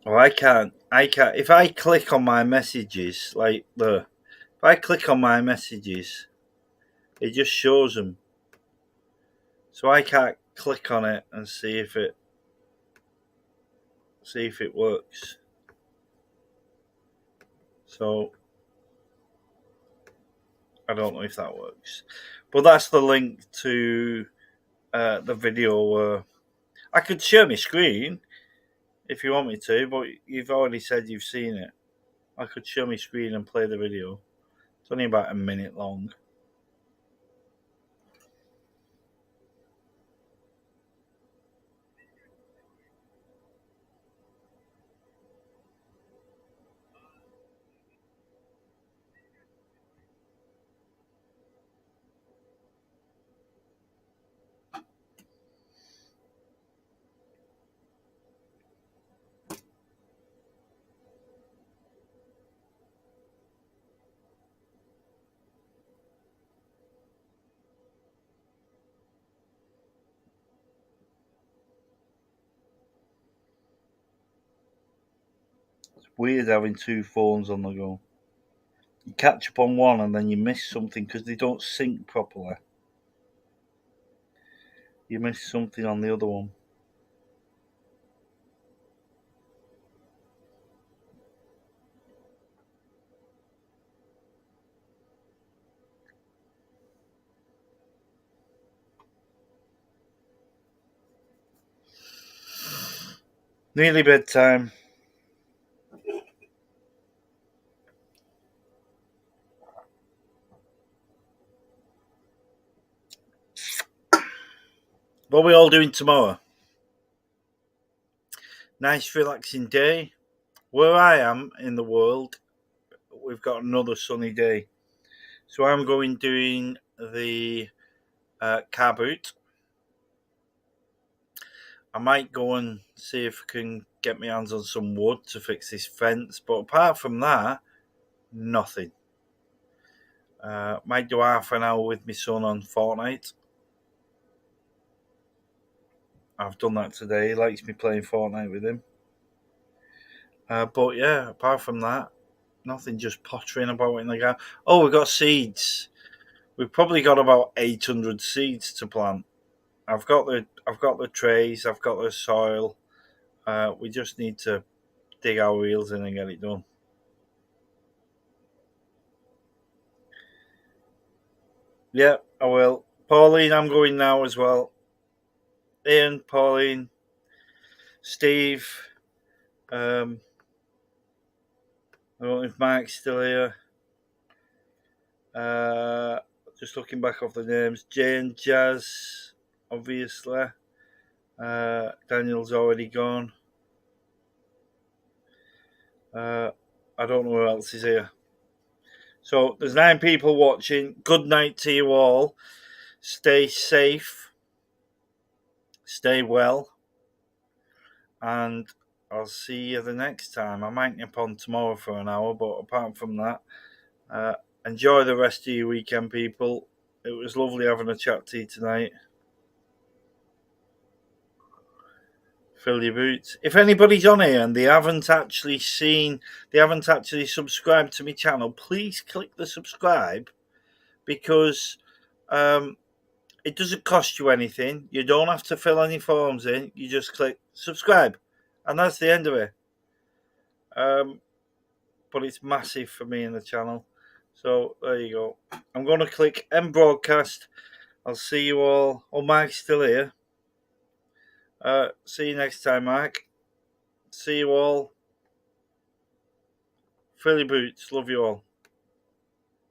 Oh, I can't. If I click on my messages, like if I click on my messages, it just shows them. So I can't click on it and see if it works. So I don't know if that works, but that's the link to the video. I could share my screen if you want me to, but you've already said you've seen it. I could share my screen and play the video. It's only about a minute long. It's weird having two phones on the go. You catch up on one and then you miss something because they don't sync properly. You miss something on the other one. Nearly bedtime. What are we all doing tomorrow? Nice relaxing day. Where I am in the world, we've got another sunny day. So I'm doing the car boot. I might go and see if I can get my hands on some wood to fix this fence. But apart from that, nothing. Might do half an hour with my son on Fortnite. I've done that today. He likes me playing Fortnite with him. But yeah, apart from that, nothing, just pottering about in the garden. Oh, we've got seeds. We've probably got about 800 seeds to plant. I've got the trays, I've got the soil. We just need to dig our wheels in and get it done. Yeah, I will. Pauline, I'm going now as well. Ian, Pauline, Steve. I don't know if Mark's still here. Just looking back off the names. Jane, Jazz, obviously. Daniel's already gone. I don't know who else is here. So there's 9 people watching. Good night to you all. Stay safe. Stay well. And I'll see you the next time. I might nip on tomorrow for an hour, but apart from that, enjoy the rest of your weekend, people. It was lovely having a chat to you tonight. Fill your boots. If anybody's on here and they haven't actually subscribed to my channel, please click the subscribe, because it doesn't cost you anything. You don't have to fill any forms in. You just click subscribe, and that's the end of it. But it's massive for me in the channel. So there you go. I'm going to click end broadcast. I'll see you all. Oh, Mark's still here. See you next time, Mark. See you all. Fill your boots. Love you all.